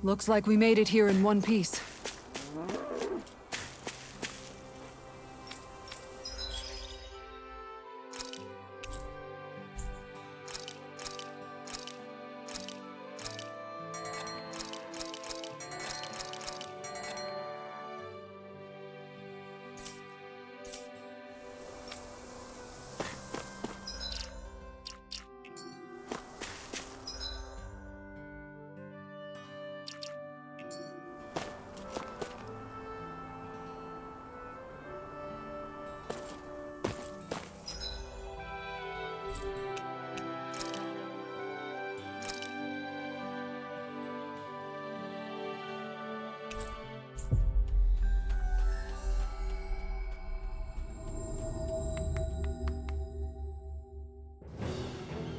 Looks like we made it here in one piece.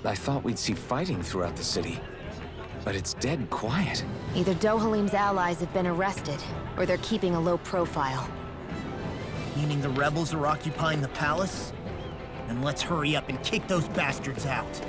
I thought we'd see fighting throughout the city, but it's dead quiet. Either Dohalim's allies have been arrested, or they're keeping a low profile. Meaning the rebels are occupying the palace? Then let's hurry up and kick those bastards out.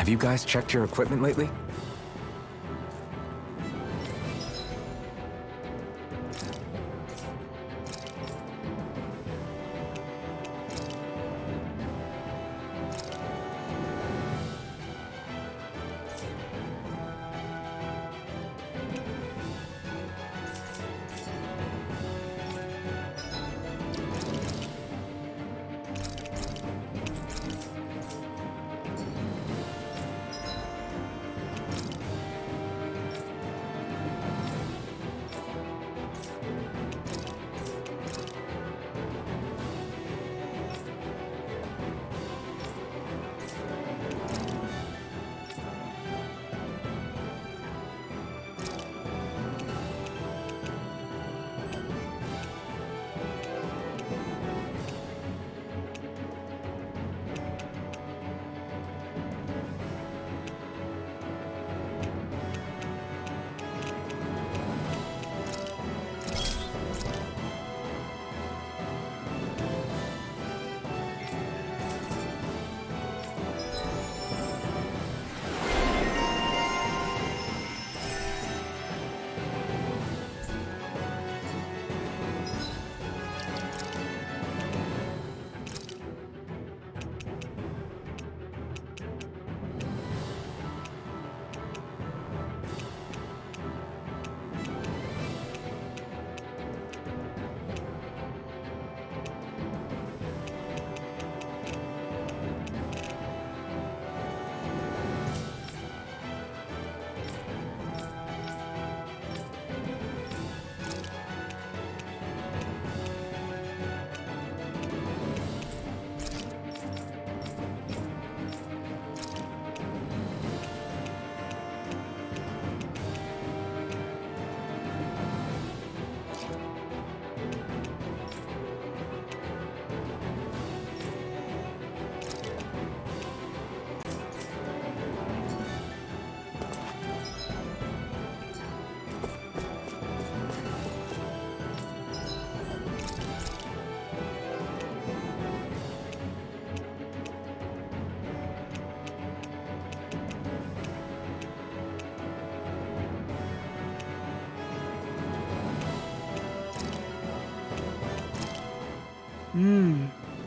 Have you guys checked your equipment lately?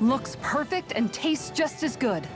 Looks perfect and tastes just as good.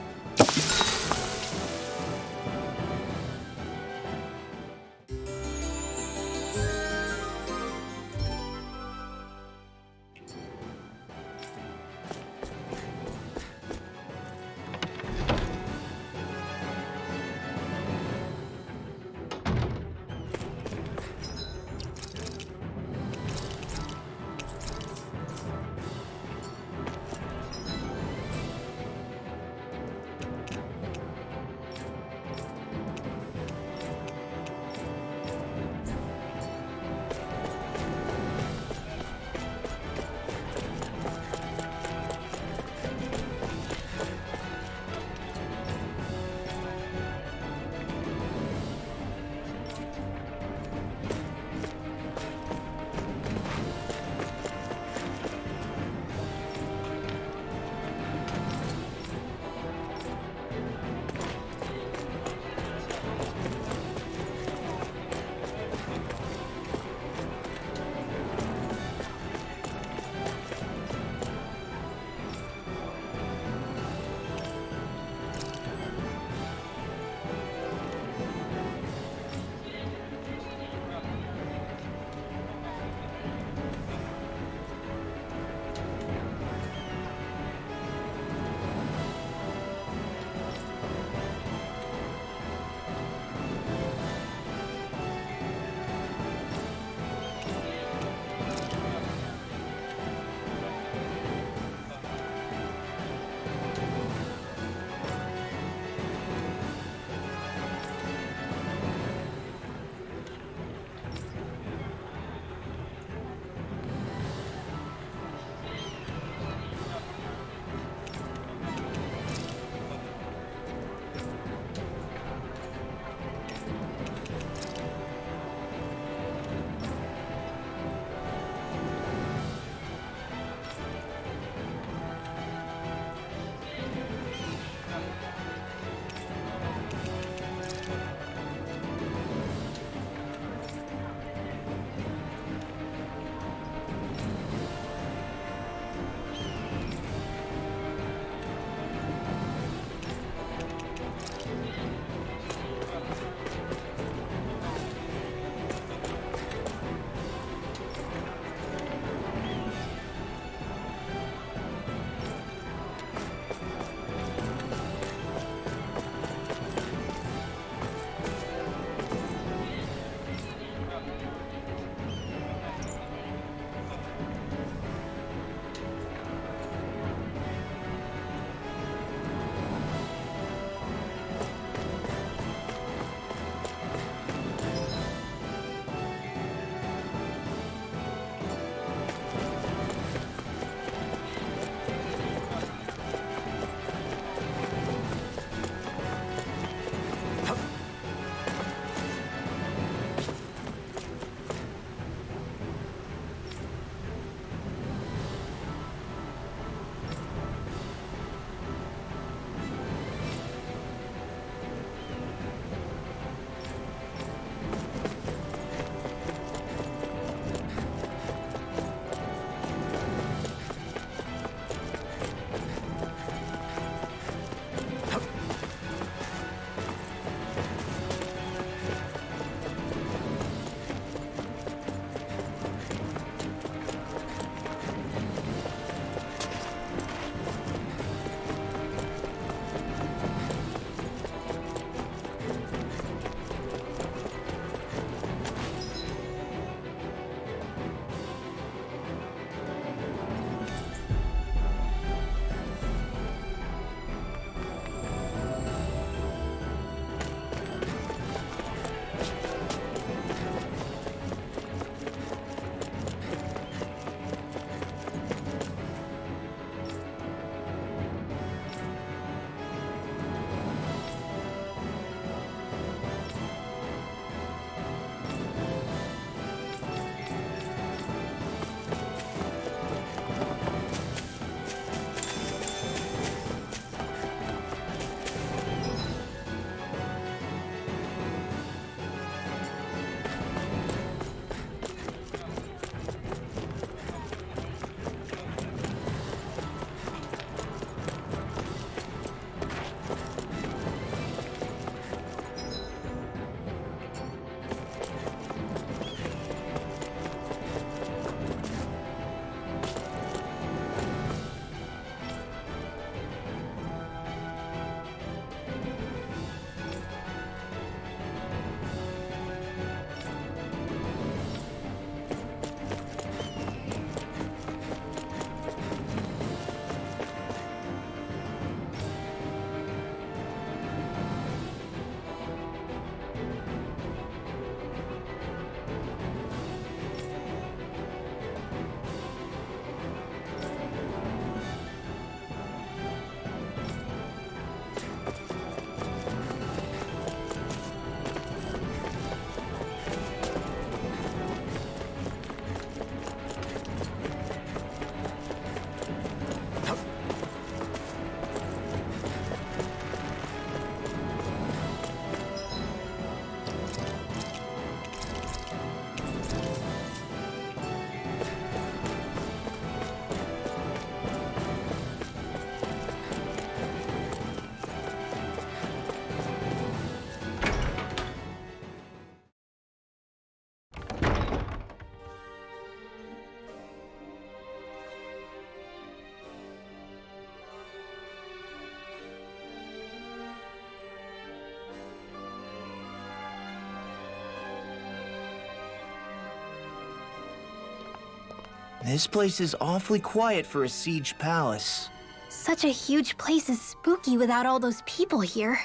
This place is awfully quiet for a siege palace. Such a huge place is spooky without all those people here.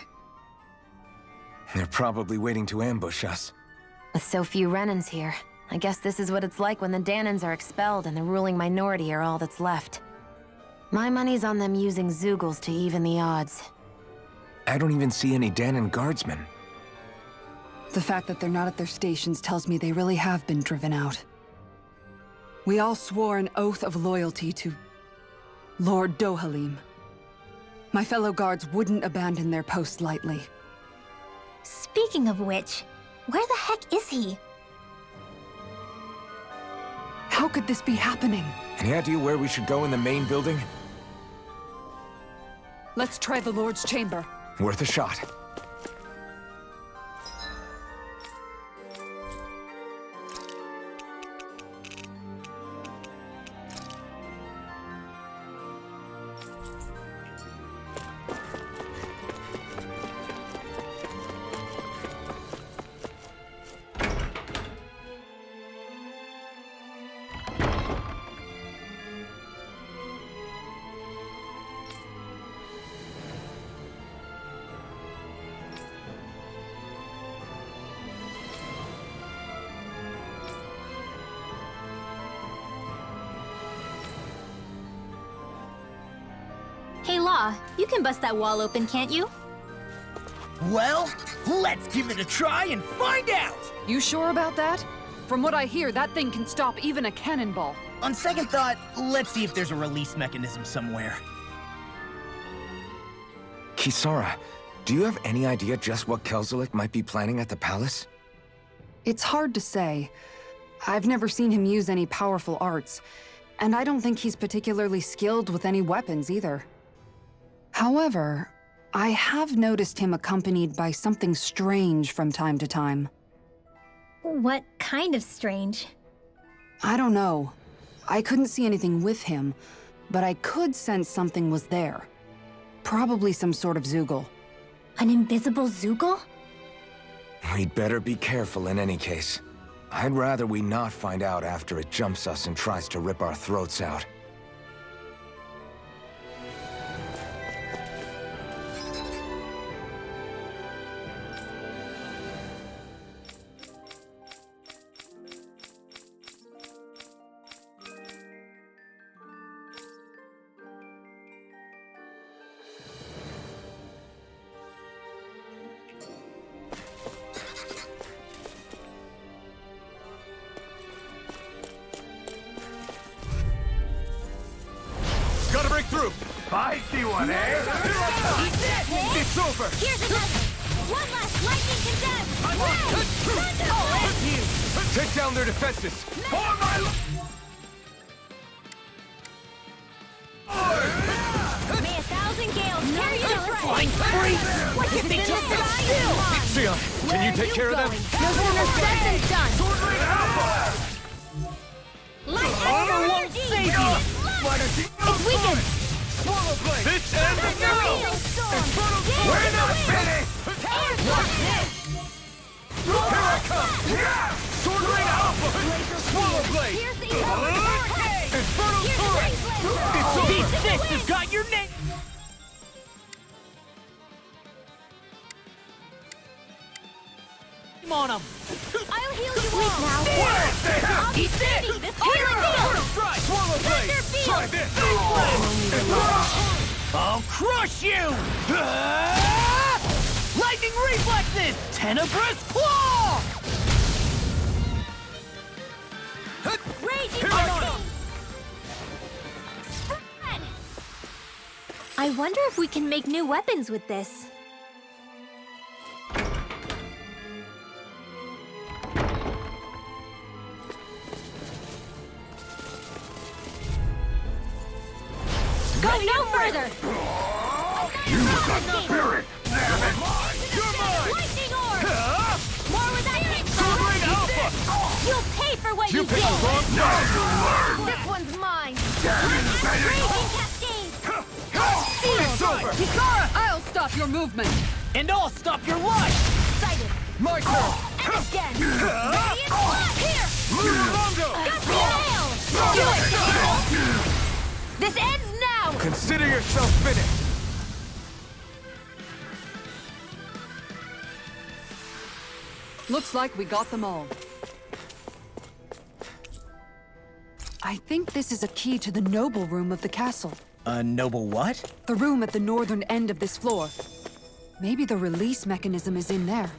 They're probably waiting to ambush us. With so few Renans here, I guess this is what it's like when the Danans are expelled and the ruling minority are all that's left. My money's on them using Zeugles to even the odds. I don't even see any Danan guardsmen. The fact that they're not at their stations tells me they really have been driven out. We all swore an oath of loyalty to Lord Dohalim. My fellow guards wouldn't abandon their post lightly. Speaking of which, where the heck is he? How could this be happening? Any idea where we should go in the main building? Let's try the Lord's chamber. Worth a shot. Hey, Law, you can bust that wall open, can't you? Well, let's give it a try and find out! You sure about that? From what I hear, that thing can stop even a cannonball. On second thought, let's see if there's a release mechanism somewhere. Kisara, do you have any idea just what Kelzelik might be planning at the palace? It's hard to say. I've never seen him use any powerful arts, and I don't think he's particularly skilled with any weapons either. However, I have noticed him accompanied by something strange from time to time. What kind of strange? I don't know. I couldn't see anything with him, but I could sense something was there. Probably some sort of Zeugle. An invisible Zeugle? We'd better be careful in any case. I'd rather we not find out after it jumps us and tries to rip our throats out. Gotta break through! I see one, eh? It's over! Here's another! One last lightning condemned! Take down their defenses! For my May 1,000 gales carry you to Flying free! What if they just sit still? Sion, can you take care of them? No sooner said than done! Light Armor won't save you! It's weakened! This ends the battle! We're not finished! Here I come! Sword Ring Alpha! Swallow Blade! Infernal Turret! It's over! This has got your name! On him! I'll heal you all! Now! I'll be steady! This healing deal! Swallow Blade! Try this! I'll crush you! Lightning reflexes! Tenebrous claw! Raging Hurricane! Spread! I wonder if we can make new weapons with this. Go no further! You got the spirit! Damn it! You're mine! Lightning orb! More with that kick! Sword Ring Alpha! You'll pay for what You you picked did! the wrong time! This one's mine! Damn it! Raging Cascade! It's over! Kisara! I'll stop your movement! And I'll stop your life! Sighted! My turn! And again! Radiant Blast! Here! Lunamongo! Got the nail! Do it! Consider yourself finished! Looks like we got them all. I think this is a key to the noble room of the castle. A noble what? The room at the northern end of this floor. Maybe the release mechanism is in there.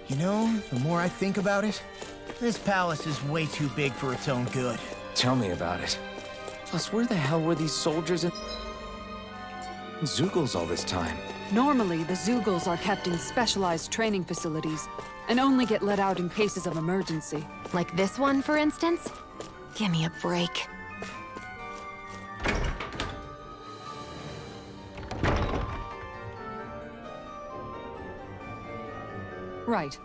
You know, the more I think about it, this palace is way too big for its own good. Tell me about it. Plus, where the hell were these soldiers and Zeugles all this time? Normally, the Zeugles are kept in specialized training facilities and only get let out in cases of emergency. Like this one, for instance? Give me a break. Right.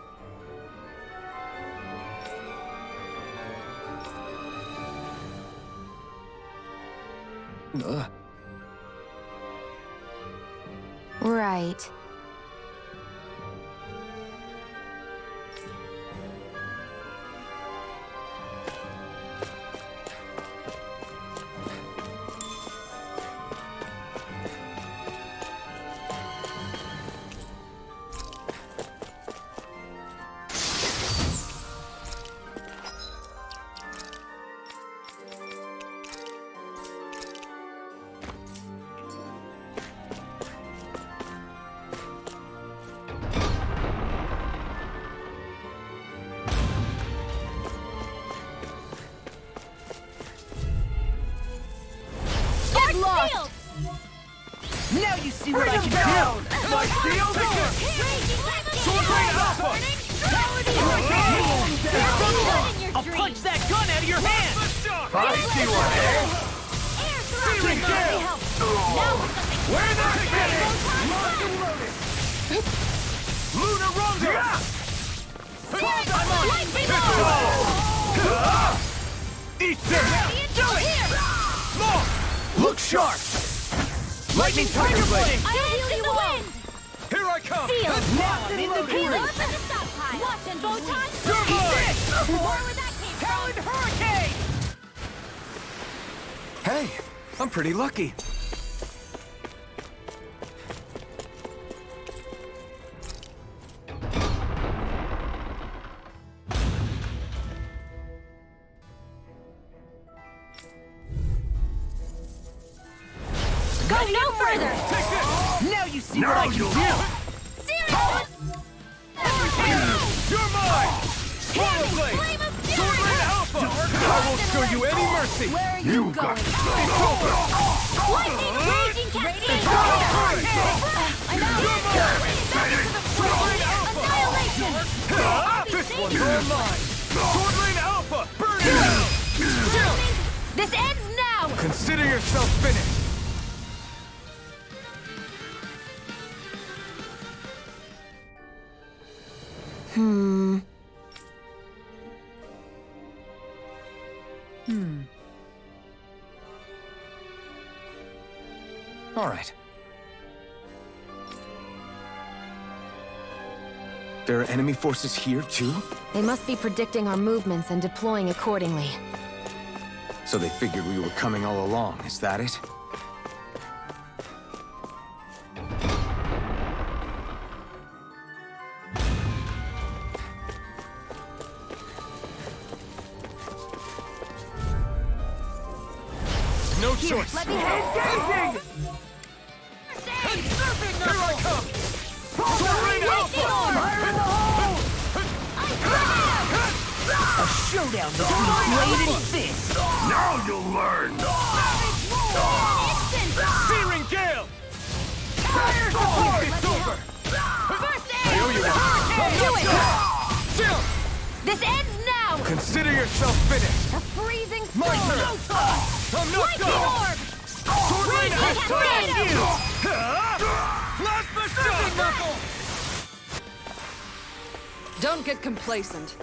Right. Now you see what I can do! My shield! Sword Rain Alpha! I'll punch that gun out of your hand! I see one, eh? Searing Gale! Where the heck? Lunar Rondo! Eat this! Look sharp! Lightning Tiger Blade! I'll heal you wind! Here I come! Now I'm in the groove! Open the stockpile! Watch and bow tie! You're mine! Where that came from? Talon Hurricane! Hey, I'm pretty lucky. Go no further! Now you see what I can do! You're mine! Spoil Blade! Flame of Sword fury! Rain Alpha! I won't show you any mercy! Where are you going? Lightning raging cascade! Annihilation! This one's all mine! Sword Rain Alpha! Burn it out! This ends now! Consider yourself finished. All right. There are enemy forces here, too? They must be predicting our movements and deploying accordingly. So they figured we were coming all along, is that it? No choice! Let me help! Engaging! Here I come! Sword Rain Alpha! A showdown between blade and fist! Now you'll learn! Searing Gale! Fire This ends now! Consider yourself finished! A freezing storm! My turn! I'm not Lightning done! orb! Sword Lane has Tornado! Last Berserking Knuckle! Don't get complacent.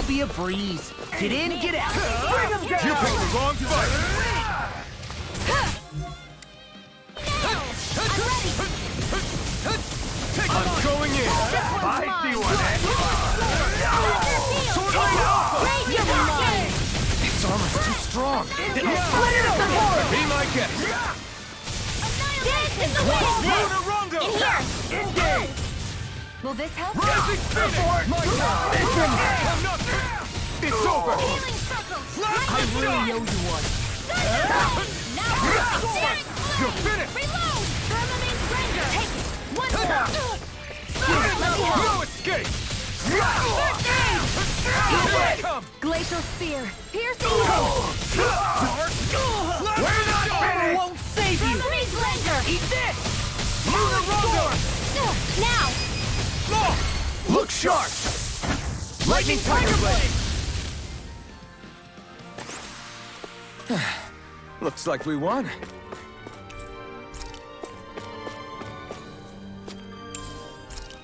Be a breeze. Get in, get out. Bring him down! You picked the wrong fight! I'm going in! I see one, Its armor's too strong! Be my guest! In here! Engage! Will this help? Rising Phoenix! My turn! I'm not... It's over! Healing circles! I really owe you one. You're finished! Reload! Thermamine Ranger! Take it! One more! No escape! Here I come! Glacial Spear! Piercing! We're not Armor won't save you. Thermamine Ranger! Eat this. Lunar Rondo! Now! Look sharp! Lightning Tiger Blade! Looks like we won.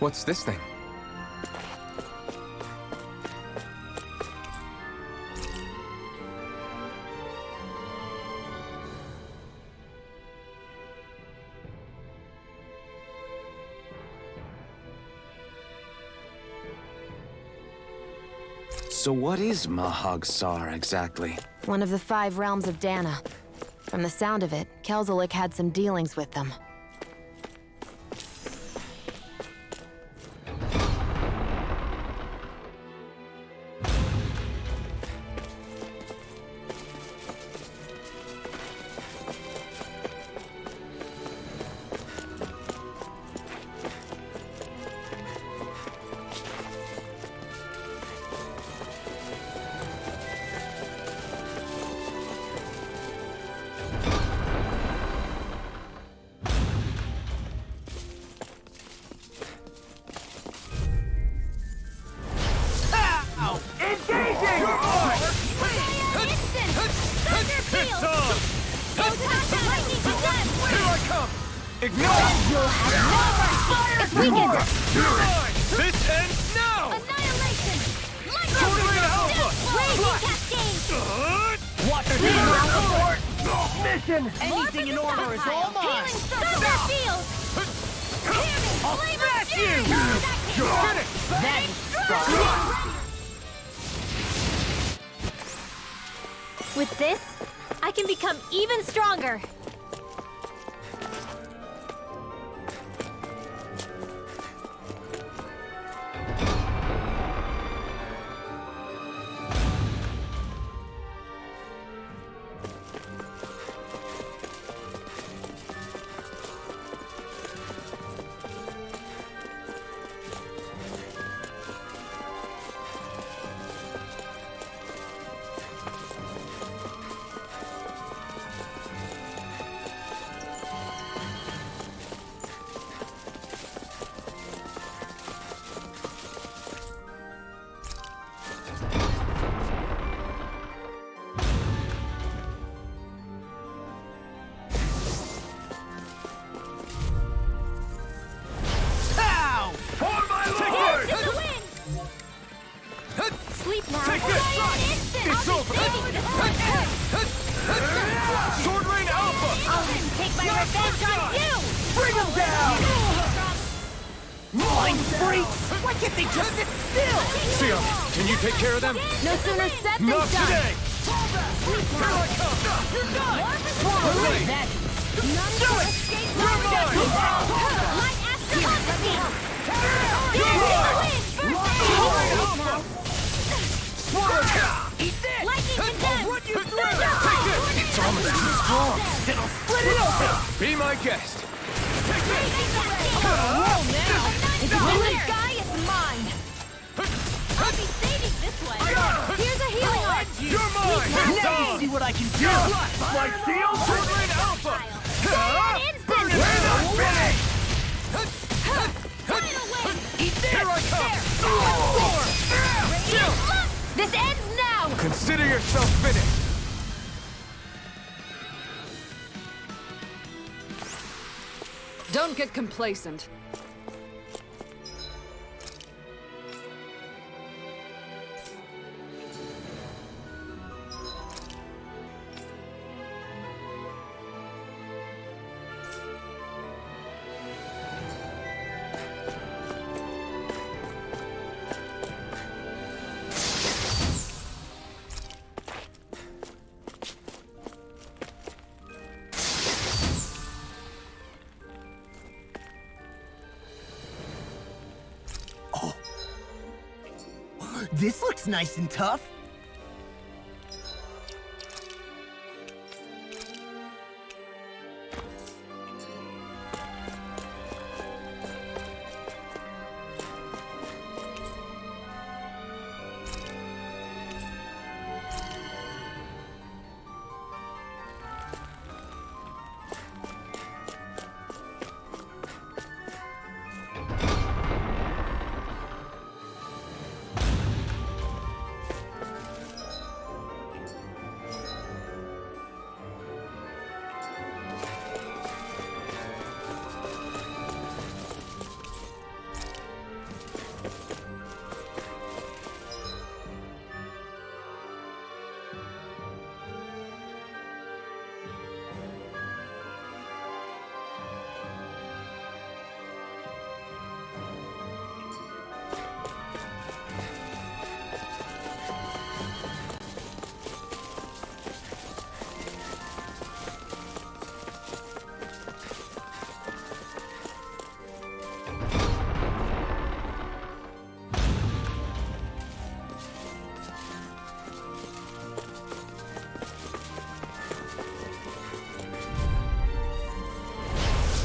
What's this thing? So what is Mahag Sar exactly? One of the 5 realms of Dana. From the sound of it, Kelzelik had some dealings with them. Ignore! You'll have no mercy! It's weakened! You're mine! This ends now! Annihilation! Lightning! Sword Alpha! Raging cascade! Watch your team support! Mission! Anything in order is all mine! Healing thunder field! I'll smash you! You're finished! That With this, I can become even stronger. Sleep now. Take this! It's over! Sword Rain Alpha! I'll take my revenge on you! Bring him down! Mind freaks! Why can't they just sit still? Sion, can you take care of them? No sooner said than Not done. today! Sleep Here now. I come! You're done! Swallow That None Do shall it! escape You're my mine! death. Light after let me help. You're mine! Sleep now. Eat this! Lightning condemned. I'll run you through! Take this! It's almost too strong! then I'll split it open! Be my guest! Take this! Roll now. The blue sky is mine. I'll be saving this one. Here's a healing art. You're mine! Now see what I can do! My shield! Sword Rain Alpha! Instant. We're not finished! Final win. Here I come! This ends now. Consider yourself finished! Don't get complacent. This looks nice and tough.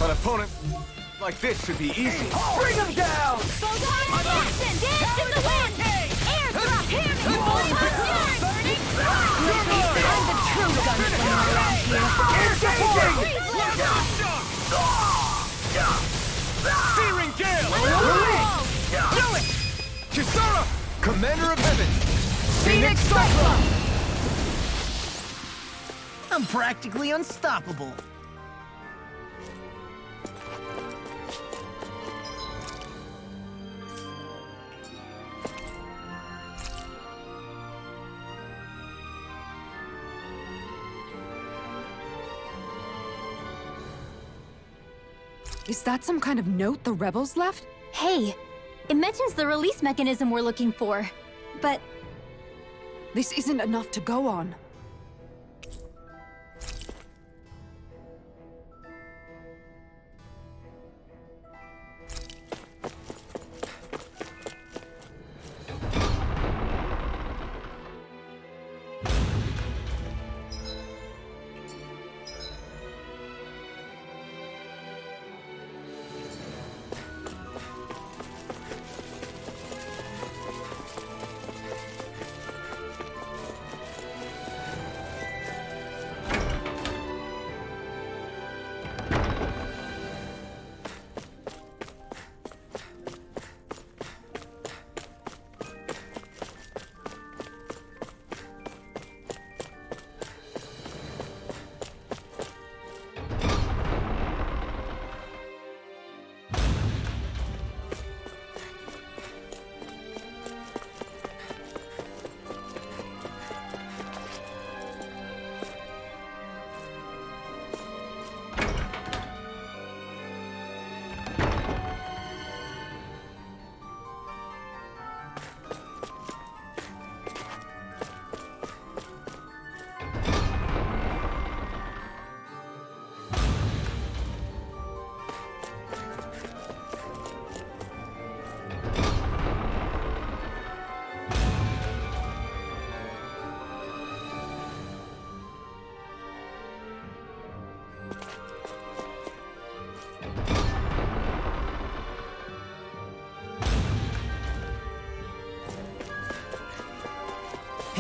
An opponent like this should be easy. Bring him down! Assassin, dance in the wind. Airdrop, hear me. Burning I'm the true gunslinger around here. Searing Gale! Do it! Kisara, Commander of Heaven! Phoenix Cyclone! I'm practically unstoppable. Is that some kind of note the rebels left? Hey, it mentions the release mechanism we're looking for. But This isn't enough to go on.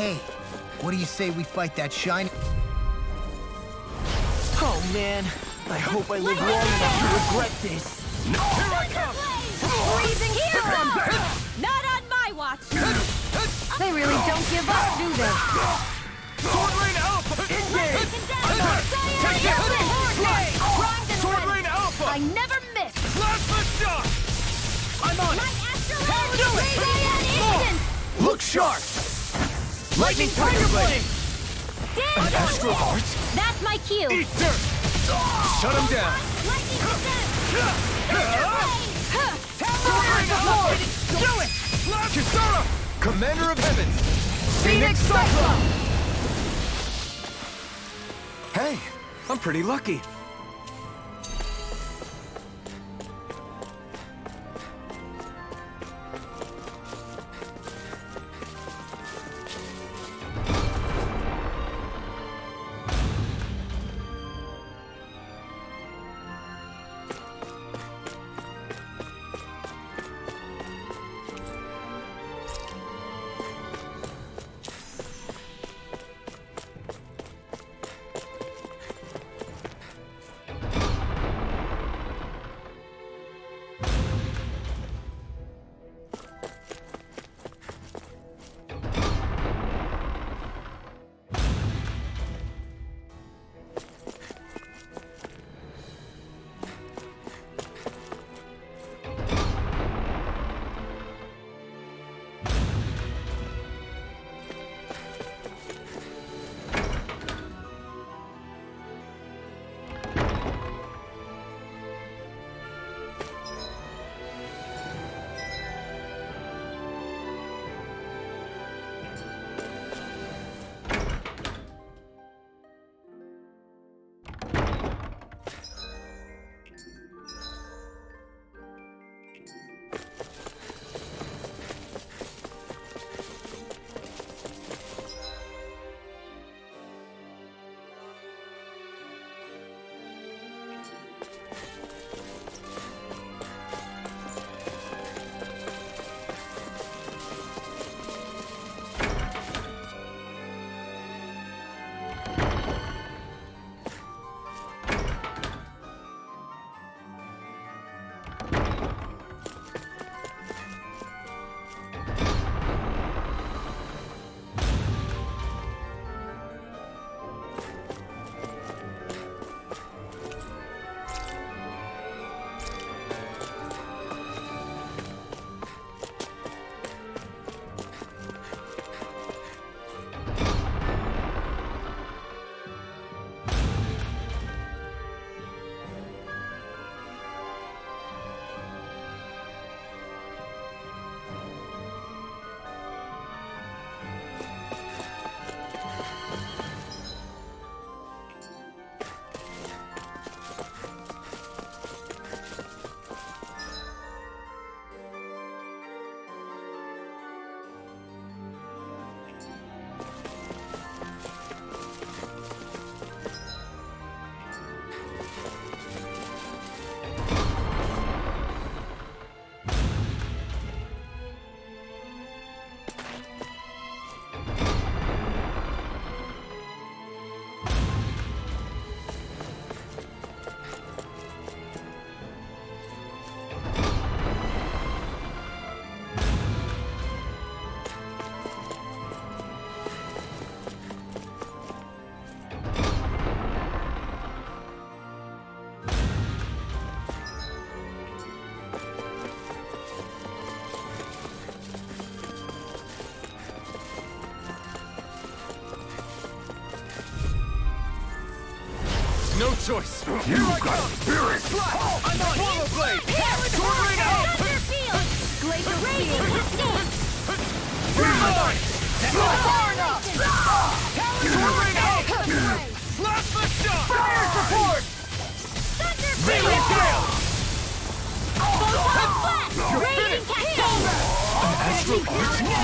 Hey, what do you say we fight that shiny... Oh man, I hope I live long enough to regret this. Here I come! freezing storm! Not on my watch! They really don't give up, do they? Sword Rain Alpha! Engage! Take it! Sword Rain Alpha! I never miss! Plasma shot! I'm on My it! Astrolabe Do it! instant! Look sharp! Lightning Tiger Blade! Damn! Astral Heart? That's my cue! Eat dirt! Shut him down! Lightning descent! Sword Rain Alpha! Do it! Kisara! Commander of Heavens! Phoenix Cyclone! Hey, I'm pretty lucky. choice. Here I come. Spirit. I'm on Swallow Blade. Sword Rain out. Thunder Field! Glacial Radiant escape! Reload. That's not far enough. Sword Rain out. Plasma shot. Fire support. Thunder Radiant Field! Gale. Photon Blast! Radiant Cascade!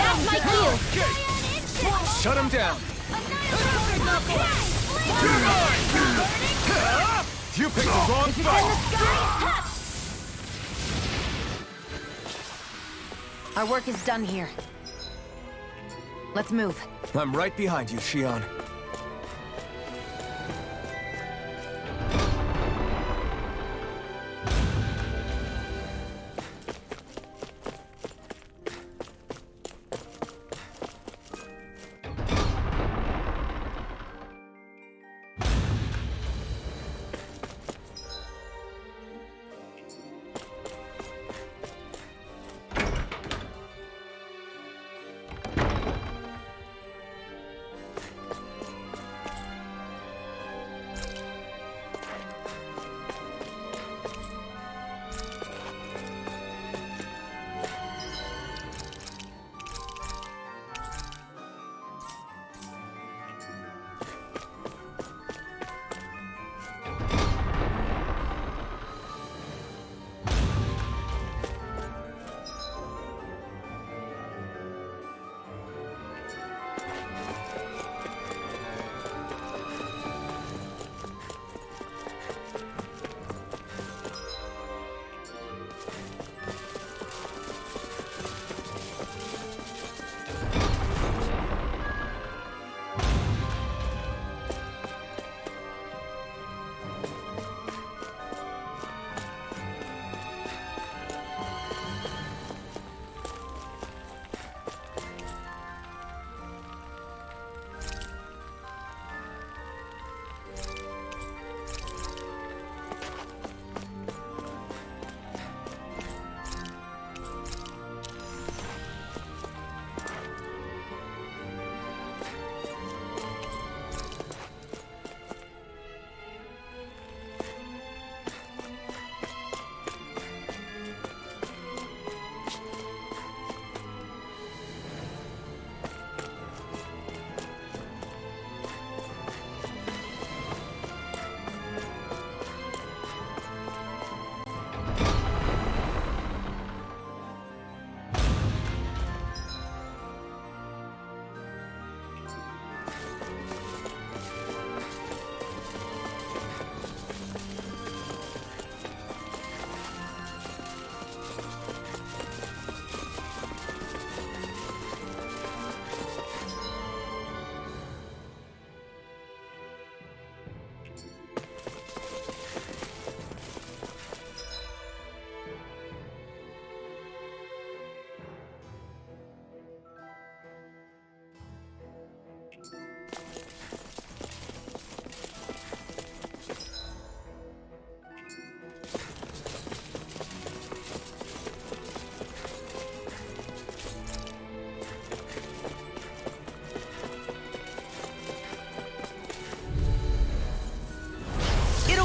That's my cue! Shut him down. You picked the wrong fight. Our work is done here. Let's move. I'm right behind you, Shion.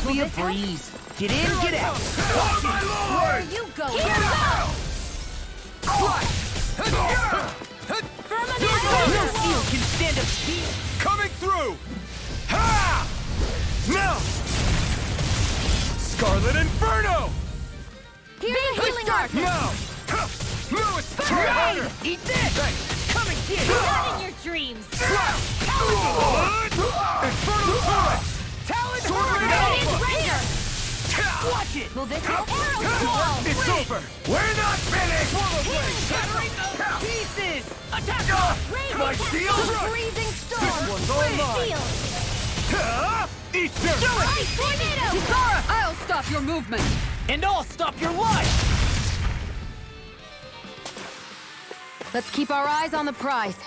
Be a breeze. Get in, get out. Where are you going? Here No steel can stand a beat. Coming through. Ha! Now. Scarlet Inferno. Here's a healing arc! Now. No, it's try harder. Eat this. Thanks. Come and get it. Not in your dreams! Infernal Torrent. Talon Sword Rain Hurricane. Alpha. Raider! Watch it. Will this help? Arrow Wall! It's over. We're not finished. Swallow Blade. Shattering those pieces. Attack. Radiant My Cascade! shield. Freezing Storm! This one's all mine. Shield! Eat dirt. Ice Tornado! Kisara, I'll stop your movement! And I'll stop your life. Let's keep our eyes on the prize.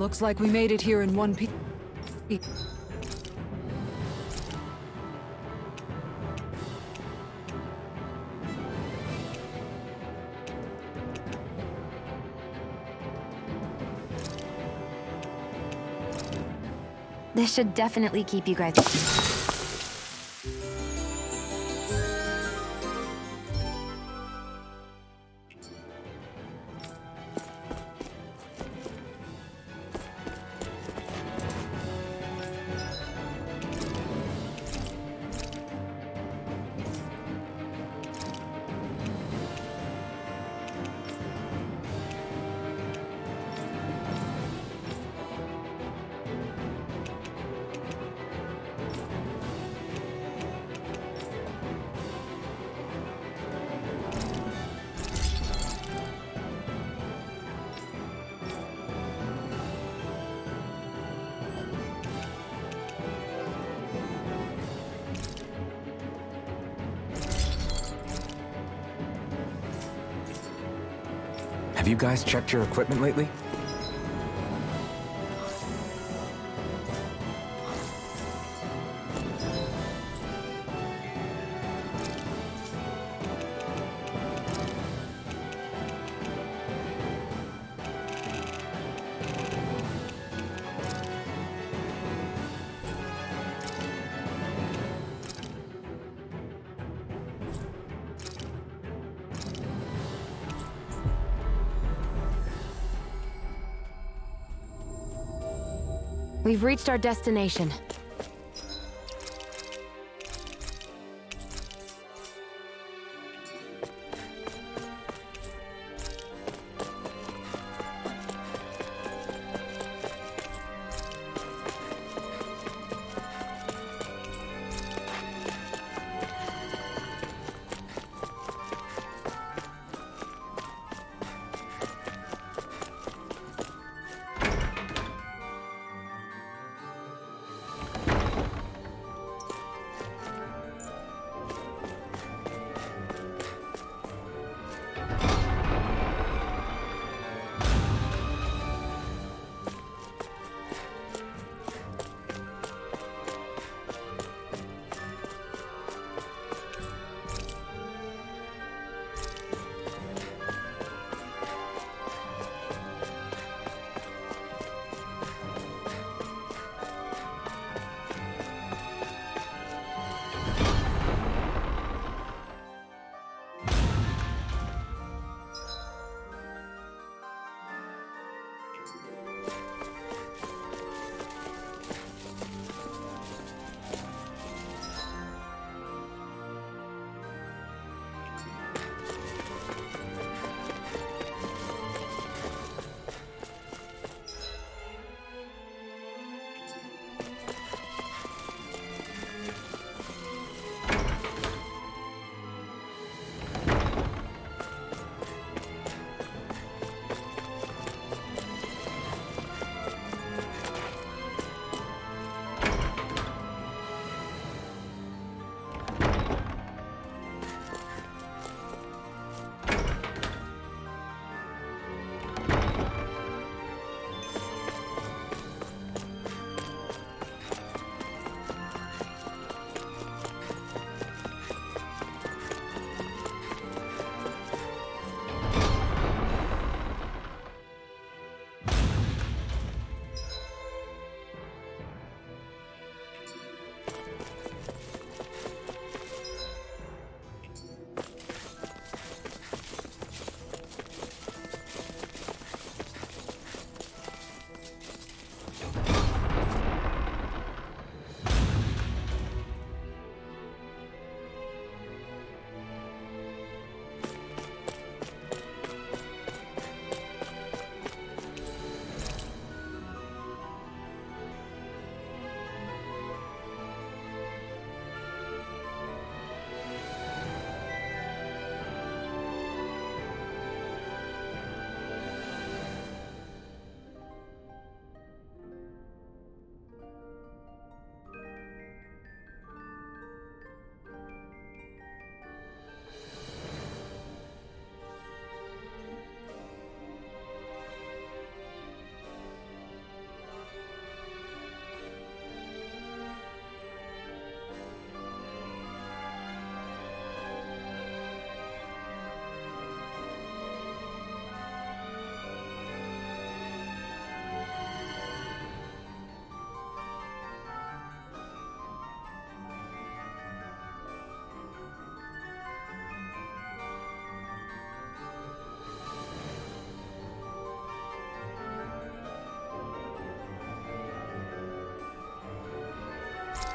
Looks like we made it here in one piece. This should definitely keep you guys... Have you guys checked your equipment lately? We've reached our destination.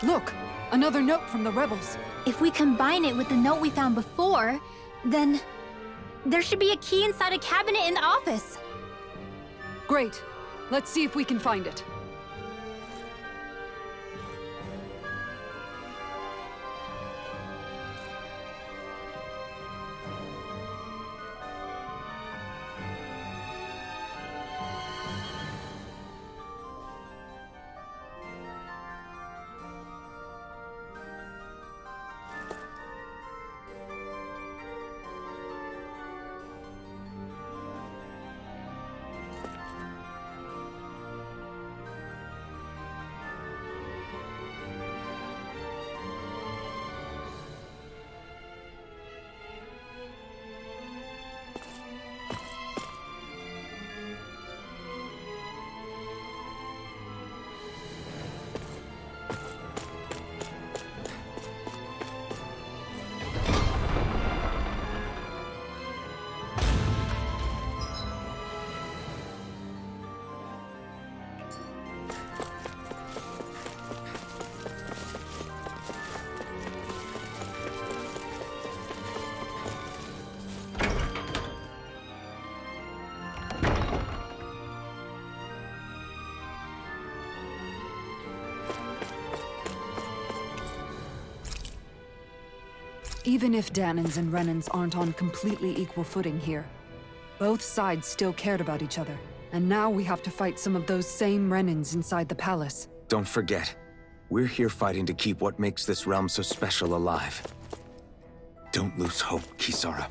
Look, another note from the rebels. If we combine it with the note we found before, then there should be a key inside a cabinet in the office. Great. Let's see if we can find it. Even if Dahnans and Renans aren't on completely equal footing here, both sides still cared about each other. And now we have to fight some of those same Renans inside the palace. Don't forget, we're here fighting to keep what makes this realm so special alive. Don't lose hope, Kisara.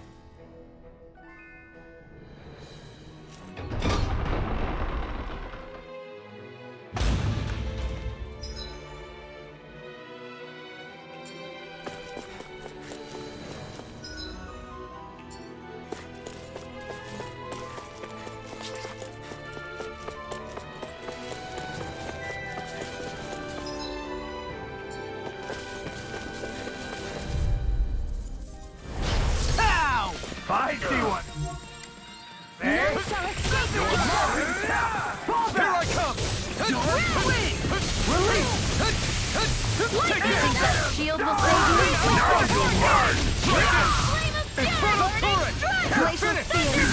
I see one. There. None shall escape me. Here I come. Release. Take it. Shield will save you. Now you'll learn. Infernal turret. Glacial Field.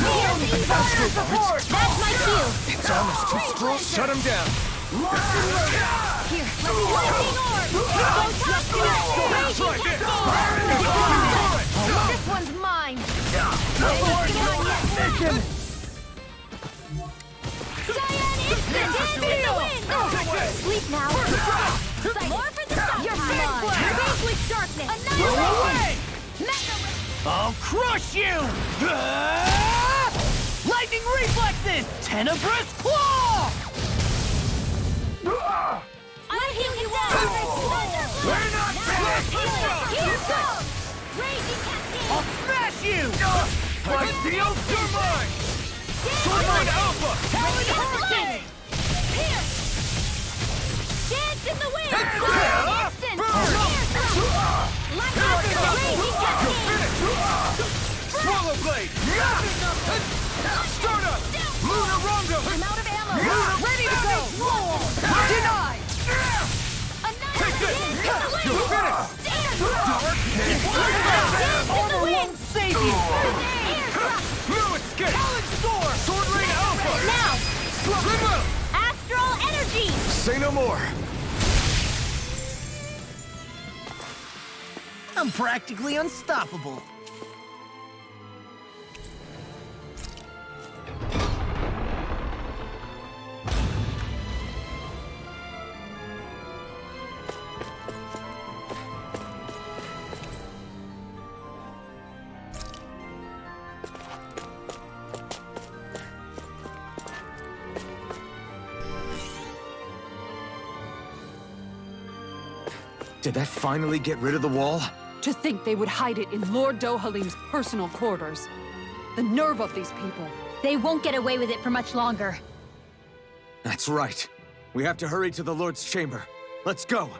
Fire support. That's my cue. It's almost too strong. Shut him down. Here, let me lightning orb. Go top to it. That's like it. This one's mine. Cyan instant. In the wind. Sleep now. More for the sun. You're mine. Face with darkness. Away. I'll crush you! Lightning reflexes! Tenebrous claw! I'll heal you all. We're not finished. Here goes. Raging cascade. I'll smash you! My shield, you're mine. Swordline Alpha. Talon Hurricane. Here. Dance in the wind. Instant. Lightning raging cascade. Swallow Blade. Start up. Lunar Rondo. I'm out of ammo. Ready to go. Denied. Take this. You're finished. Armor won't save you! No escape. Sword Rain Alpha. Now, Swim astral energy. Say no more. I'm practically unstoppable. Did that finally get rid of the wall? To think they would hide it in Lord Dohalim's personal quarters. The nerve of these people. They won't get away with it for much longer. That's right. We have to hurry to the Lord's chamber. Let's go.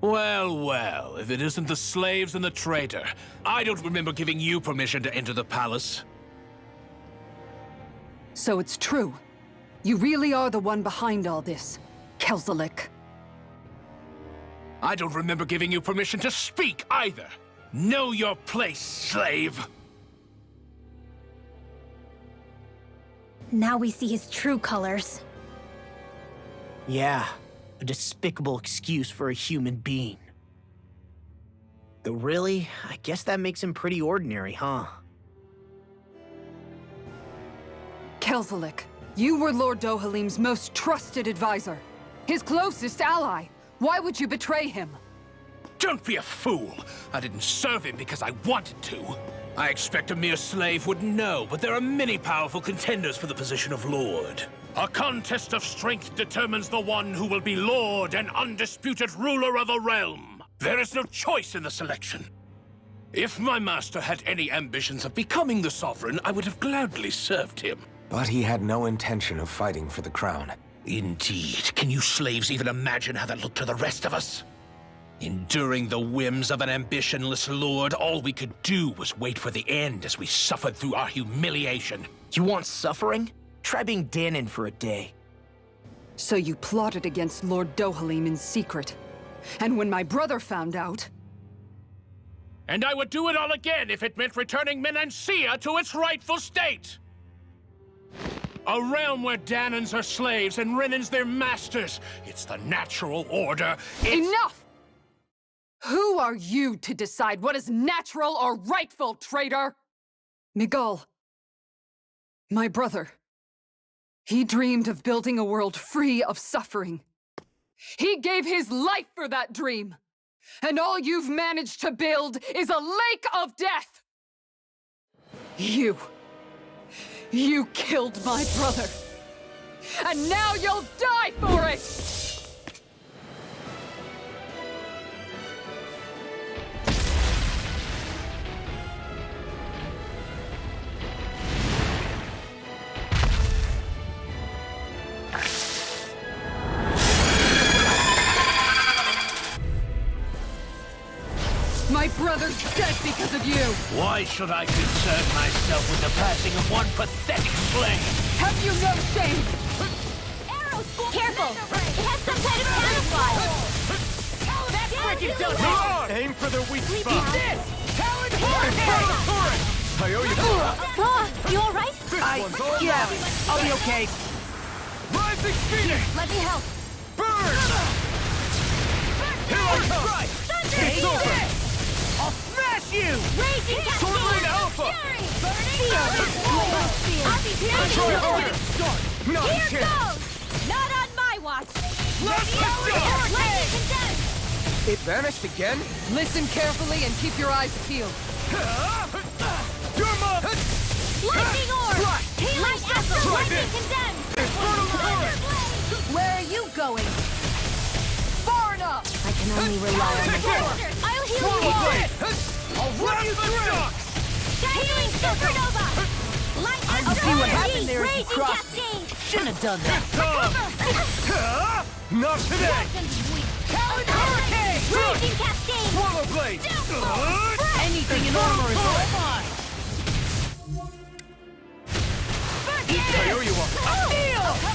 Well, well, if it isn't the slaves and the traitor. I don't remember giving you permission to enter the palace. So it's true. You really are the one behind all this, Kelzelik. I don't remember giving you permission to speak either. Know your place, slave. Now we see his true colors. Yeah, a despicable excuse for a human being. Though really, I guess that makes him pretty ordinary, huh? Kelzelik, you were Lord Dohalim's most trusted advisor. His closest ally. Why would you betray him? Don't be a fool. I didn't serve him because I wanted to. I expect a mere slave would know, but there are many powerful contenders for the position of Lord. A contest of strength determines the one who will be Lord and undisputed ruler of a realm. There is no choice in the selection. If my master had any ambitions of becoming the Sovereign, I would have gladly served him. But he had no intention of fighting for the crown. Indeed. Can you slaves even imagine how that looked to the rest of us? Enduring the whims of an ambitionless lord, all we could do was wait for the end as we suffered through our humiliation. You want suffering? Try being Dahnan for a day. So you plotted against Lord Dohalim in secret. And when my brother found out... And I would do it all again if it meant returning Menancia to its rightful state! A realm where Dahnans are slaves and Renans their masters. It's the natural order. Enough! Who are you to decide what is natural or rightful, traitor? Miguel, my brother, he dreamed of building a world free of suffering. He gave his life for that dream. And all you've managed to build is a lake of death! You killed my brother. And now you'll die for it! My brother's dead because of you! Why should I concern myself with the passing of one pathetic slave? Have you no shame? Careful! It has some kind of camouflage! That's freaking done! Come on! Aim for their weak Eat spot! this! Talon Hurricane! I owe you You alright? I'll be okay. Rising Phoenix! Let me help! Burn! Here I come! It's over! I'll smash you! Raging Sword Lane Alpha! Try harder! Not a Here chance! goes! Not on my watch! Let's go! Lightning condensed! It vanished again? Listen carefully and keep your eyes peeled. You're mine! Lightning orb! Light after lightning condensed! Infernal Torrent! Where are you going? Far enough! I can only rely on myself. I'll heal Swallow you! Blade! I'll run you through! Healing supernova! Light I'll see what happened there as you Raging crossed me. cascade! Shouldn't have done that. Not today! Talon Hurricane! Raging cascade! Swallow Blade! Anything in armor is all mine. I owe you one!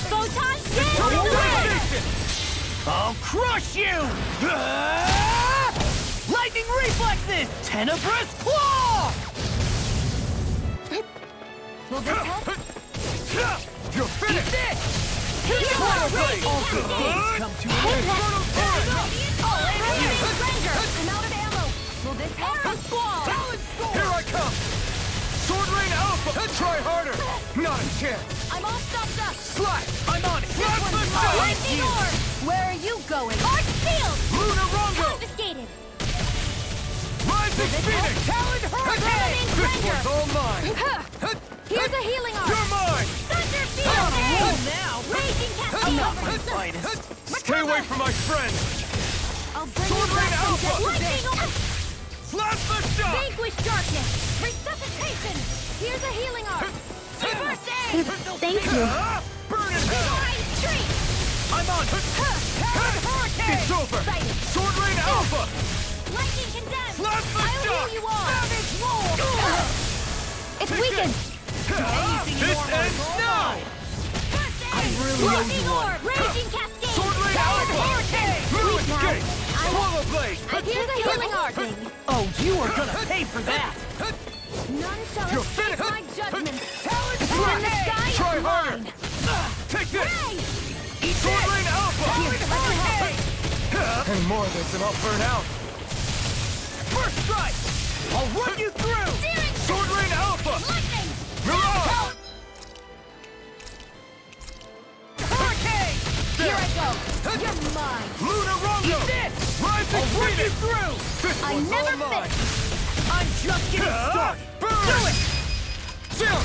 Photon Gale! I'll crush you! Lightning reflexes! Tenebrous claw! Will this help? You're finished! Swallow Blade! All good things come to an end. Infernal Torrent! I'm out of ammo! Will this help? Arrow Squall! Here I come! Sword Rain Alpha! Try harder! Not a chance! I'm all stuffed up! Slash! I'm on it. Slash the shot! Lightning orb! Where are you going? Arch field! Luna Rongo! Confiscated! Rising Phoenix! Talon Hurricane! This one's all mine! Here's a healing arm! You're mine! Thunder Field! roll now. Raging I'm not cascade! my finest. Stay away from my friends! I'll bring Sword you Rain back Alpha! from Lightning orb! Slash the shot! Vanquish darkness! Resuscitation! Here's a healing arm! Reverse aim! Thank you. Burn it hell! Divine Streak! I'm on. Talon Hurricane! It's over! Sword Rain Alpha! Lightning condemned! Slash the I'll shot! heal you all! Savage roll! It's weakened! This ends now! I really owe Lightning you one. orb! Raging cascade! Sword Rain Alpha! Blue escape! Swallow Blade! Here's a healing art! Oh, you are gonna pay for that! None shall You're escape finished. my judgment! Talon When the Strike! sky is Try harder! mine! Take this! Hey! Sword Rain Alpha! Here, let me help! Any more of this and I'll burn out! First strike! I'll run you through! Searing Sword Rain Alpha! lightning! Mirage! Hurricane! Here I go! You're mine! Luna Rongo! Rising I'll run you through! This I one's never all mine! I'm just getting started! Burn! Do it! Jump!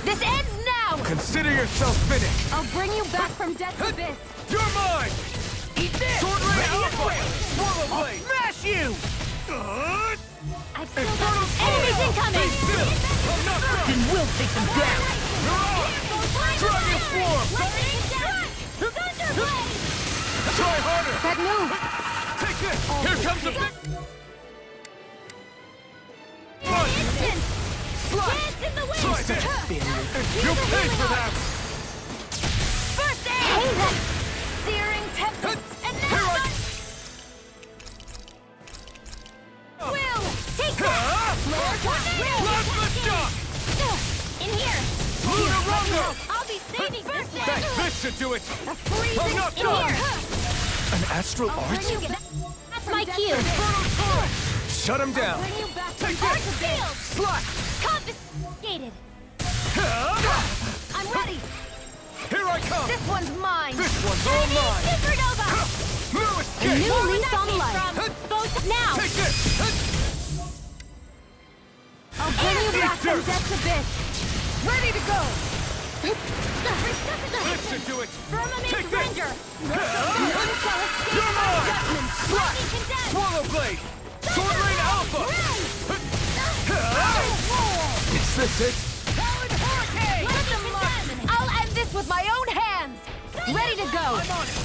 This ends now! Consider yourself finished! I'll bring you back from death's abyss! You're mine! Eat this! Sword Rain Ready to Alpha! quit! Swallow I'll Blade! smash you! I've still Infernal got enemies Sword! incoming! Be still! I'm not done! Then we'll take them down! Mirage! Dragon Swarm! Thunderblade! Try harder! That move! Take this! Here comes the big... Instant! Slide! Dance in the wind! Try this! You'll pay for that! First aid! Searing tempest! And Here now I- Will! Take that! Flare Plasma shock! In here! Luna Rongo! I'll be saving first aid! Thanks, this should do it! A freezing I'm not in done. here! An astral I'll art? bring you back. That's my cue! Infernal Torrent! Shut him down! Bring you back from Take Arc this! Field! Slash! Confiscated! I'm ready! Here I come! This one's mine! This one's all mine! Supernova! New A escape! new lease on life! Both now! Take this! I'll bring you back from dirt. death's abyss! Ready to go! This should do it! Firmament Take this. Ranger! You're You're mine! judgment! Slash! Lightning condemned! Swallow Blade! Sword Rain Alpha! Is this it? Talon Hurricane! Let them learn! I'll end this with my own hands! Ready to go! I'm on it!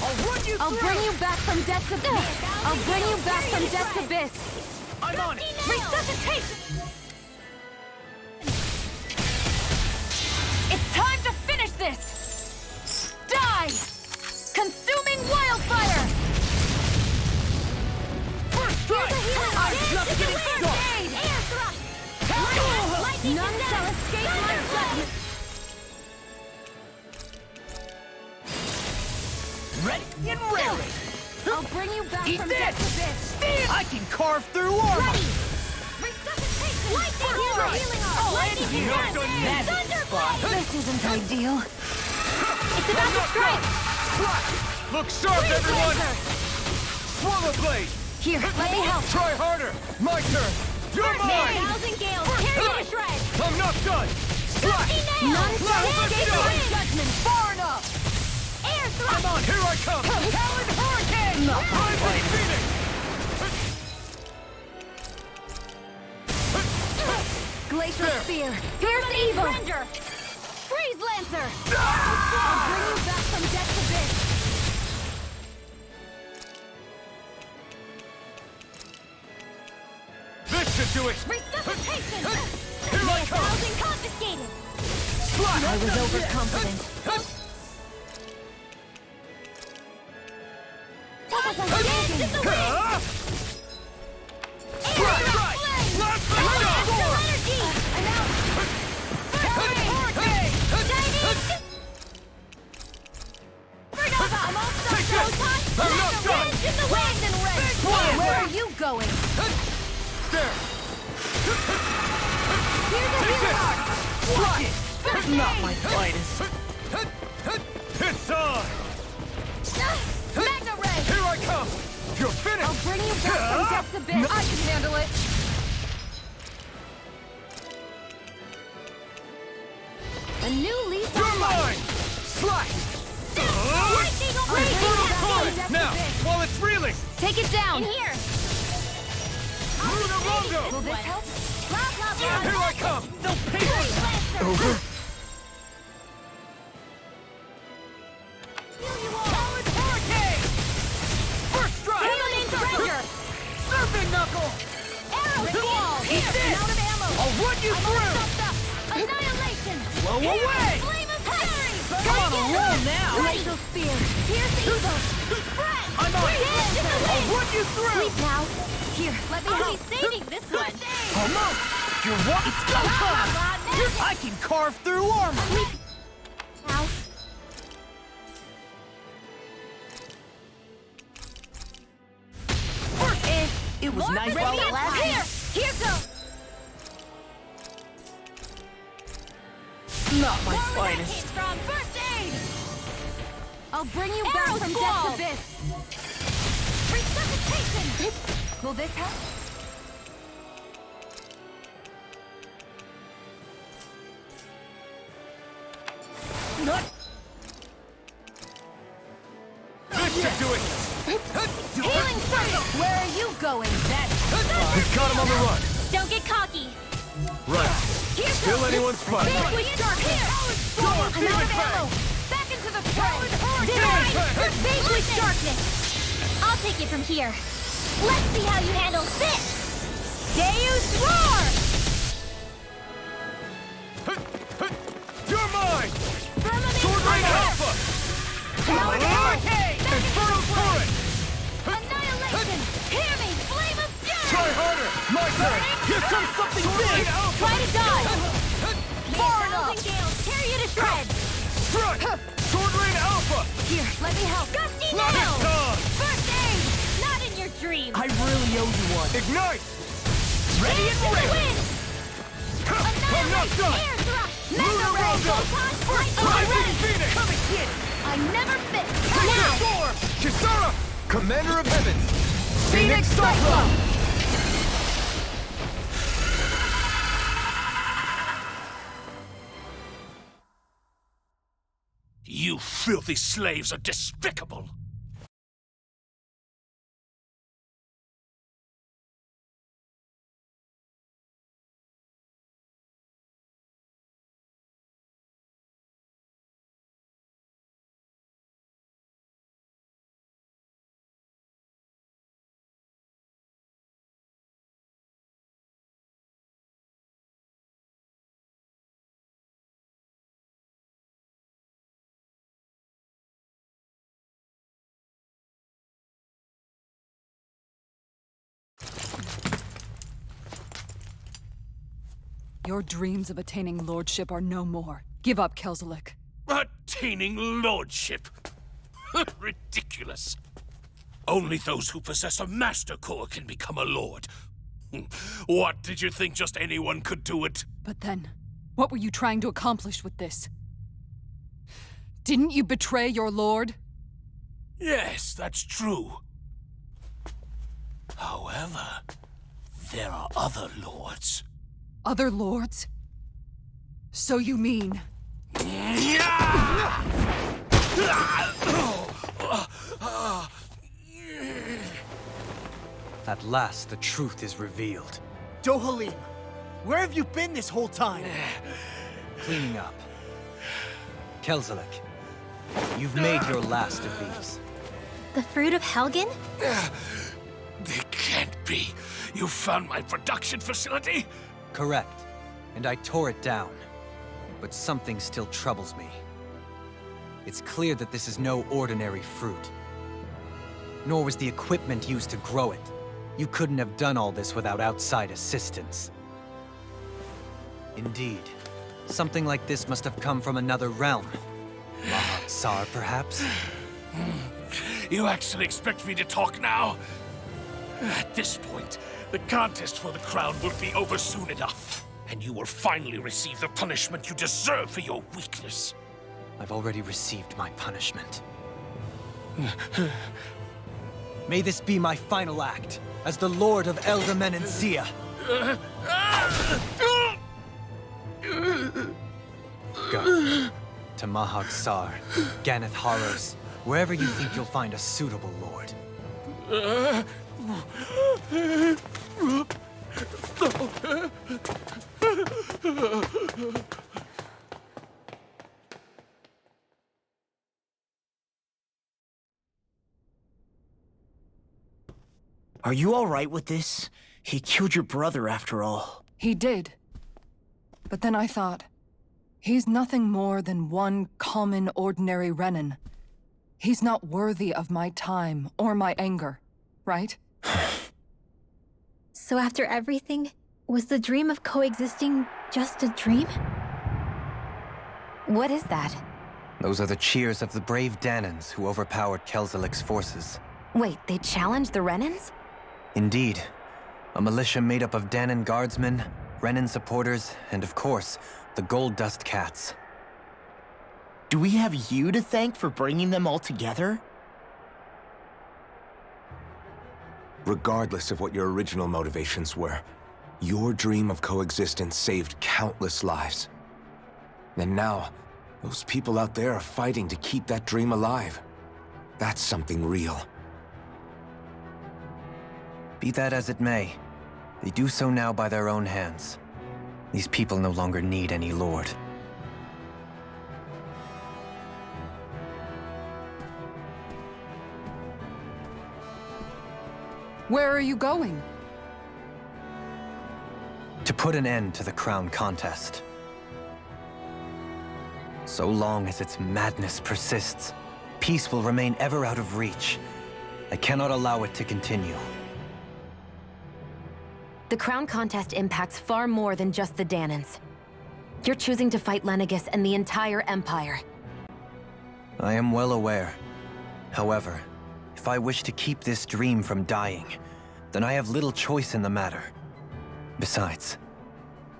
I'll run you I'll through! bring you back from death's abyss! I'll bring you back from death's abyss! I'm on it! Resuscitation! It's time to finish this! Die! Consuming wildfire! First strike! I'm just getting started. Air thrust! None shall escape my judgment! Ready and raring! I'll bring you back Eat from this! death's abyss! I can carve through armor! Ready! Resuscitation! Lightning orb! Healing arm! Lightning You're not condemned! done yet. Thunderblade! This isn't ideal. It's about to strike! Slash! Look sharp, Freeze everyone! laser! Swallow Blade! Here, let me help. Try harder! My turn! You're mine! Thousand gales! Tear you to shreds! I'm not done! Slash! None shall Let's escape go. my judgment! Far enough! Air thrust! I'm on! Here I come! Talon Hurricane! Rising Phoenix! Glacial There. Spear. Fierce Evil! Ranger! Freeze Lancer! I'll bring you back from death's abyss! This should do it! Resuscitation! Here I come! Housing confiscated! Slash! I was overconfident. Dance in the wind! Air Right, thrust right. flame! Let's go. Elemental energy! Hurricane! Chinese! Supernova! I'm all stuck Take so this. tight! I'm not Let the done. winds in the wind and red! Where are you going? There! Here's a Take healing this. arc! Watch it! First Not aid. my finest! It's on! Magna Ray! Here I come! You're finished! I'll bring you back from death's abyss! I can handle it. A new lease You're on life! mine! Slice! Lightning Infernal raging Torrent! Now, while it's reeling! Take it down! In here! Luna Rongo! Will this help? Blah, blah, blah! Here I come! They'll pay Freeze Lancer! Over? Heal you all! Talon Hurricane! cycle! Arrow squall! Eat this! I'm out of ammo! I'll run you I'm through! almost up. Annihilation! Blow away! Flame of fury! Come on a roll now! Glacial spear! Pierce evil! Spread! I'm on it! Dance in the I'll wind! run you through! Sleep now! Here, let me help! I'll be saving this one! Almost! You're what? It's go time! I can carve through armor! Sleep now! It was nice while it lasted. Here goes! Not my Where that finest. came from! First aid! I'll bring you back from death's abyss! Resuscitation! Will this help? Not. This should do it. Healing circle! Where are you going? We've got him on the run. Don't get cocky! Right. Here's Still anyone's fight. Vanquish dark here! Go on, I'm out of Phoenix ammo! Back into the fray! Phoenix Denied! Vanquish darkness! I'll take it from here. Let's see how you handle this! Deus Roar! You're mine. Firmament Sword Rain Fire! Alpha. Barricade! Inferno Torrent. Annihilation! Hear me! Flame of fury! Try harder. My turn. Here comes something big. Try to dodge! Far enough. Thousand gales tear you to shreds! Strut. Sword Rain Alpha. Here, let me help. Gusty Not nail! this time. First aid! Not in your dreams! I really owe you one. Ignite. Ready and Into the ready. wind! I'm not Annihilate! done. Air thrust! Lunar Mega ray! Rondo. Photon! First Light Rising ray! Phoenix. Come and get it. I never fit! Now. Now! Thor. Kisara. Commander of Heavens. Phoenix Cyclone. You filthy slaves are despicable! Your dreams of attaining lordship are no more. Give up, Kelzelik. Attaining lordship! Ridiculous. Only those who possess a master core can become a lord. What, did you think just anyone could do it? But then, what were you trying to accomplish with this? Didn't you betray your lord? Yes, that's true. However, there are other lords. Other lords? So you mean... At last, the truth is revealed. Dohalim, where have you been this whole time? Cleaning up. Kelzelik, you've made your last of these. The fruit of Helgen? They can't be. You found my production facility? Correct. And I tore it down. But something still troubles me. It's clear that this is no ordinary fruit. Nor was the equipment used to grow it. You couldn't have done all this without outside assistance. Indeed. Something like this must have come from another realm. Mahak Sar, perhaps? You actually expect me to talk now? At this point, the contest for the crown will be over soon enough. And you will finally receive the punishment you deserve for your weakness. I've already received my punishment. May this be my final act, as the Lord of Elder Menancia. Go. To Mahak Sar, Ganeth Haros, wherever you think you'll find a suitable lord. Are you alright with this? He killed your brother after all. He did. But then I thought, he's nothing more than one common, ordinary Renan. He's not worthy of my time or my anger, right? So after everything, was the dream of coexisting just a dream? What is that? Those are the cheers of the brave Danans who overpowered Kelzelik's forces. Wait, they challenged the Renans? Indeed. A militia made up of Danan guardsmen, Renan supporters, and of course, the Gold Dust Cats. Do we have you to thank for bringing them all together? Regardless of what your original motivations were, your dream of coexistence saved countless lives. And now, those people out there are fighting to keep that dream alive. That's something real. Be that as it may, they do so now by their own hands. These people no longer need any lord. Where are you going? To put an end to the crown contest. So long as its madness persists, peace will remain ever out of reach. I cannot allow it to continue. The crown contest impacts far more than just the Danans. You're choosing to fight Lenegis and the entire Empire. I am well aware. However, if I wish to keep this dream from dying, then I have little choice in the matter. Besides,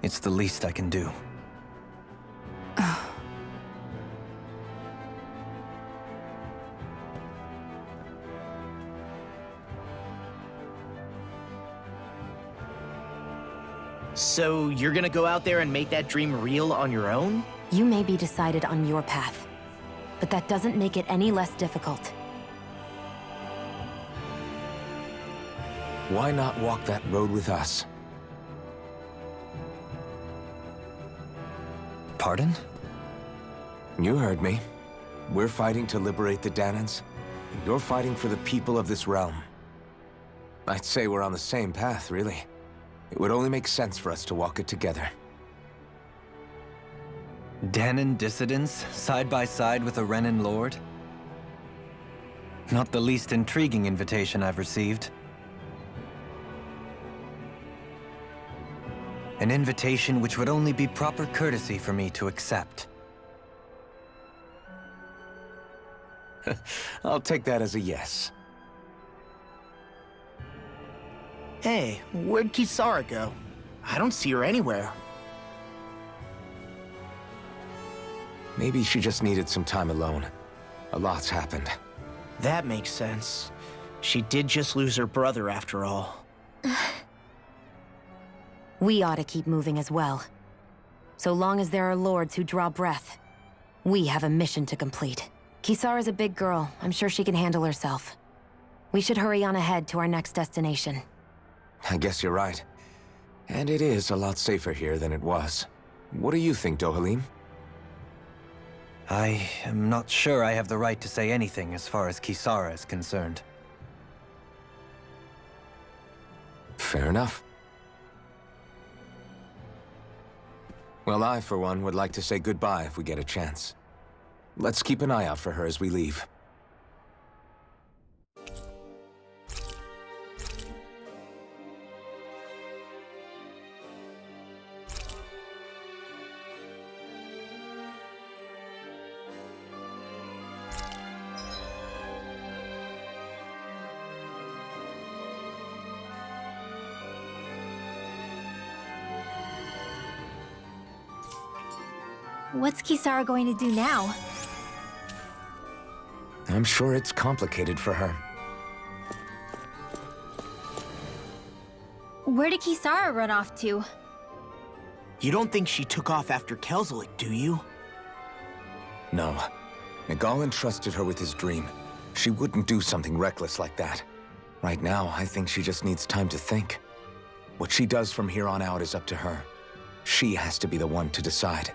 it's the least I can do. So you're gonna go out there and make that dream real on your own? You may be decided on your path, but that doesn't make it any less difficult. Why not walk that road with us? Pardon? You heard me. We're fighting to liberate the Danans, and you're fighting for the people of this realm. I'd say we're on the same path, really. It would only make sense for us to walk it together. Danan dissidents, side by side with a Renan lord? Not the least intriguing invitation I've received. An invitation which would only be proper courtesy for me to accept. I'll take that as a yes. Hey, where'd Kisara go? I don't see her anywhere. Maybe she just needed some time alone. A lot's happened. That makes sense. She did just lose her brother after all. We ought to keep moving as well. So long as there are lords who draw breath, we have a mission to complete. Kisara's a big girl. I'm sure she can handle herself. We should hurry on ahead to our next destination. I guess you're right. And it is a lot safer here than it was. What do you think, Dohalim? I am not sure I have the right to say anything as far as Kisara is concerned. Fair enough. Well, I, for one, would like to say goodbye if we get a chance. Let's keep an eye out for her as we leave. What's Kisara going to do now? I'm sure it's complicated for her. Where did Kisara run off to? You don't think she took off after Kelzelik, do you? No. Nagal entrusted her with his dream. She wouldn't do something reckless like that. Right now, I think she just needs time to think. What she does from here on out is up to her. She has to be the one to decide.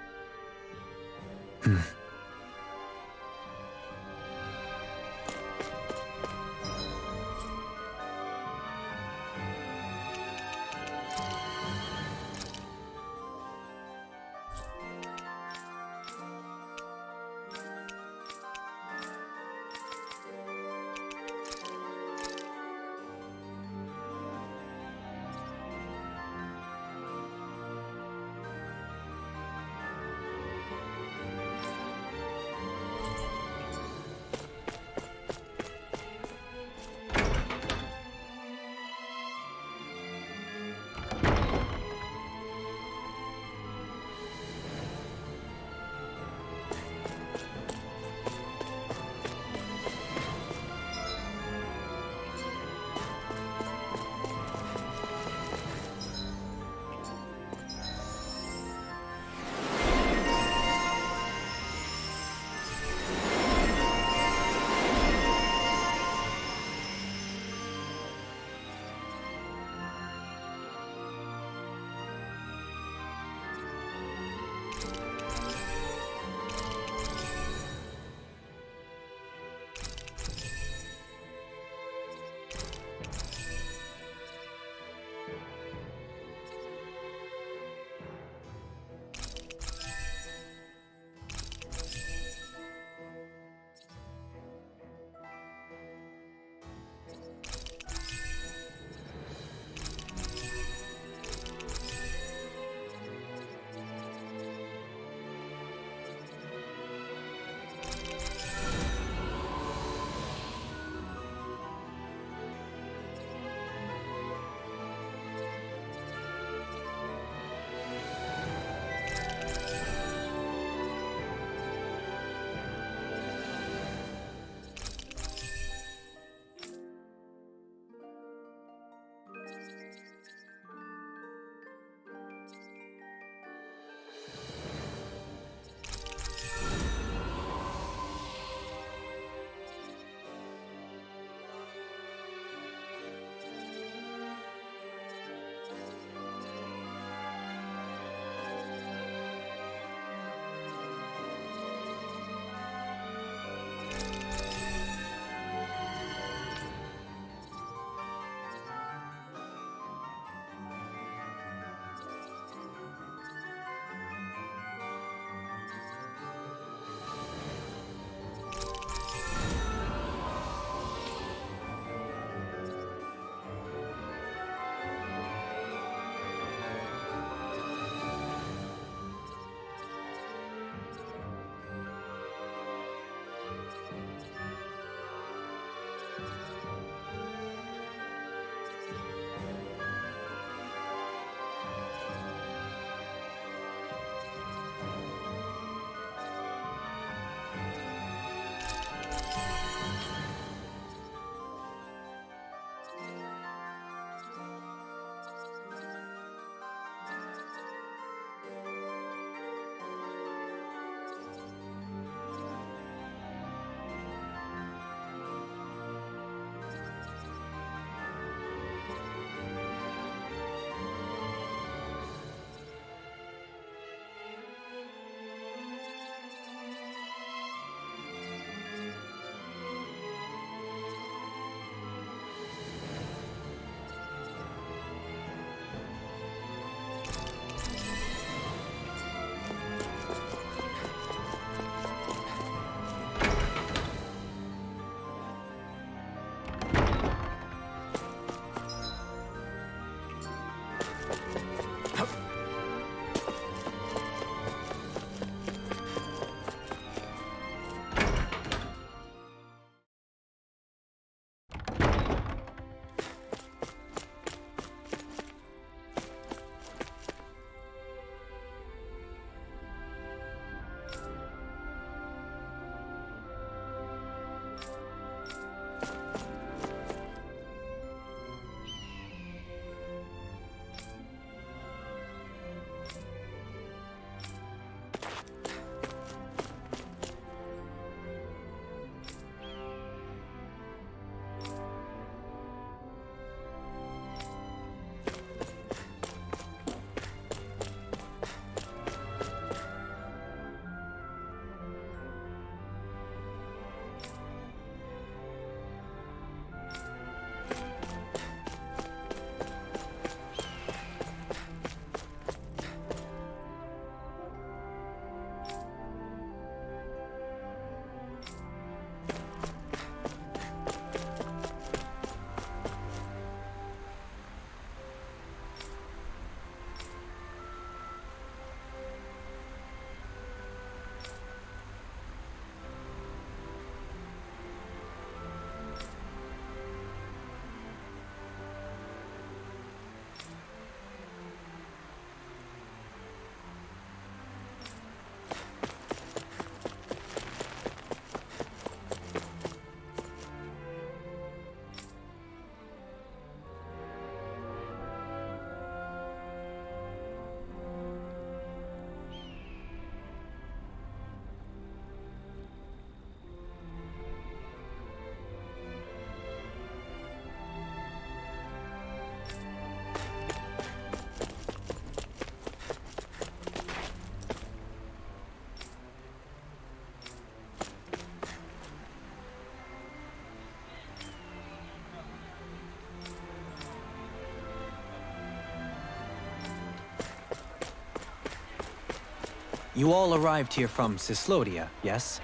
You all arrived here from Cyslodia, yes?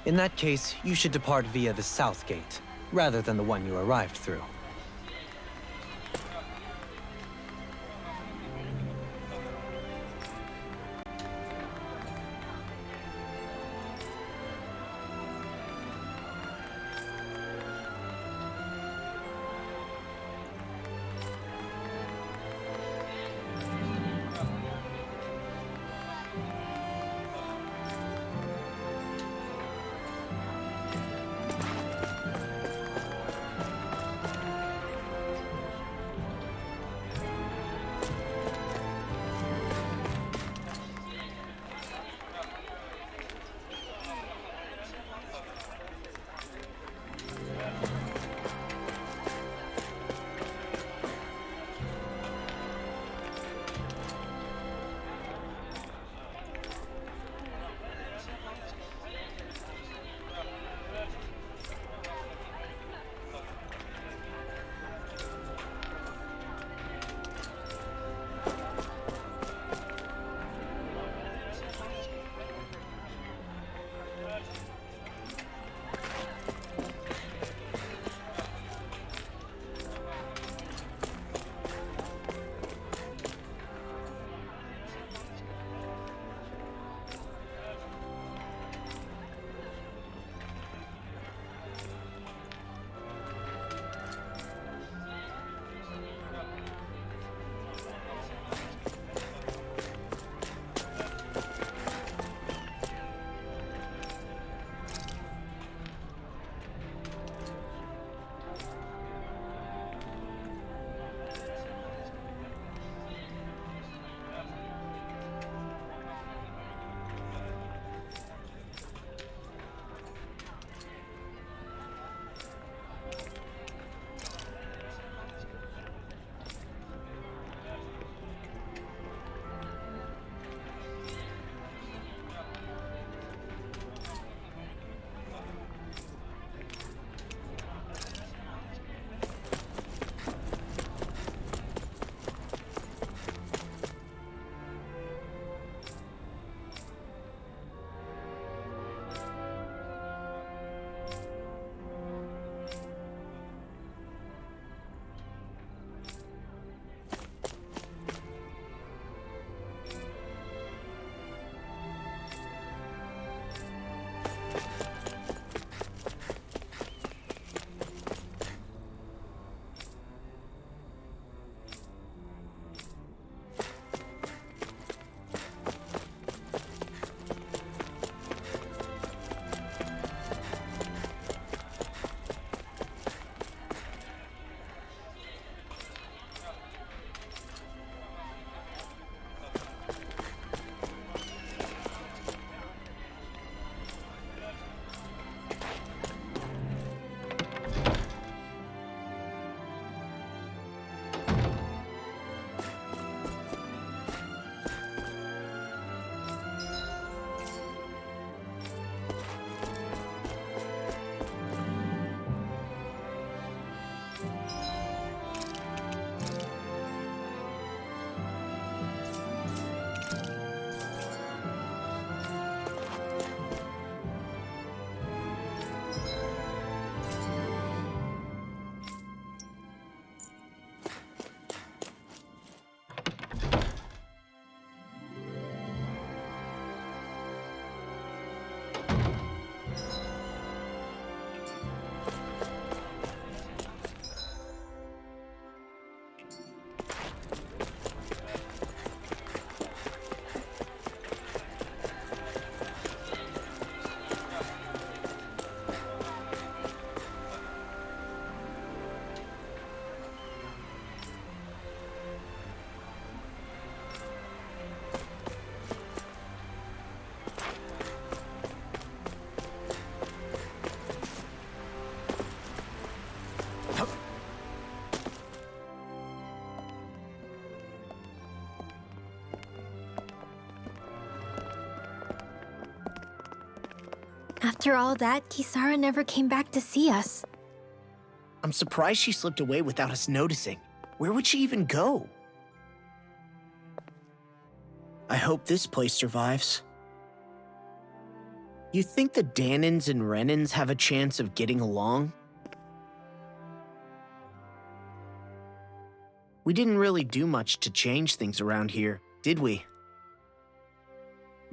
In that case, you should depart via the south gate, rather than the one you arrived through. After all that, Kisara never came back to see us. I'm surprised she slipped away without us noticing. Where would she even go? I hope this place survives. You think the Dahnans and Renans have a chance of getting along? We didn't really do much to change things around here, did we?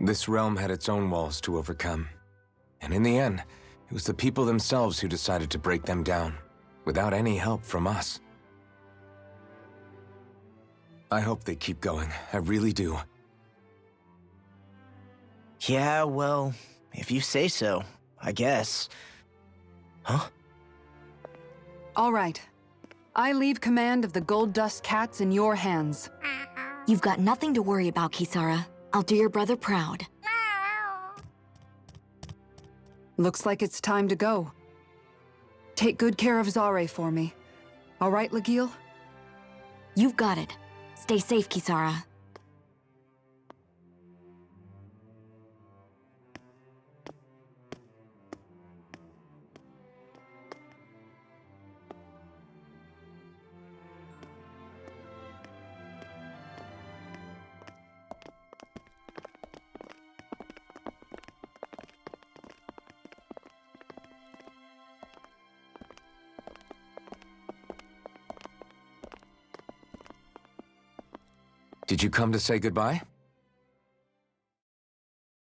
This realm had its own walls to overcome. And in the end, it was the people themselves who decided to break them down, without any help from us. I hope they keep going. I really do. Yeah, well, if you say so, I guess. Huh? All right. I leave command of the Gold Dust Cats in your hands. You've got nothing to worry about, Kisara. I'll do your brother proud. Looks like it's time to go. Take good care of Zare for me. All right, Lagiel? You've got it. Stay safe, Kisara. Did you come to say goodbye?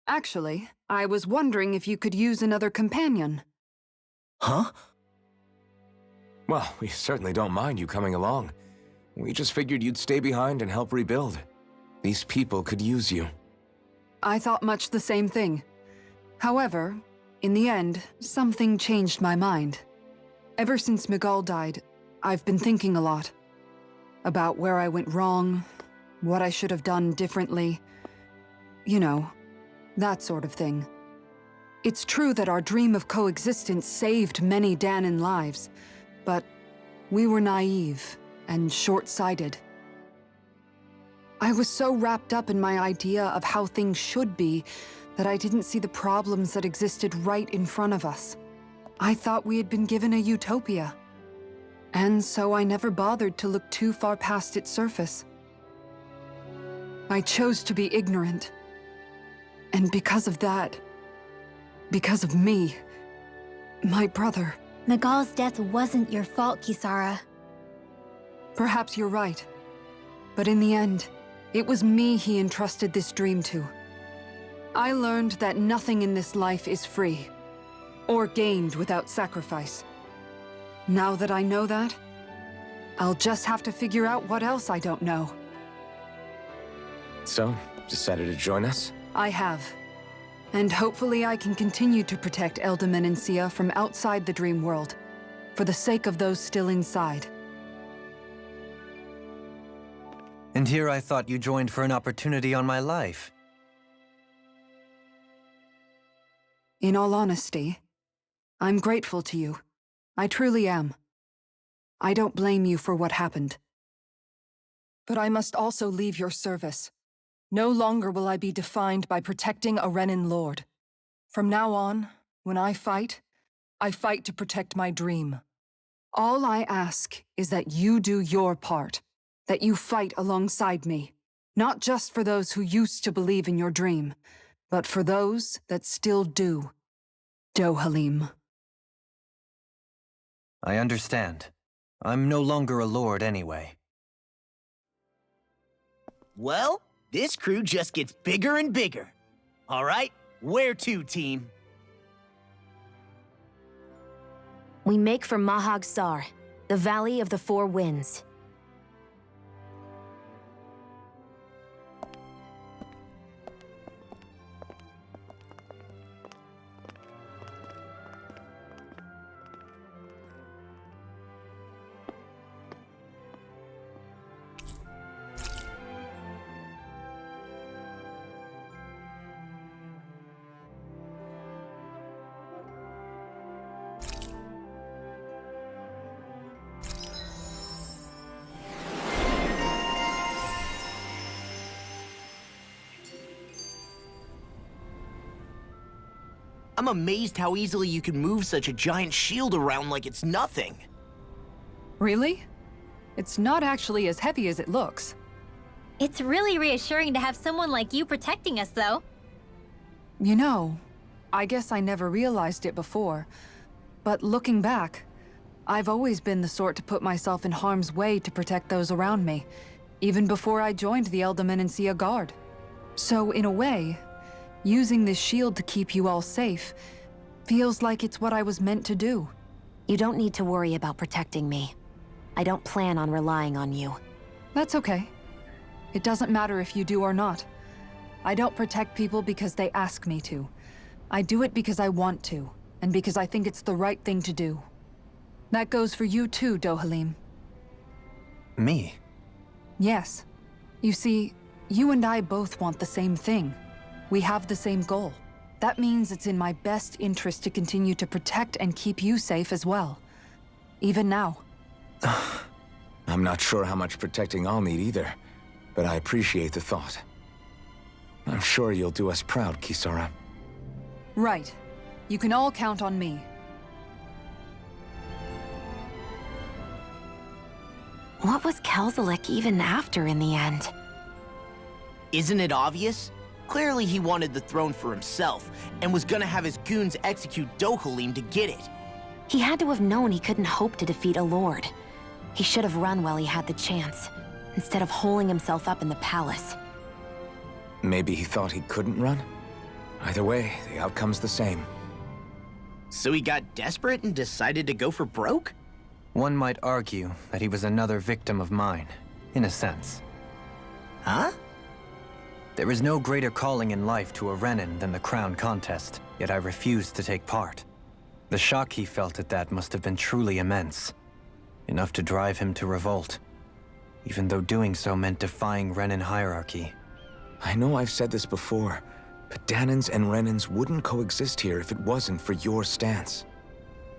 Actually, I was wondering if you could use another companion. Huh? Well, we certainly don't mind you coming along. We just figured you'd stay behind and help rebuild. These people could use you. I thought much the same thing. However, in the end, something changed my mind. Ever since Miguel died, I've been thinking a lot. About where I went wrong, what I should have done differently. You know, that sort of thing. It's true that our dream of coexistence saved many Dahnan lives, but we were naive and short-sighted. I was so wrapped up in my idea of how things should be that I didn't see the problems that existed right in front of us. I thought we had been given a utopia. And so I never bothered to look too far past its surface. I chose to be ignorant. And because of that, because of me, my brother... Miguel's death wasn't your fault, Kisara. Perhaps you're right. But in the end, it was me he entrusted this dream to. I learned that nothing in this life is free, or gained without sacrifice. Now that I know that, I'll just have to figure out what else I don't know. So, decided to join us? I have. And hopefully I can continue to protect Eldaman and Sia from outside the dream world, for the sake of those still inside. And here I thought you joined for an opportunity on my life. In all honesty, I'm grateful to you. I truly am. I don't blame you for what happened. But I must also leave your service. No longer will I be defined by protecting a Renan Lord. From now on, when I fight to protect my dream. All I ask is that you do your part, that you fight alongside me, not just for those who used to believe in your dream, but for those that still do. Dohalim. I understand. I'm no longer a lord anyway. Well, this crew just gets bigger and bigger. All right, where to, team? We make for Mahag Sar, the Valley of the Four Winds. I'm amazed how easily you can move such a giant shield around like it's nothing. Really? It's not actually as heavy as it looks. It's really reassuring to have someone like you protecting us, though. You know, I guess I never realized it before, but looking back, I've always been the sort to put myself in harm's way to protect those around me, even before I joined the Elderman and Sia Guard. So in a way, using this shield to keep you all safe feels like it's what I was meant to do. You don't need to worry about protecting me. I don't plan on relying on you. That's okay. It doesn't matter if you do or not. I don't protect people because they ask me to. I do it because I want to, and because I think it's the right thing to do. That goes for you too, Dohalim. Me? Yes. You see, you and I both want the same thing. We have the same goal. That means it's in my best interest to continue to protect and keep you safe as well. Even now. I'm not sure how much protecting I'll need either, but I appreciate the thought. I'm sure you'll do us proud, Kisara. Right. You can all count on me. What was Kelzelik even after in the end? Isn't it obvious? Clearly he wanted the throne for himself, and was gonna have his goons execute Dohalim to get it. He had to have known he couldn't hope to defeat a lord. He should have run while he had the chance, instead of holding himself up in the palace. Maybe he thought he couldn't run? Either way, the outcome's the same. So he got desperate and decided to go for broke? One might argue that he was another victim of mine, in a sense. Huh? There is no greater calling in life to a Renin than the crown contest, yet I refused to take part. The shock he felt at that must have been truly immense. Enough to drive him to revolt, even though doing so meant defying Renin hierarchy. I know I've said this before, but Dahnans and Renins wouldn't coexist here if it wasn't for your stance.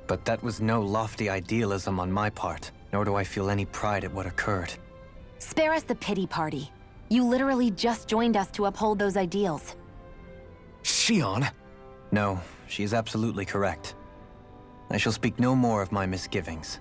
But that was no lofty idealism on my part, nor do I feel any pride at what occurred. Spare us the pity party. You literally just joined us to uphold those ideals. Shion! No, she is absolutely correct. I shall speak no more of my misgivings.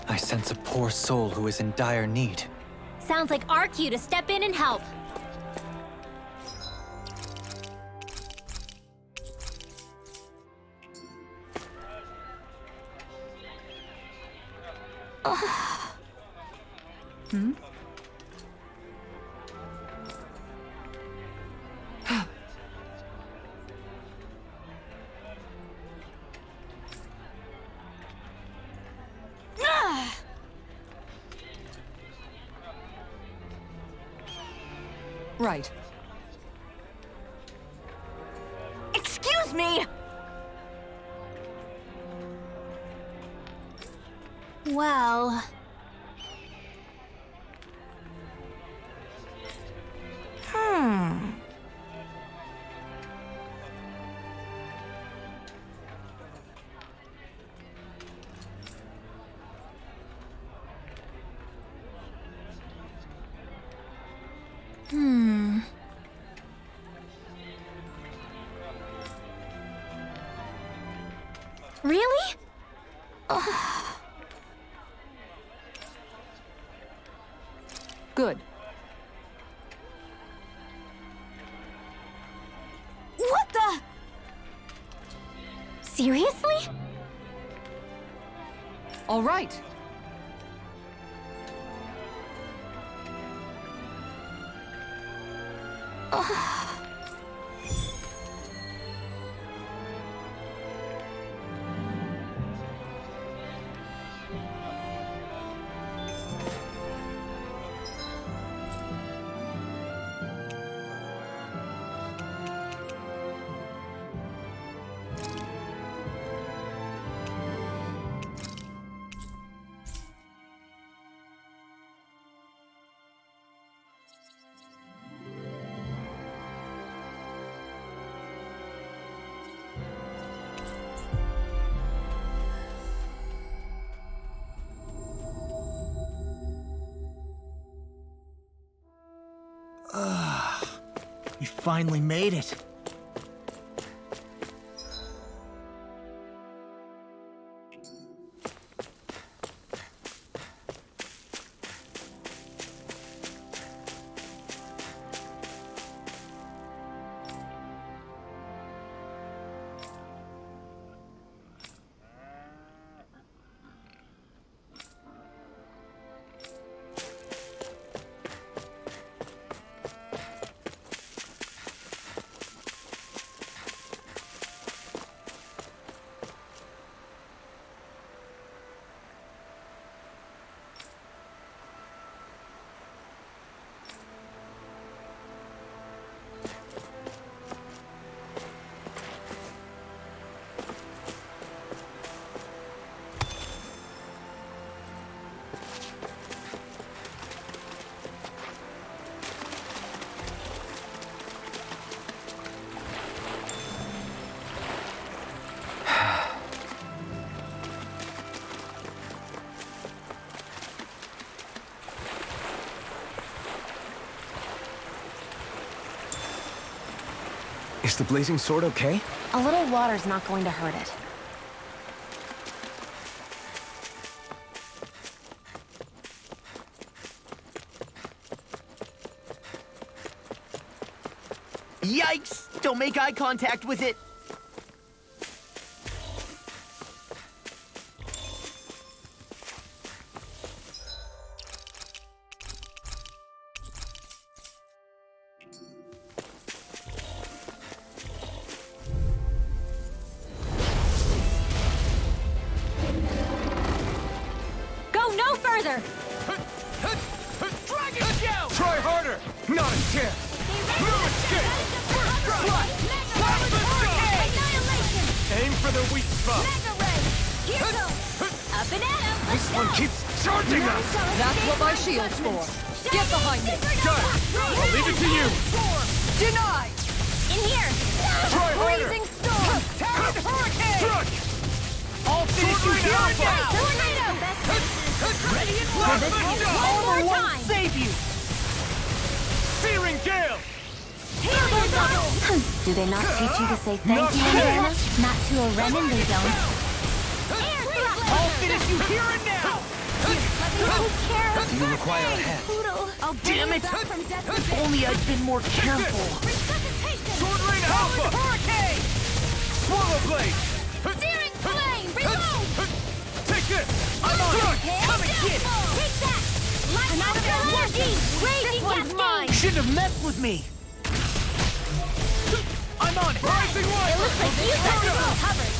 I sense a poor soul who is in dire need. Sounds like our cue to step in and help. Right. Excuse me! Well... Really? Good. What the? Seriously? All right. finally made it. Is the blazing sword okay? A little water's not going to hurt it. Yikes! Don't make eye contact with it! Go no further! Dragon Shell! Try harder! Not a chance! No escape! Annihilation! Aim for the weak spot! Mega Ray! Here goes! Up and at him! This one keeps charging us! That's what my shield's for. Get behind me. Got it! I'll leave it to you! Denied! In here! Try harder! Blazing storm! Talon Hurricane! Struck! I'll finish you here and now! Tornado! Ready and One more Armor won't time! save you! Searing Gale! Healing bubble! Do they not teach you to say thank Not you, today. Anna? Not to a Renan, they don't. Air I'll finish you here and now! Who cares? Do you require a hand? Poodle! I'll bring Damn you it. back from death If only I'd been more careful. Resuscitation! Sword Rain Alpha! Hurricane! Swallow Blade! Searing flame! Reload! Take this! I'm on it! Hail Come and get it! Take that! Light out of energy! Raging cascade! Shouldn't have messed with me! I'm on it! Rising One! It looks like you got this all covered.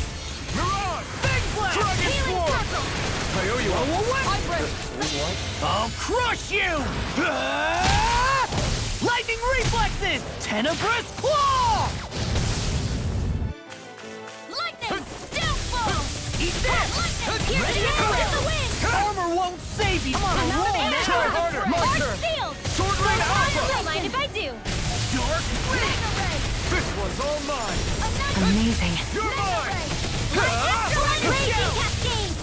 Mirage! Big blast! Dragon Healing Swarm! circle! I owe you a... I'll crush you! Ah! Lightning reflexes! Tenebrous claw! Lightning! Downfall! Eat this! Lightning! Ready Piercing to arrow go! in the wind! Armor won't save you! I'm on a Another roll arrow! now! Try harder! My Arch turn! shield! Sword Rain Alpha! Don't mind if I do! Dark Mega ray! This one's all mine! Amazing. You're Mega mine! ray! Ah! Raging cascade!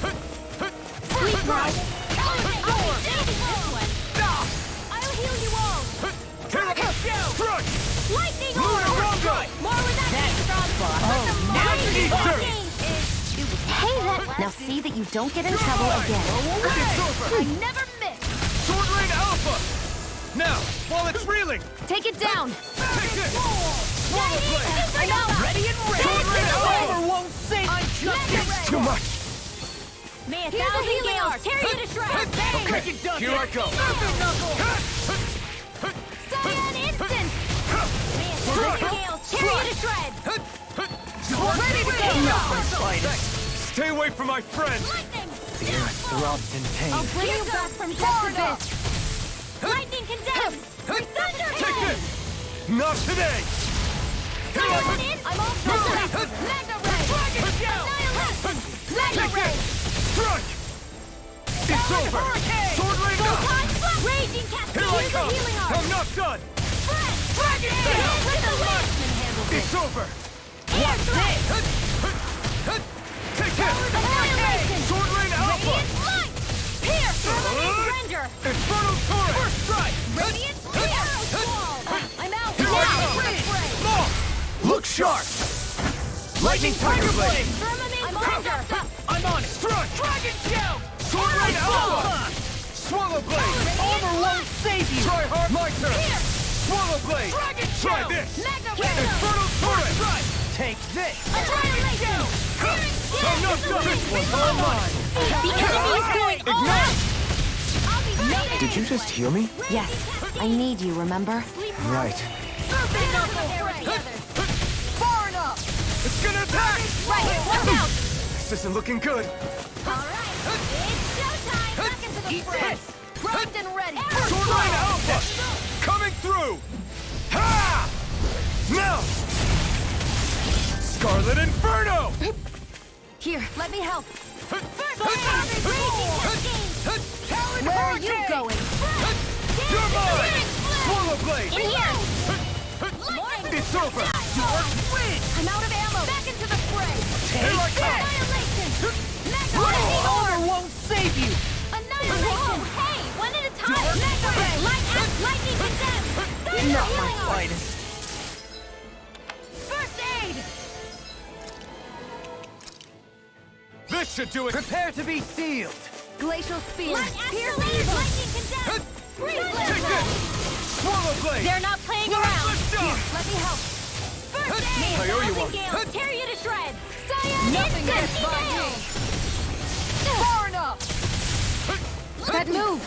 Freeze Drive! I'll heal you all! Struck! Lightning Lunar orb! Rondo! More with that strong boss! Oh, now you need dirt! Hey, now see that you don't get in trouble again. It's over! I never miss! Sword Rain Alpha! Now, while it's reeling, Take it down. take this! Swallow Blade! I know! ready and ready! Sword Rain Alpha! Armor won't save you! It's too much! May a thousand gales tear you to shreds! Okay, here I go! Cyan instant! May a thousand gales tear you to shreds! Ready to go! Stay away from my friend! Lightning! The earth throbs in pain. I'll bring you back from death abyss! Lightning condemns! Thunder Take hand! this! Not today! Here I Cyan go! in! I'm all set! Mega ray! Annihilation! Mega Take ray! this! Strike! It's over! Sword Rain Alpha! Raging cascade! Here I Use a come! healing arm! I'm not done! Dragon Tail! With the wind! It's over! Air strike! Take this! Annihilation! Sword Rain Alpha! Radiant light! Pierce! Permanent render! Infernal Torrent! First strike! Radiant arrow squall! I'm out Here I now! come! Look sharp! Lightning Tiger Blade! Firmament Blender! I'm on it! Strike! Dragon Shield! Sword Rain Alpha! Swallow Blade! Armor won't save you! Try hard! My turn! Here! Swallow Blade! Dragon Try Shield! this! Mega Infernal Turret! Right! Take this! Annihilation! I'm not done! This one's all mine! The enemy is going all out! I'll be ready! Did you just heal me? Yes, I need you, remember? Right. Far enough! It's gonna attack! Right, watch out! This isn't looking good. Alright, it's showtime! Back into the fray! Primed and ready! Sword Rain Alpha! Coming through! Ha! Now! Scarlet Inferno! Here, let me help! Talon Where are you Hurricane! going? You're mine! Swallow Blade! In here! It's over! Your win! I'm out of ammo! Back into the fray! Here I come! Annihilation! Mega Armor won't save you! Annihilation! Hey, one at a time! Mega ray! Lightning condemned! Thunder Not my healing arm! finest. First aid! This should do it! Prepare to be sealed! Glacial spear! Pierce evil! Lightning condemned! Freeze Take laser! this! Swallow Blade! They're not playing Blast around! the shot! Here, let me help! First aid! I owe you one. Gale, tear you to shreds! Cyan Nothing gets by me! Far enough! That move!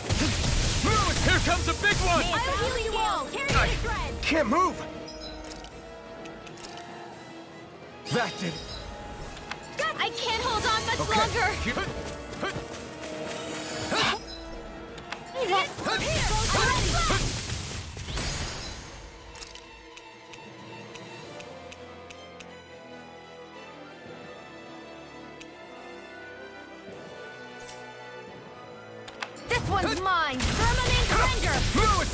Move! Here comes a big one! I'll heal you all! Tear you to shreds! Can't move! That did... I can't hold on much longer! This one's mine! Permanent Ranger! Lewis!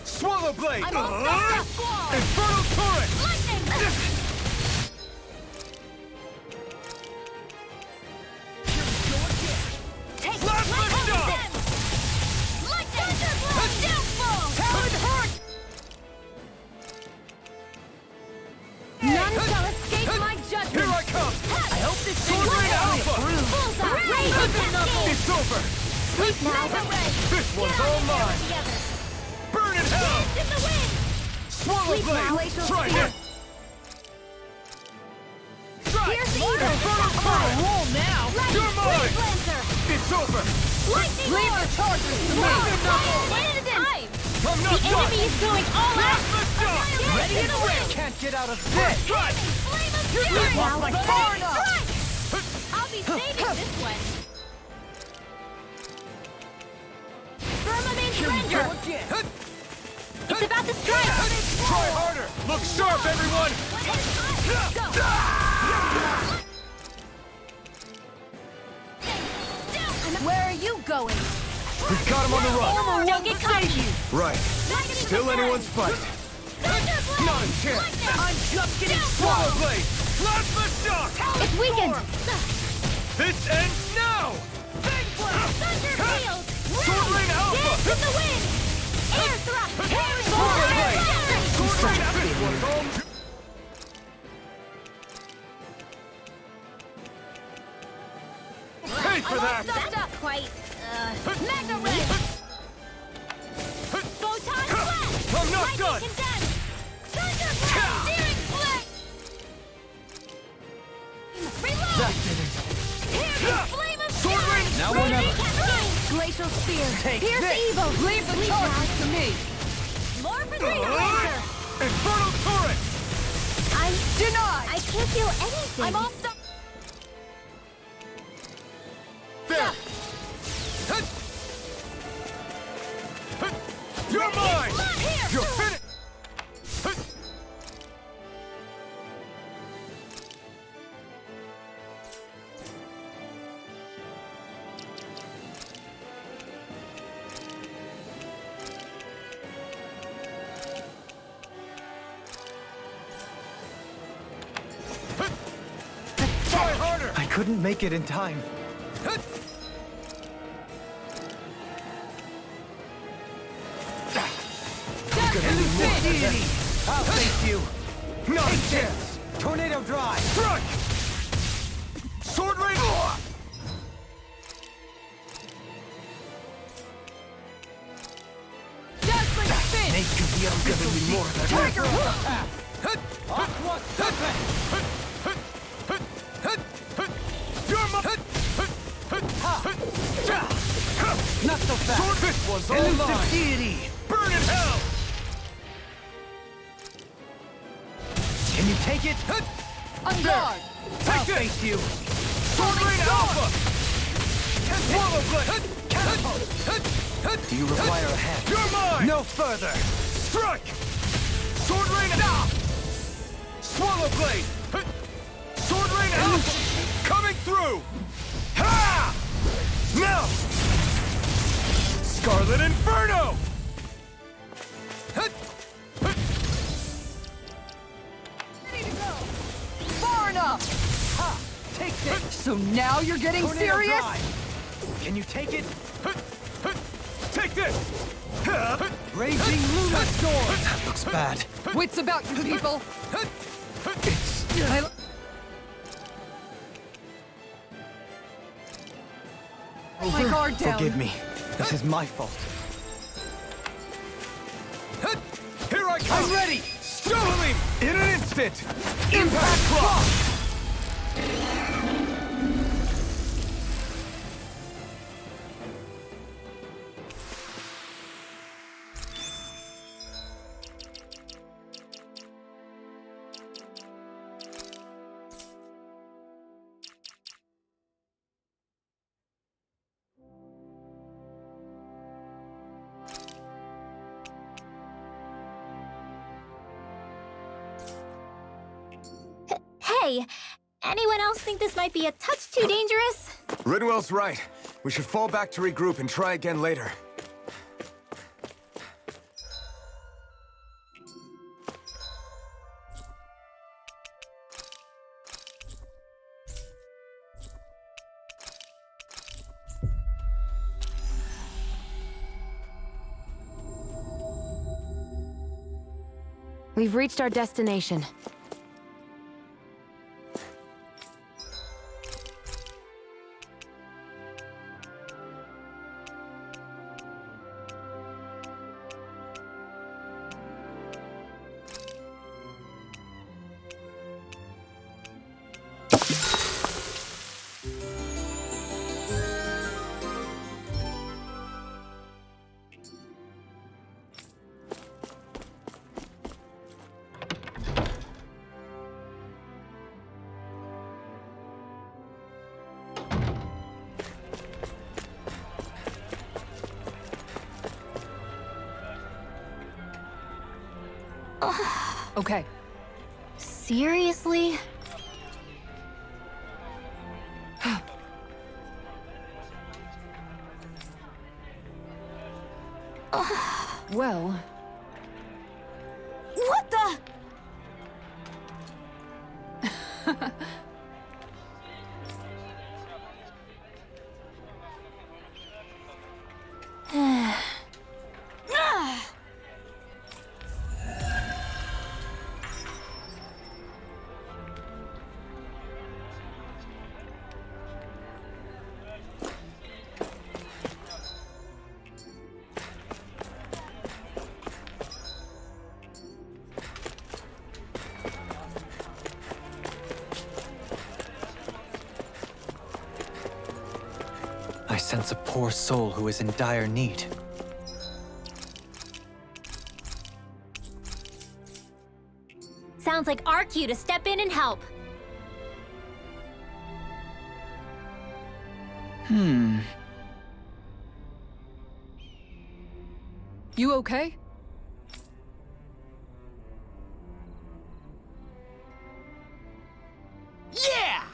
Swallow Blade! I'm all stuck up! Squall! Infernal Turret! Lightning! Take Blast the shot! Lightning! Thunderblast! Downfall! Talon Hurt! None shall escape my judgment! Here I come! I hope this thing Sword Rain Alpha! Bullseye! Raging Cascade! It's over! Sleep now! Mega Ray! This one's all mine! Together! Burn in hell! Dance in the wind! Swallow Sleep now, Blade! Glacial Try Spear. it! Try! Pierce evil! Infernal Turret! Roll now! You're mine! Lancer! It's over! Lightning Leave Orb! the charges to me! One at a time! I'm not The done! enemy is going all out! Blast the shot! Ready to win! Can't get out of this! Try! Flame of You're fury! not like Strike! far enough. I'll be saving this one! Firmament Ranger! again! It's about to strike! Try harder! Look sharp, everyone! One at a time! Go! Where are you going? We've got him on the run! Don't get caught! Right. Still anyone's fight. Not a chance! I'm just getting Swallow swallowed! Blade! Plasma Shock! It's weakened! This ends now! Thunder Field! Sword Rain Alpha! Dance in the wind! Air thrust! Swallow Blade! Fire! Sword Rain Alpha! Pay for that! That's not quite. Mega Ray! Photon Blast! I'm not Lightning done! Condensed! Thunder Blast! Searing Flare! Reload! That did it! Here's the Flame of Sword Fury! Rain! Now or never. Glacial Spear! Take Pierce this. evil! Leave the charges to me! More for Green Ranger! Infernal Turret! I'm Denied! I can't feel anything! I'm all stuck! There! You're mine! Here! You're finished! Try harder! I couldn't make it in time. Gonna need more than that. I'll face you! Not a chance! Tornado Drive! Strike! Sword Rain! Dazzling spin! Snake could be giving me more than Tiger Hook! Aqua Serpent! You're my... Not so fast! Sword This was all Elusive mine! deity! Burn in hell! Can you take it? On guard! Take I'll this! face you! Sword Rain Alpha! Swallow Blade! Do you require a hand? You're mine! No further! Strike! Sword Rain Alpha! Swallow Blade! Sword Rain Alpha! Coming through! Ha! Now! Scarlet Inferno! Ready to go! Far enough! Ha! Take this! So now you're getting Tornado serious? Drive. Can you take it? Take this! Raging Luna Sword! That looks bad. Wits about you people! It's... My guard down! Forgive me. This is my fault. Here I come! I'm ready! Stone in an instant! Impact Clock! Hey, anyone else think this might be a touch too dangerous? Ridwell's right. We should fall back to regroup and try again later. We've reached our destination. Okay. Seriously? Well, What the? I sense a poor soul who is in dire need. Sounds like our cue to step in and help. you okay? Yeah!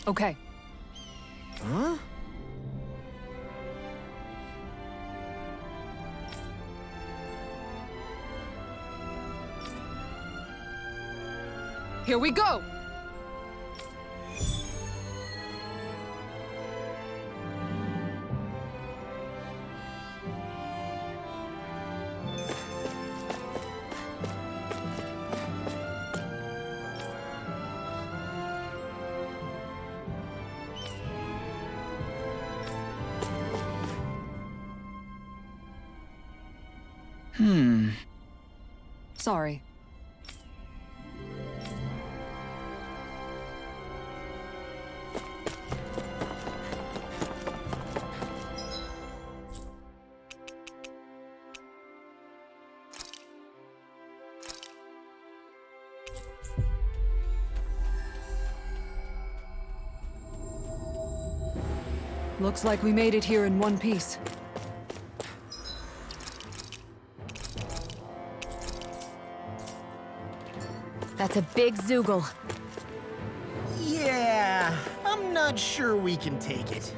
Okay. Huh? Here we go! Sorry. Looks like we made it here in one piece. That's a big Zoogle. Yeah, I'm not sure we can take it.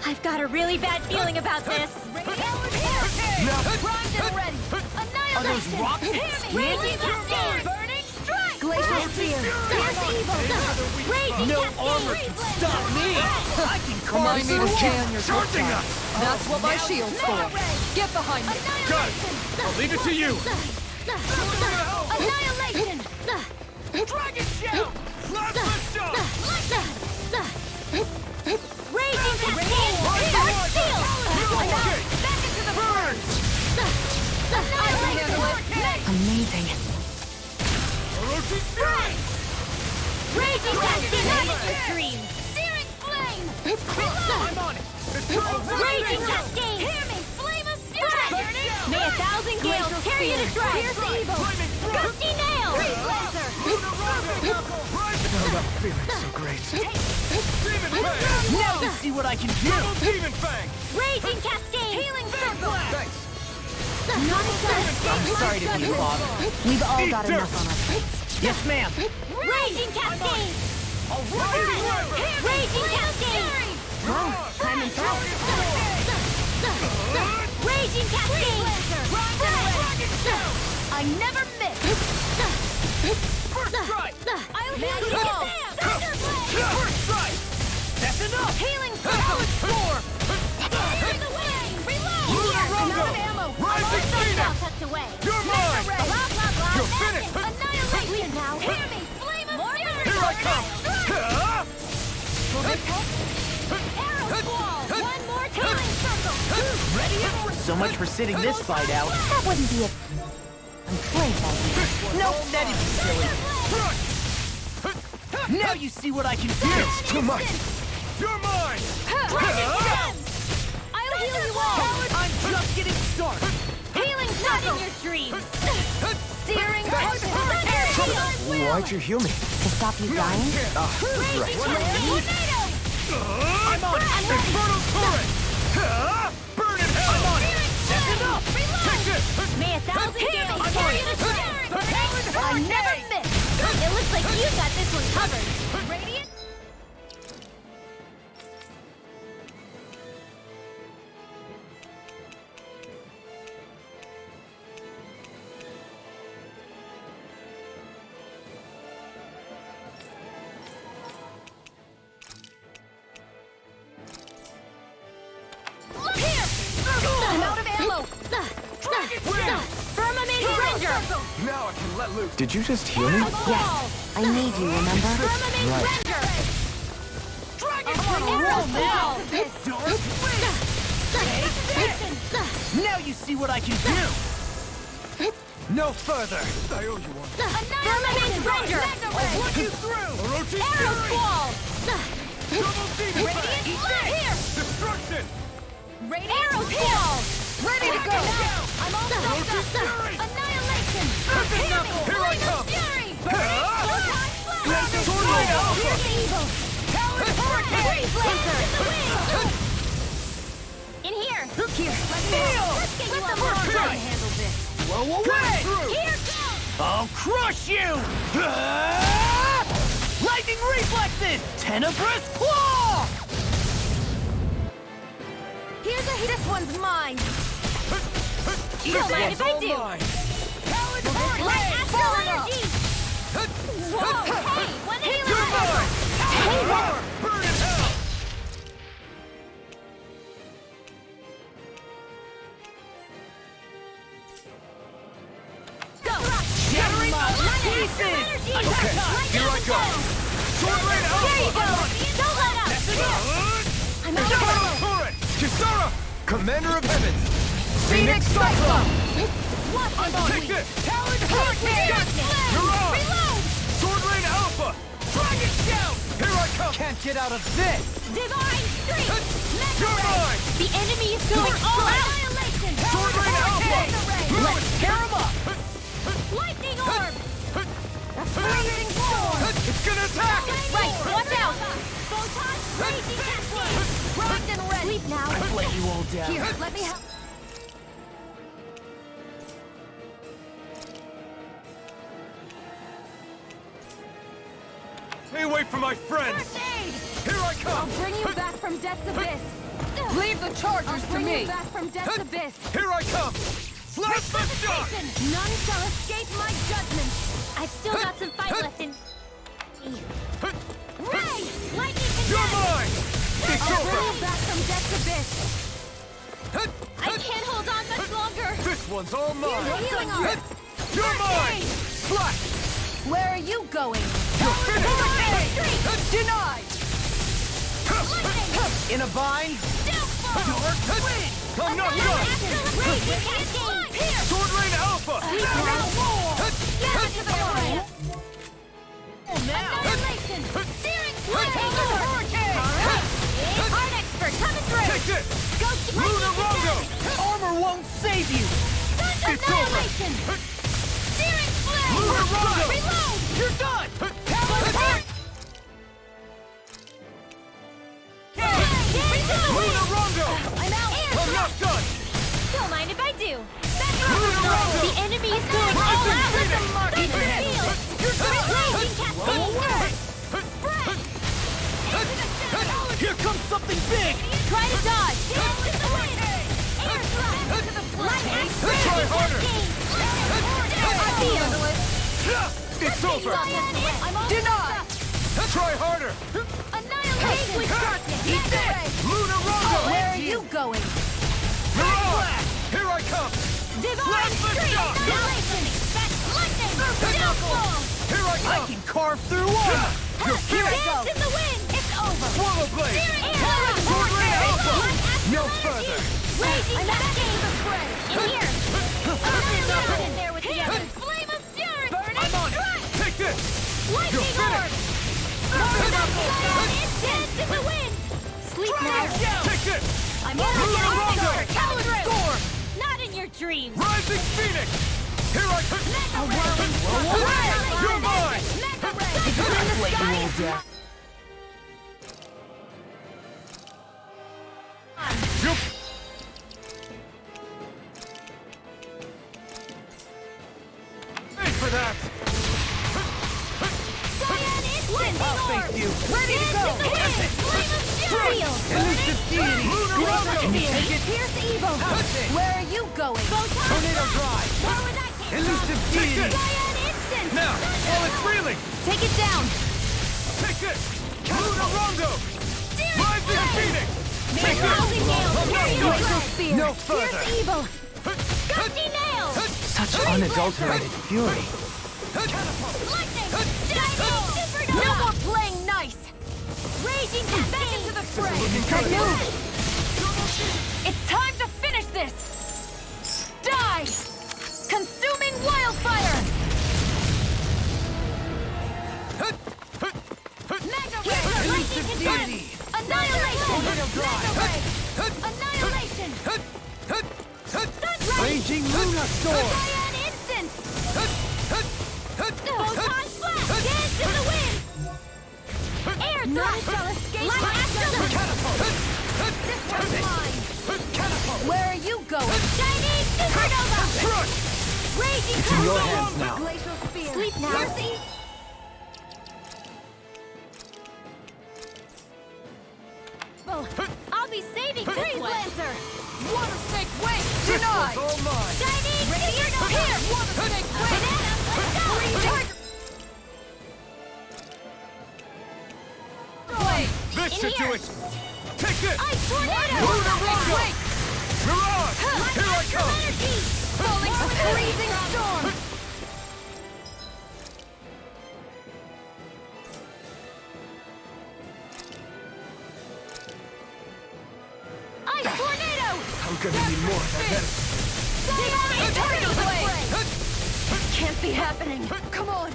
I've got a really bad feeling about this. Primed and ready. Are those Annihilation. rocks? Raging Cascade! Burning strike. Glacial Spear. Fierce Evil! Raging No Cascade! armor can stop me! I can All I need is Daniel's Charging us! That's what my shield's for. Get behind me. Got it! I'll leave it to you! Annihilation. Dragon Shell! Plasma Shock! Raging Cascade! Dark Steel! Okay. Back into the burn. Amazing. Orochi Fury! Raging Cascade! Not in your dreams! Searing flame. I'm on it! Eternal Raging Flame! Cascade! Hear me. Flame of fury. May 1,000 gales tear you to shreds! Fierce evil. Gusty Nail! Blazer. Oh, that feeling's so great. Demon Fang! Now you see what I can do! Demon Fang! Raging Cascade! Healing circle. Thanks. I'm sorry to be a bother. We've all Eat got dirt. enough on our plates. Yes, ma'am. Raging Cascade! Alright! Raging Cascade! Time and throw. Raging Cascade! I never miss. First strike! I'll heal you all. First strike! That's enough! Healing circle. Score! Clear the way. Reload. Luna I'm out of Rondo! ammo. Rising Phoenix! Tucked away. You're mine! Blah, blah, blah. You're finished! Annihilation now. Hear me. Flame of fury. Here I come! Arrow squall. One more time. Circle. Ready? So much for sitting this fight out. That wouldn't be a... I'm afraid that would be... Nope, that'd be silly. Now you see what I can do! It's too much! You're mine! I'll heal you all. I'm just getting started! Healing not in your dreams. Searing passion. Why'd you heal me? To stop you dying? I'm on it! Infernal Torrent! Burn in hell! I'm on it! That's enough! Take this! May 1,000 gales tear you to shreds. I never miss. It looks like you got this one covered. Radiant. Look here. I'm out of ammo. Firmament Render! Now I can let loose. Did you just heal me? Yes. I need you, remember? Firmament Right. Render! Dragon Arrow now! Now you see what I can do! No further! I owe you one. Firmament Render! I'll walk you through. Orochi Arrow Fury! squall. Double Demon Radiant. Fang! Here. Destruction! Arrow squall. Ready to go. I'm all stocked up. Annihilation. Serpent Knuckle! Here I come! Fury. Tornado! Fierce evil. Talon Hurricane! Blazer. In here! Let's get you on long Strike. to handle this. Blow away! Through! Here goes. I'll crush you! Lightning reflexes! Tenebrous claw! This one's mine! This Don't mind one's if I all do! mine. Light astral energy! Whoa, hey! One hit You're mine! Power! Burn in hell! Go! Shattering pieces! Okay, here I go! Sword Rain Alpha! There you go! Don't let up! I'm out of Shadow ammo! Torrent! Kisara! Commander of Heavens! Phoenix Cyclone! Watch Take it! this! Talon Hurricane! You're on! Reload! Sword Rain Alpha! Dragon Shout! Here I come! Can't get out of this! Divine Streak! You're mine! The enemy is going all out! Annihilation! Sword Rain Alpha! Let's tear him up! Lightning Orb! Freezing Storm! It's gonna attack! Right, watch out! Photon Raging Cascade! Rocked and ready! Sleep now! I've let you all down. Here, let me help. Stay away from my friends! First aid! Here I come! I'll bring you back from Death's Abyss! Leave the chargers to me! I'll bring you back from Death's Abyss! Here I come! Flash the shot! None shall escape my judgment! I've still got some fight left in... Ray! Lightning You're condemned! mine! It's I'll over! bring you back from Death's Abyss! I can't hold on much longer! This one's all mine! Healing arm! You're mine! Flash! Where are you going? You're finished! Denied! In a bind? I'm not done! Sword Rain Alpha! Annihilation! Searing Hurricane! Art expert coming through! Take this! Ghost Lunar Rongo! Armor won't save you! It's over! Annihilation! Searing Flame! Lunar Rongo! Reload! You're done! Lunar Rongo! I'm out! I'm not done! Don't mind if I do! Lunar Rongo! The enemy is going all Rising out! Let Phoenix! them mark the field! You're done! Raging Cascade! Breath! Here comes something big! Try to dodge! Dance with the wind! Air thrust! To the flame! Try harder! I feel! It's over! I'm all denied! Try harder! Annihilate with darkness! Eat this! Lunar Rongo! Where are you going? You're on! Here I come! Divine Blast the Streak! shot! Annihilation! Lightning! Downfall! Here I I come! can carve through one! You're finished! Dance in the wind! It's over! Swallow Blade! Sword Rain Alpha! No further! Raging Cascade! In here! Annihilate in there with the others! Flame of Fury! I'm on it! Take this! Lightning You're Orb! finished! Dance in the wind! Sleep now! Take this! I'm Lunar Rongo! Storm! Not in your dreams! Rising Phoenix! Here I come! A whirling You're mine! Mega Ray! Let you all down. You... Thanks for that! Cyan Instant! I'll face you! Ready to go! Flame of Fury! Elusive deity! Lunar Rongo! Pierce evil! Where are you going? Tornado Drive! Where would that came Elusive from? deity! Cyan Instant! Now, while it's reeling! Take it down! Take this! Lunar Rongo! Rising Phoenix! Take Rousing this! nails! I'm not Glacial done! spear! No further! Pierce evil! Gusty nails! Such unadulterated fury. Lightning! Dynamo! Supernova! No more playing nice! Raging back into the fray! It's time to finish this! Die! Consuming wildfire! Mega Ray! Lightning condemned! Annihilation! Mega Ray! Annihilation! Sunrise! Raging Luna Storm! Cyan Instant! Photon Flash! Dance in the wind! Air Thrust! Shall escape Light Astral! This one's mine! Where are you going? Shining Supernova! Crush! Raging It's in your Cascade! hands now. Glacial Spear! Sleep now! I'll be saving Freeze Lancer! Water snake wing! Denied! All mine. Shining Inferno! Here! Water snake wing! Banana, Blade! This In should do here. it. Take this. Ice Tornado! Lunar Rondo. Mirage. Here I Astral come. Energy! Falling freezing storm! Ice Tornado! I'm gonna need more of that. Inferno blade! Can't be happening! Come on!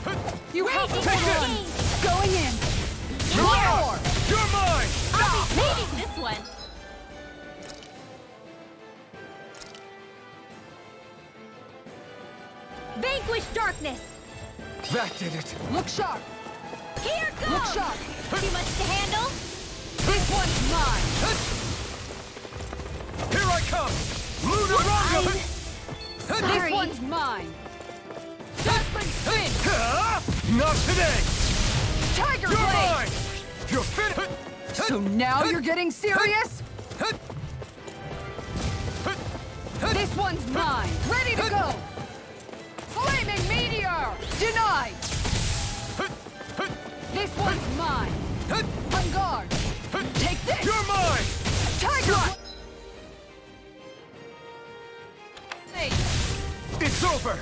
You have to Raging run! Flame! Going in! Mirage. You're mine. I'll be saving this one! Vanquish darkness! That did it. Look sharp! Here goes! Look sharp! Too much to handle? This one's mine! Here I come. Lunar Rondo. This one's mine! Dazzling spin! Not today. Tiger You're blade! mine. You're finished. So now you're getting serious? This one's mine! Ready to go! Flaming meteor! Denied! This one's mine! On guard! Take this! You're mine. Tiger! Hey, It's over.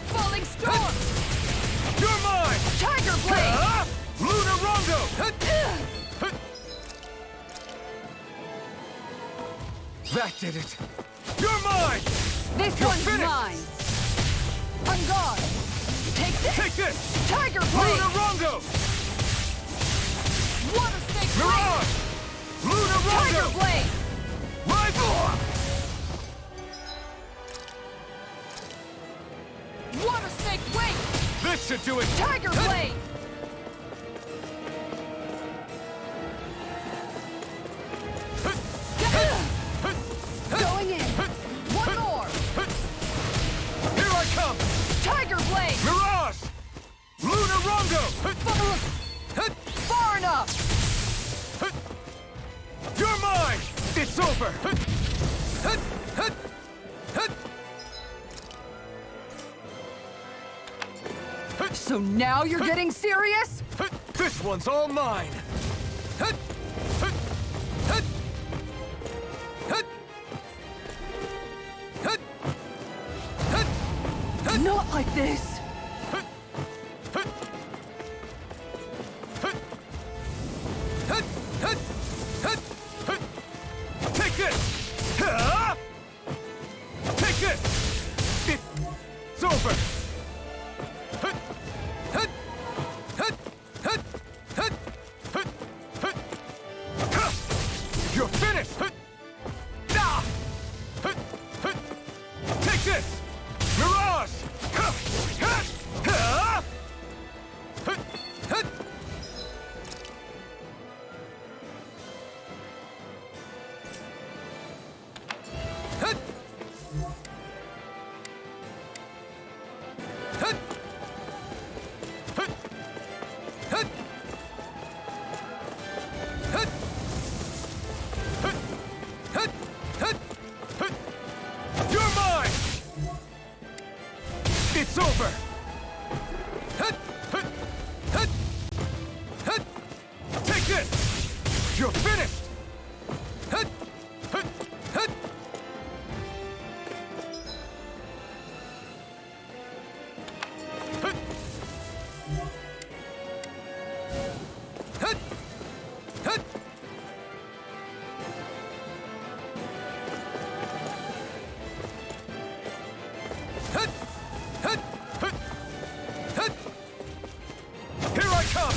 falling storm! You're mine. Tiger blade! Lunar Rondo. That did it. You're mine. This You're one's finished. mine! On guard! Take this! Take this. Tiger blade! Lunar Rondo. Water snake blade! Mirage. Lunar Tiger Rondo. blade! Rifle. Water snake wing! This should do it. Tiger blade! Going in! One more! Here I come. Tiger blade! Mirage. Lunar Rondo. Far enough! You're mine. It's over. So now you're getting serious? This one's all mine. Not like this! Take this. Take this. It's over. You're finished. Take this. Mirage. You're mine. It's over. Take this. You're finished. Here I come.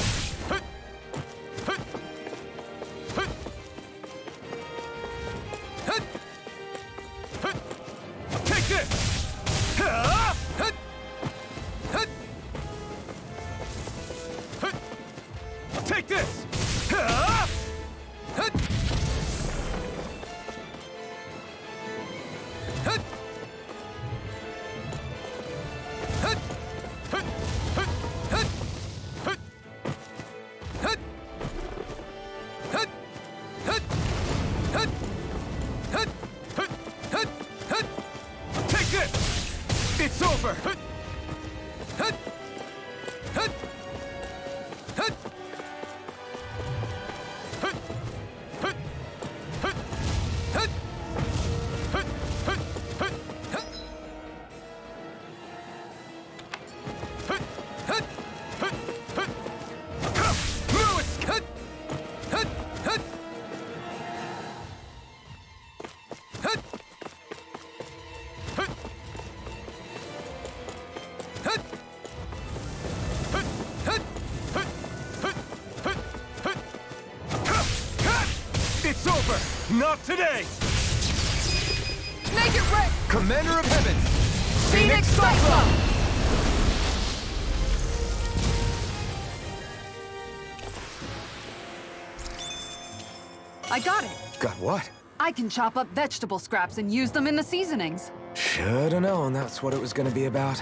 it! It's over! It's over! Not today! Make it red! Commander of Heaven! Phoenix Cyclone! I got it! Got what? I can chop up vegetable scraps and use them in the seasonings. Should've known that's what it was gonna be about.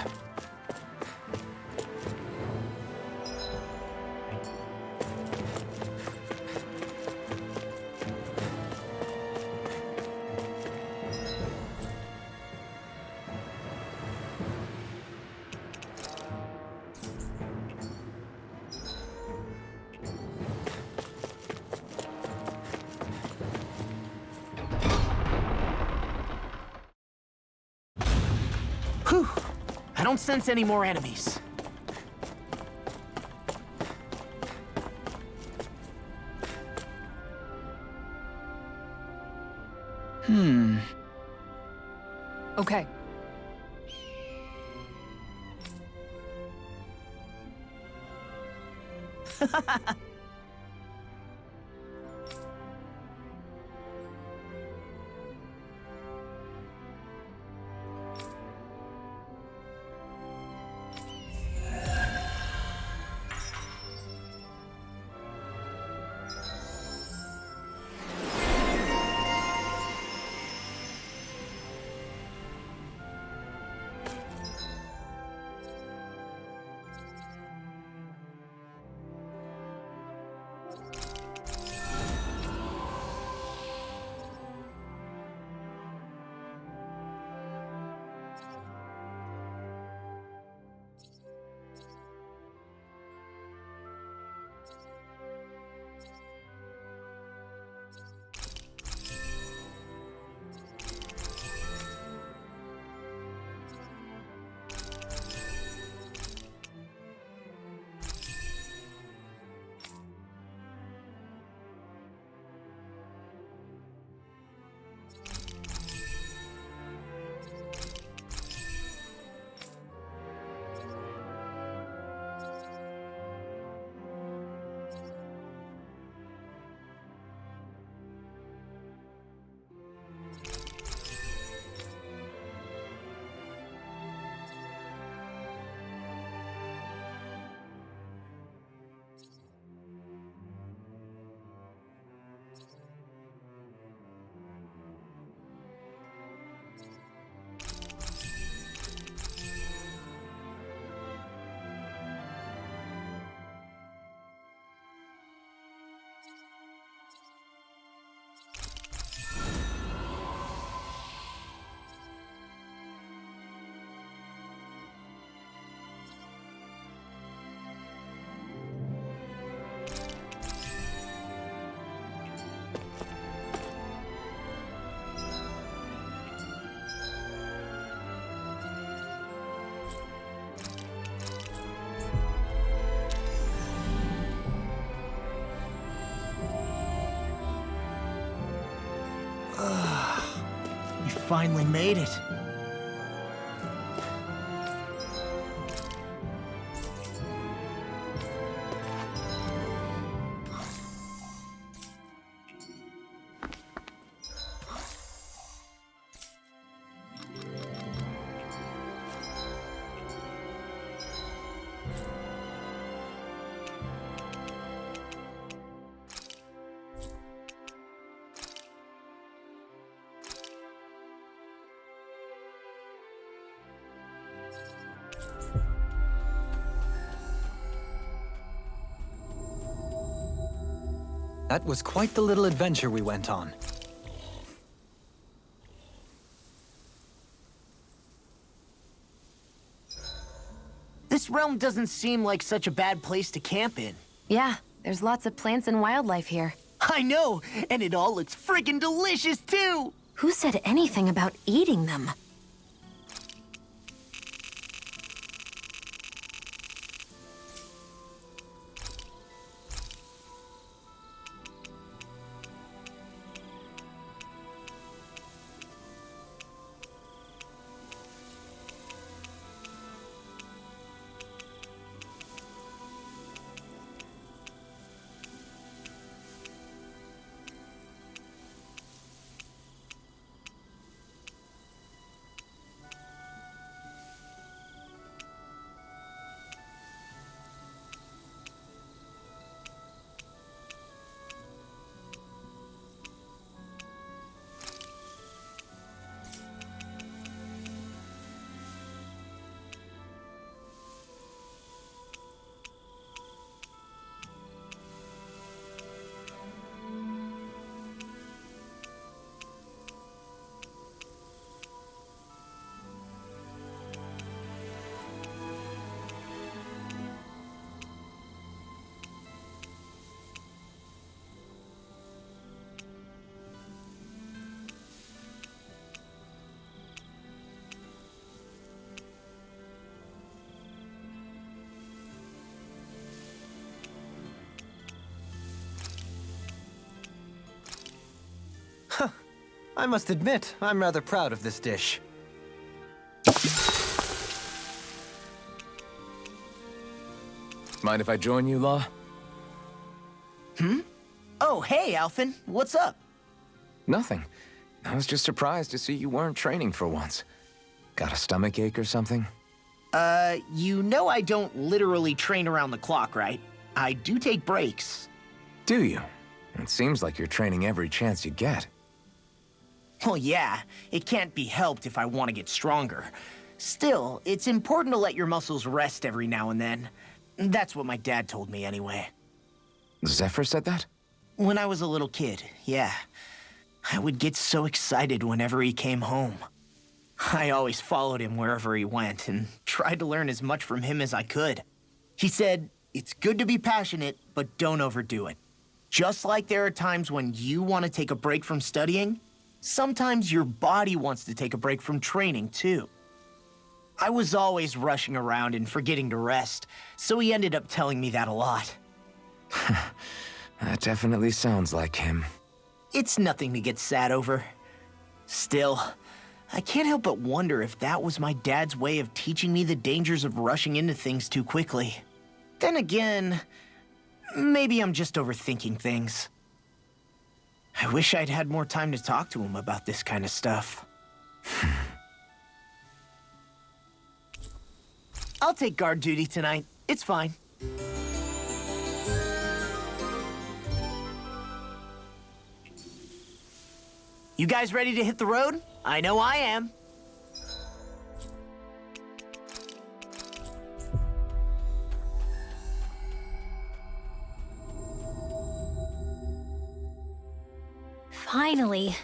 Whew. I don't sense any more enemies. Okay. We finally made it. That was quite the little adventure we went on. This realm doesn't seem like such a bad place to camp in. Yeah, there's lots of plants and wildlife here. I know, and it all looks friggin' delicious too! Who said anything about eating them? I must admit, I'm rather proud of this dish. Mind if I join you, Law? Oh, hey, Alphen. What's up? Nothing. I was just surprised to see you weren't training for once. Got a stomachache or something? You know I don't literally train around the clock, right? I do take breaks. Do you? It seems like you're training every chance you get. Well, yeah, it can't be helped if I want to get stronger. Still, it's important to let your muscles rest every now and then. That's what my dad told me anyway. Zephyr said that? When I was a little kid, yeah. I would get so excited whenever he came home. I always followed him wherever he went and tried to learn as much from him as I could. He said, it's good to be passionate, but don't overdo it. Just like there are times when you want to take a break from studying, sometimes your body wants to take a break from training, too. I was always rushing around and forgetting to rest, so he ended up telling me that a lot. That definitely sounds like him. It's nothing to get sad over. Still, I can't help but wonder if that was my dad's way of teaching me the dangers of rushing into things too quickly. Then again, maybe I'm just overthinking things. I wish I'd had more time to talk to him about this kind of stuff. I'll take guard duty tonight. It's fine. You guys ready to hit the road? I know I am. Finally.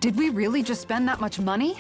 Did we really just spend that much money?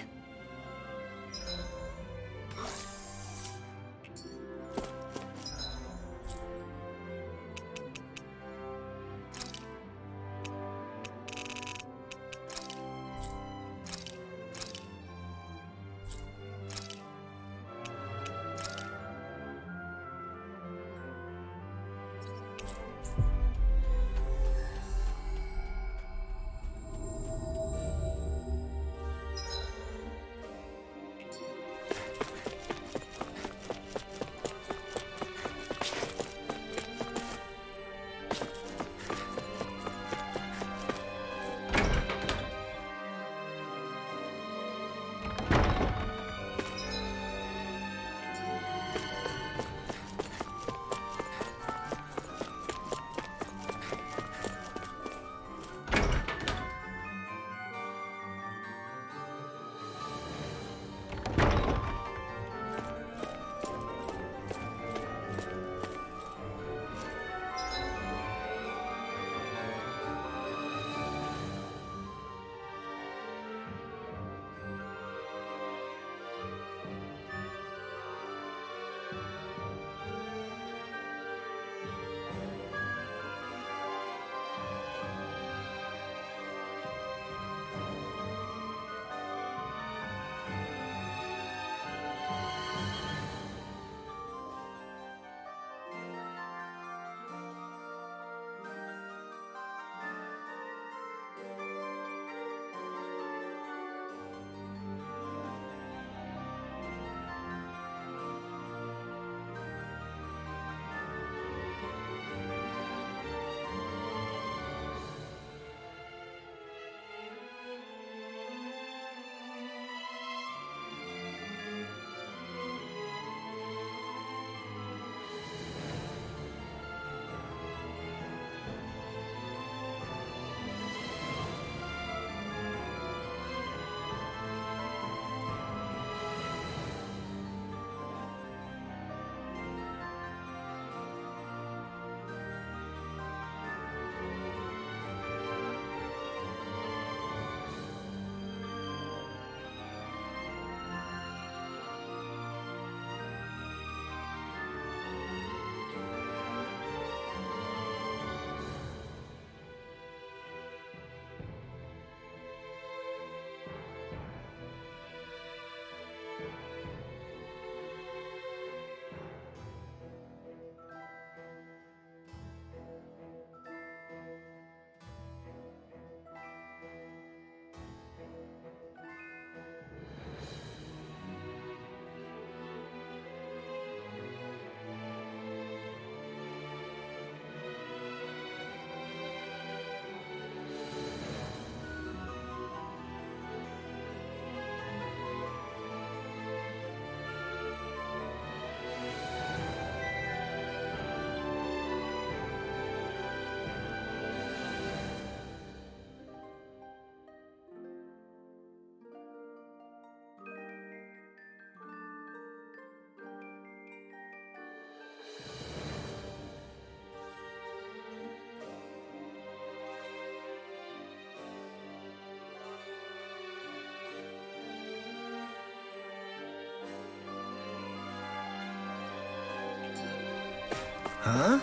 Huh?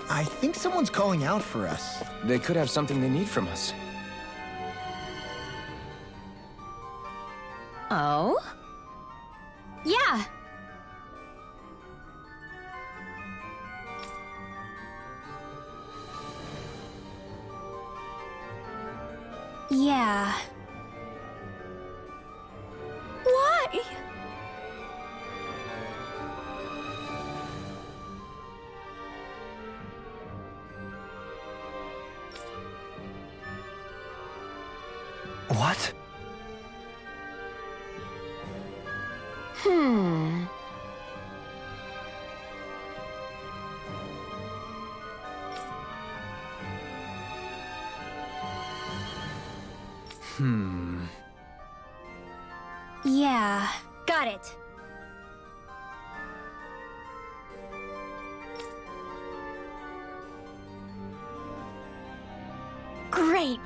I think someone's calling out for us. They could have something they need from us. Oh? Yeah. Yeah. Why? What? Hmm. Yeah. Got it. Great.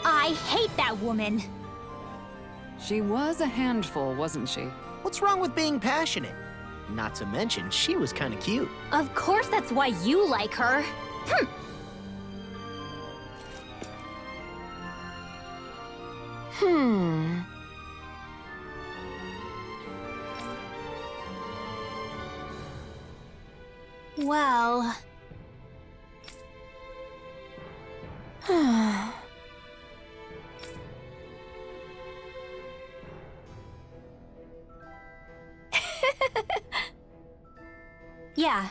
I hate that woman. She was a handful, wasn't she? What's wrong with being passionate? Not to mention, she was kind of cute. Of course that's why you like her. Hm. Hmm. Well... Yeah.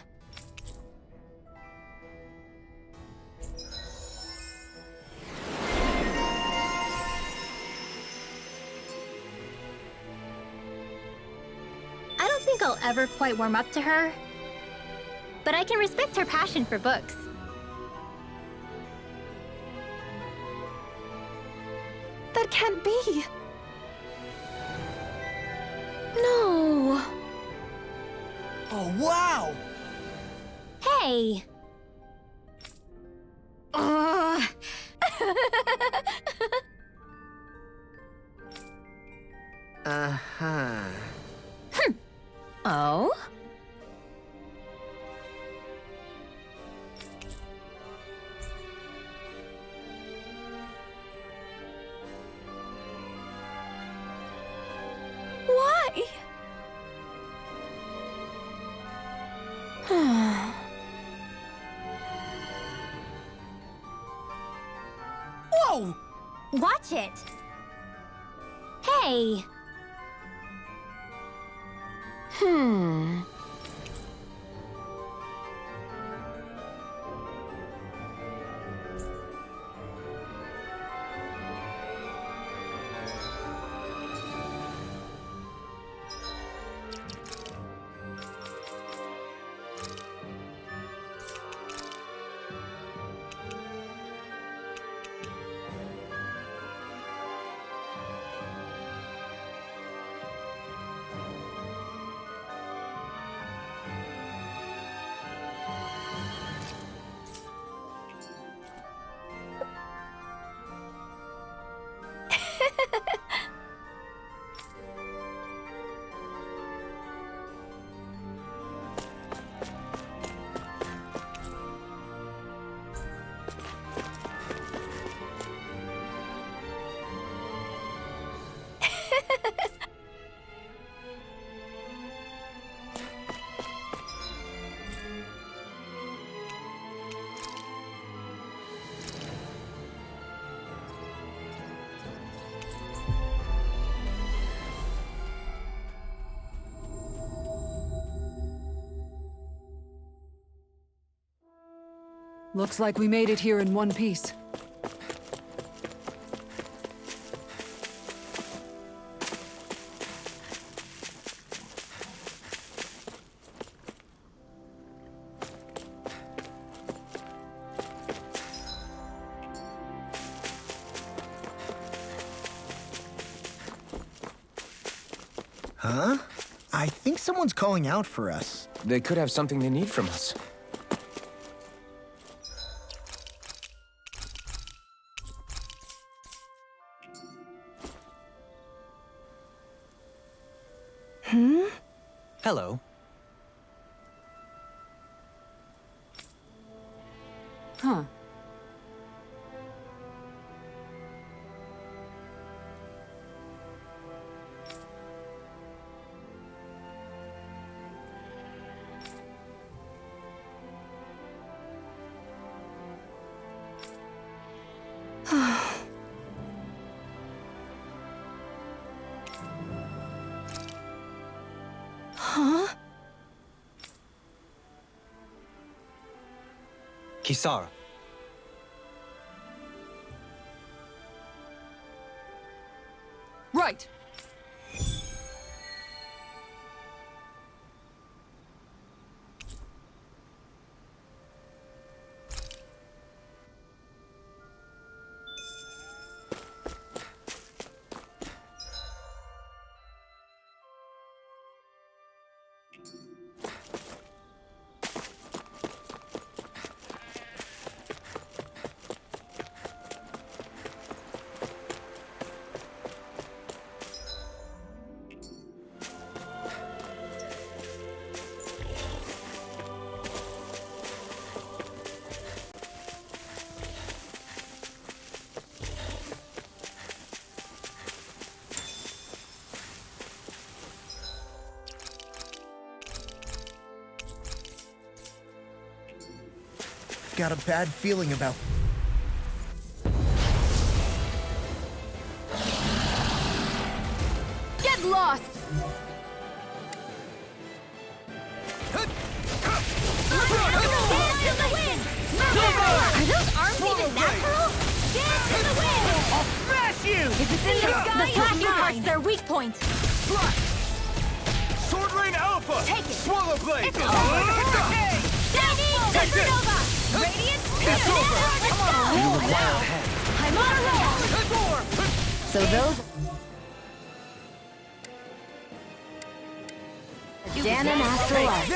I don't think I'll ever quite warm up to her, but I can respect her passion for books. That can't be. No. Oh, wow! Hey! Ugh. Uh-huh. Oh? Why? Whoa! Watch it! Hey! Hmm. Looks like we made it here in one piece. Huh? I think someone's calling out for us. They could have something they need from us. Hello. Huh. Huh? Kisara. Right. Got a bad feeling about... Get lost! Dance in the wind! Are those arms even natural? Dance in the wind! I'll smash you! If it's in the sky, the flash their weak point. Slash! Sword Rain Alpha! Take it. Swallow Blade! It's over. Shining Supernova! Radiant It's over. Come on, now! I'm on a roll! So those... Dan and Afterlife.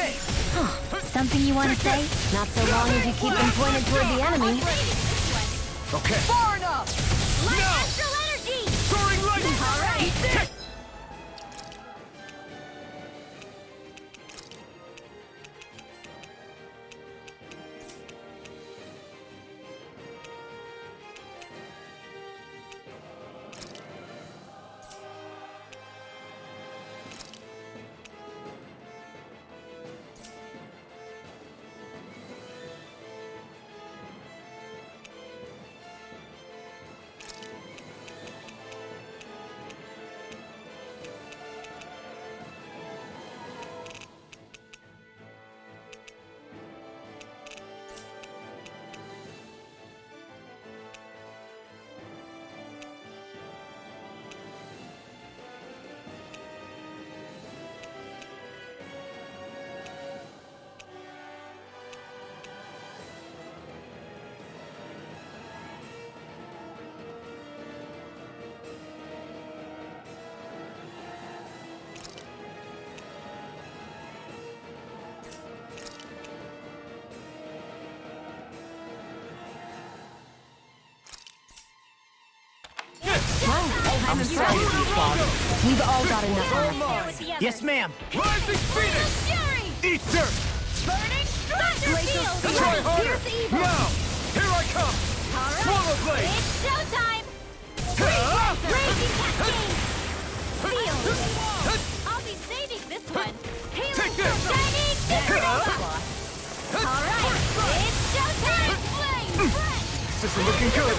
Something you want to say? Not so long as you keep them pointed toward the enemy. Okay. Far enough! Light astral energy! Soaring Lightning! All right! I'm sorry, we've all got enough on our plates. Yes, ma'am. Rising Phoenix! Fury! Eat dirt! Burning Thunderfield! Try harder! Here's evil! Now! Here I come! All right. Swallow Blade! It's showtime! Ah! Raging Cascade! Sealed! I'll be saving this one! Halo Take this! Shining Supernova! All right! It's showtime! Flame! This isn't looking good!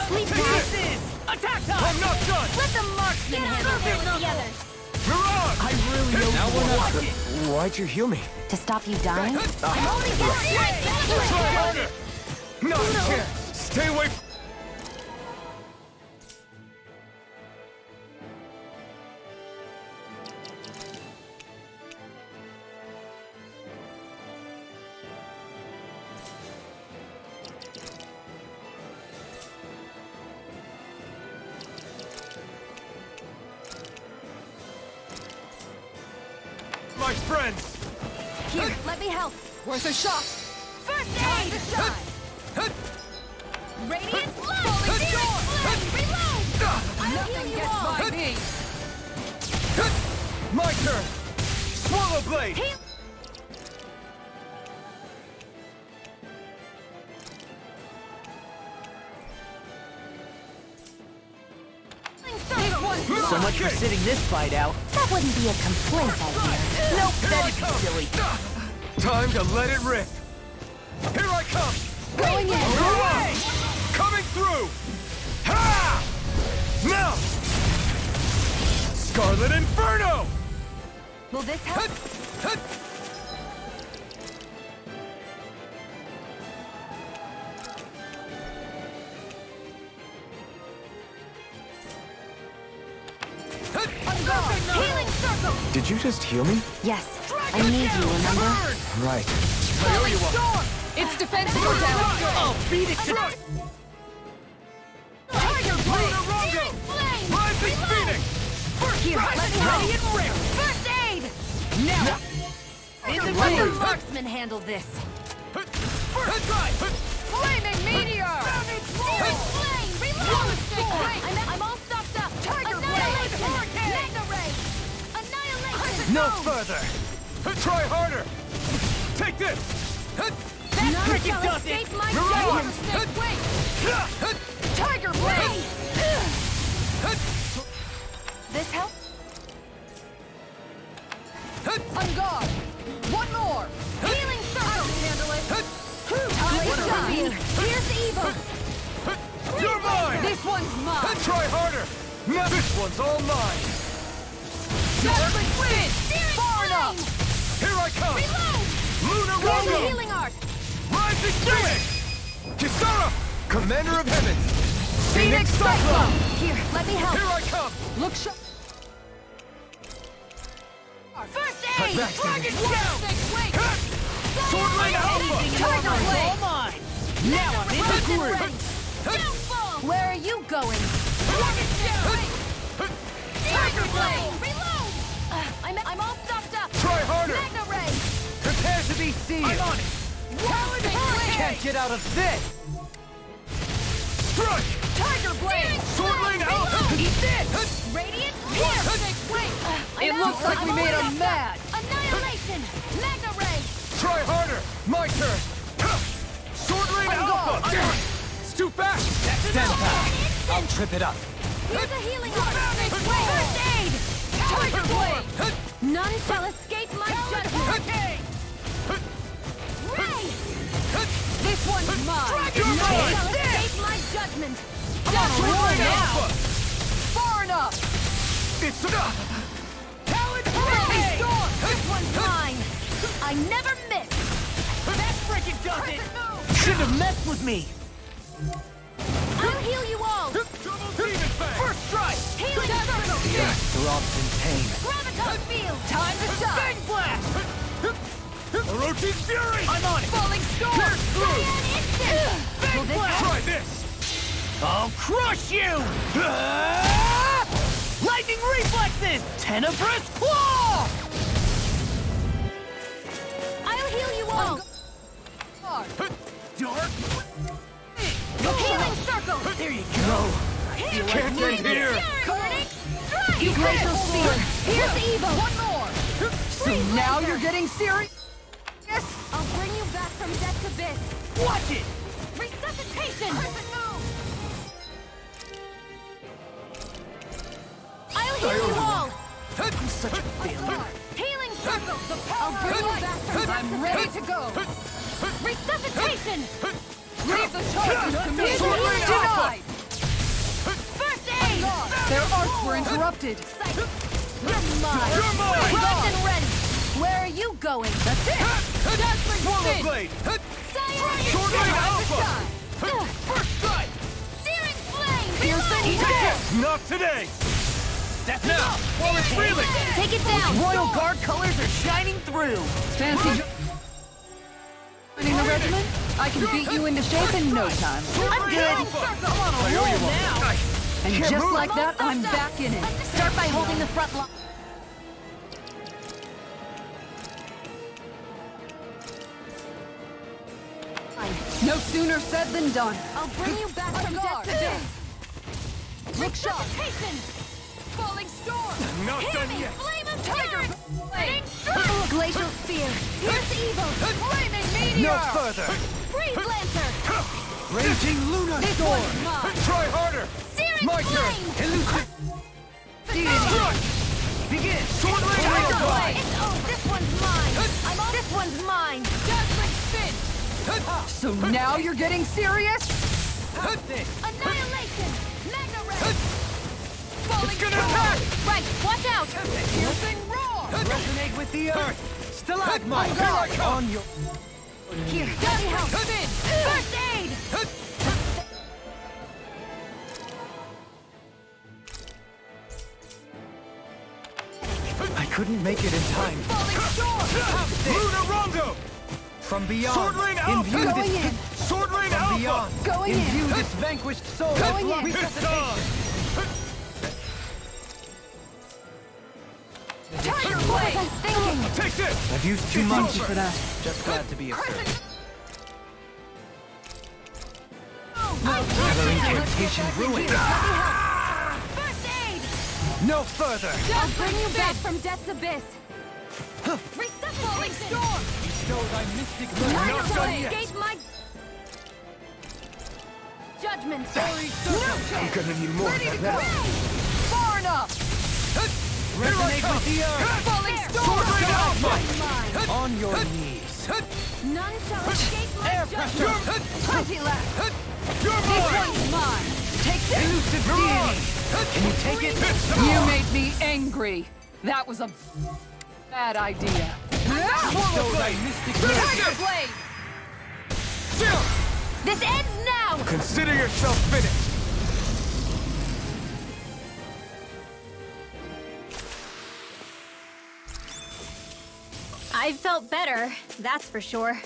Sleep Take tight! this! Attack time! I'm not done! Let the marksman handle this together! Mirage! I really know Now you we're want not... it. Why'd you heal me? To stop you dying? I'm only getting Try harder! Not a chance! Stay away from... my friends! Here, let me help. Worth a shot. First aid! To shine! Radiant Blast! Let's go! Reload! I'll heal Nothing you gets all! by me. My turn! Swallow Blade! Heal- So much for sitting this fight out. That wouldn't be a complaint, I hear. Nope, that'd be silly. Time to let it rip! Here I come! Going in. Away! Coming through! Ha! Now! Scarlet Inferno! Will this help? Hut! Hut! Healing circle! Did you just heal me? Yes, I need you, remember? Right. I owe you one! It's defensible down. Oh, beat it to... Tiger Blade! Rongo! Searing Flame! Rising Phoenix! Here, let me Ready help! and rip! First aid! Now! Let the marksman handle this! First try! Flaming meteor! Searing flame! Reload! I'm all stopped up! Tiger Blade! Mega Ray! Annihilation! No further! Try harder! Take this! None shall does escape it! my Mirage! judgment! Wait! Tiger Blade! This help? On guard! One more! Healing circle! Handle it! Time to shine! Here's evil! You're mine! This one's mine. Try harder! Now this one's all mine! Judgment win! Far enough! Here I come! Reload! Lunar Go Rongo! healing art! Rising Phoenix! Kisara! Commander of Heavens! Phoenix Cyclone! Here, let me help! Here I come! Look sharp. First aid! Back to Dragon me. Shell! Wait! Sword Lane Alpha! Tiger All Blade! mine! Now I'm in the Frozen groove. Ray! Downfall! Where are you going? Dragon Shell! Tiger Blade! Reload! I'm all stopped up! Try harder! Mega Ray! Prepare to be sealed! I'm on it! Wallet Can't get out of this! Strike! Tiger Blade! Sword Lane Alpha! Eat this! Radiant Pierce! Wait! It looks like we made him mad. Annihilation! Mega Ray! Try harder! My turn! Sword Lane Alpha! It's too fast! Stand back. I'll trip it up. Here's a healing art! First aid! Tiger Blade! None shall escape my judgment! Ray! This one's mine. None shall escape my judgment! Sword Lane Alpha! Far enough. It's enough! Talon Hurricane Storm! This one's mine! I never miss! That frickin' does it! Shouldn't have messed with me! I'll heal you all! Double Demon Fang! First strike! Healing circle! Throbs in pain. Graviton field! Time to shine! Bang blast! Orochi's Fury! I'm on it! Falling storm! Pierce through! An instant! Bang blast! Try this! I'll crush you! Lightning reflexes! Tenebrous claw! I'll heal you all! Dark! Healing circle! There you go! Can't end here! Glacial Spear! Here's evil! One more! So now you're getting serious? Yes. I'll bring you back from death's abyss! Watch it! Resuscitation! I'll heal you all! I'm such a failure. Healing circle! I'll bring you back from I'm ready to go. Resuscitation! Leave the charges to me. Sword Lane Alpha! Denied. First aid! Their arts were interrupted. You're mine! You're mine! Rise and ready! Where are you going? That's it! Dazzling Swallow spin! Blade! Science! Sword Lane Time to Alpha! shine! First strike! Searing flame! Piercing Reload! kick. Not today! That's Now! enough! While it's reeling! Take it down! Royal Guard colors are shining through! Fancy joining the regiment? I can beat you into shape in no time. I'm good! I owe you one! And Can't just move. like that, I'm back in it. Start by holding the front line. No sooner said than done. I'll bring you back from death to death. Look sharp. Falling storm. Not Hear done me. yet. Flame of tiger. Flame strike. Glacial spear. Pierce evil. Flaming meteor. No further. Freeze lancer. Raging Lunar This Storm. one's mine. Try harder. Searing My turn. flame. Elusive. Crush. Begin. Sword Ring Tiger Alpha. blade. It's over. This one's mine. I'm on. This one's mine. Dazzling spin. So now you're getting serious? Annihilation. Magna ray. Falling It's gonna storm. attack. Right. Watch out. Piercing roar. Resonate with the earth. Stalagmite. Here I come. On your... Here. Daddy help. Spin. First aid. I couldn't make it in time. Falling storm. Lunar Rondo. From beyond. Sword Ring Alpha. Going this... in. Sword Ring From Alpha. beyond. Going in. Imbue this vanquished soul Going with in. resuscitation. Tiger blade. Take this. I've used too much for that. Just glad to be of service. Another incantation ruined. First aid. No further. I'll bring you back from death's abyss. Falling storm. Bestow thy mystic Not Not done yet. escape my judgment. I'm gonna need more Ready to than go. that. Far enough! Resonate with the earth. Falling Sword storm. Ring Alpha. Mine. On your knees. None shall escape my Air judgment. pressure. Plenty left. You're This mine. one's mine. Take this! Elusive deity. Can you take it? You made me angry. That was a bad idea. Bestow thy mystic Tiger blade! Still. This ends now. Consider yourself finished. I felt better, that's for sure.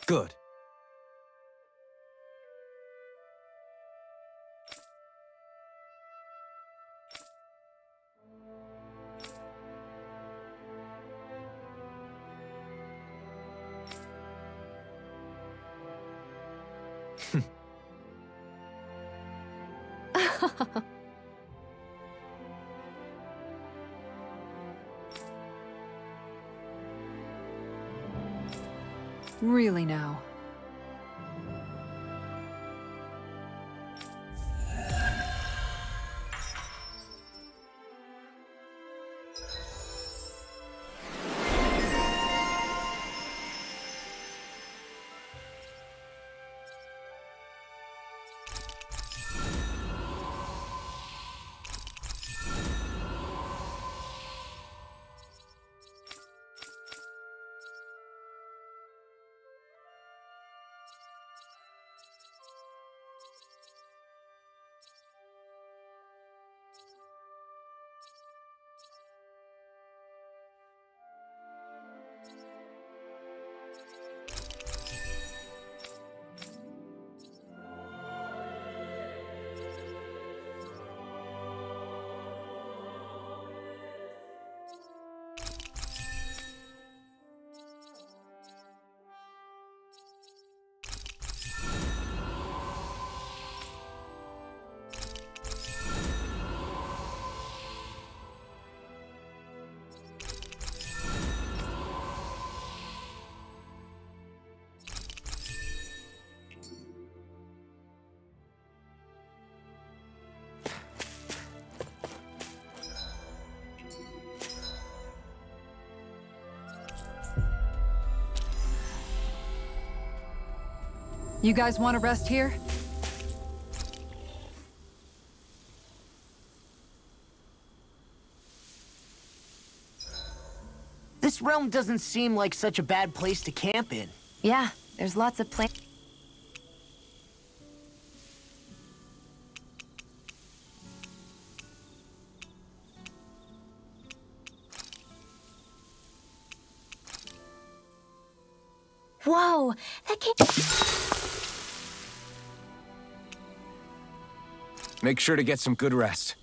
Good. Really now. You guys want to rest here? This realm doesn't seem like such a bad place to camp in. Yeah, There's lots of plants. Whoa, that came. Make sure to get some good rest.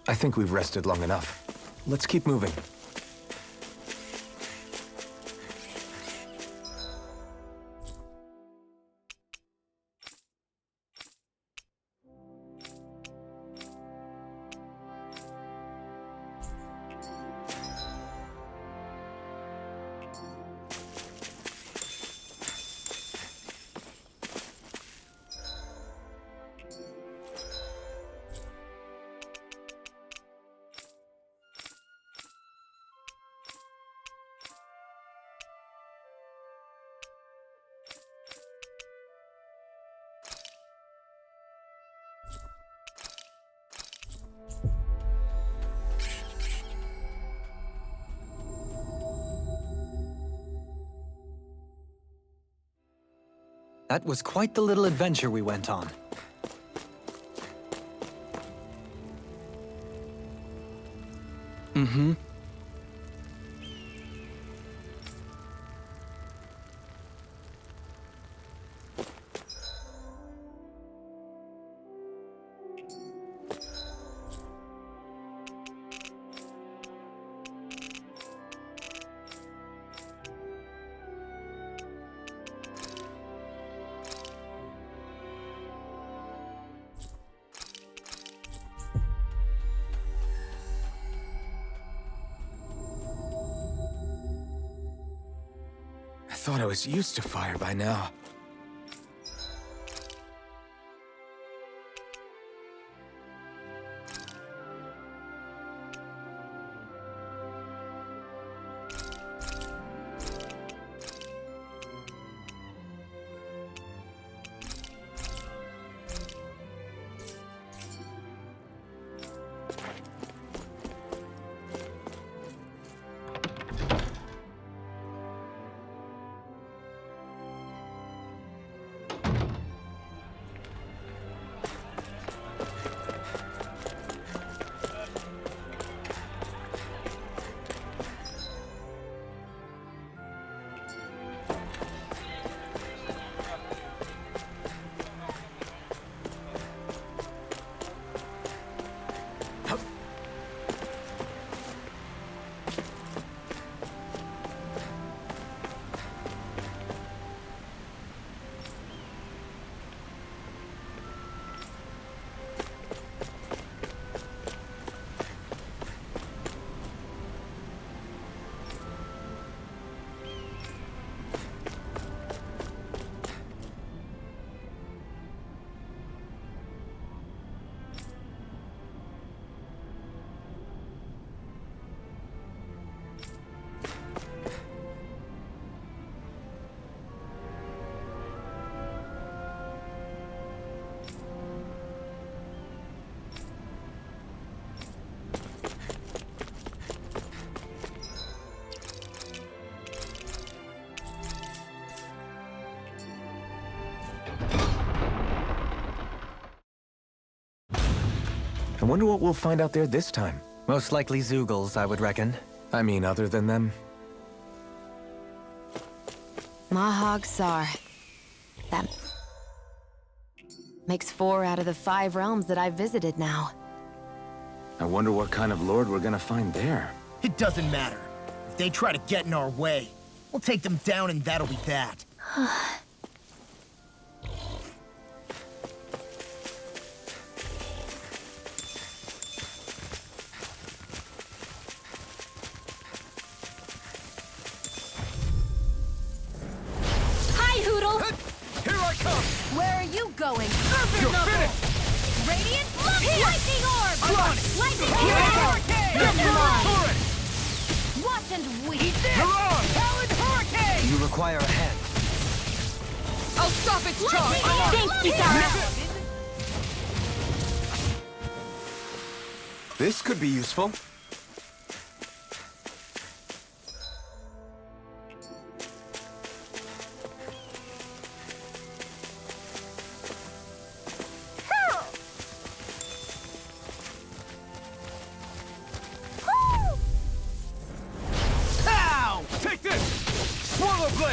I think we've rested long enough. Let's keep moving. That was quite the little adventure we went on. Mm-hmm. I thought I was used to fire by now. I wonder what we'll find out there this time. Most likely Zeugles, I would reckon. I mean, other than them. Mahag Sar. That makes 4 out of the 5 realms that I've visited now. I wonder what kind of lord we're gonna find there. It doesn't matter. If they try to get in our way, we'll take them down and that'll be that. Hi, Hoodle! Here I come! Where are you going? You're finished! Radiant lightning orb! I'm on it! Lightning Here I go! hurricane! You're turret! Watch and weep! You're on! Talon hurricane! You require a hand. I'll stop its charge! Thanks, Kisara! This could be useful.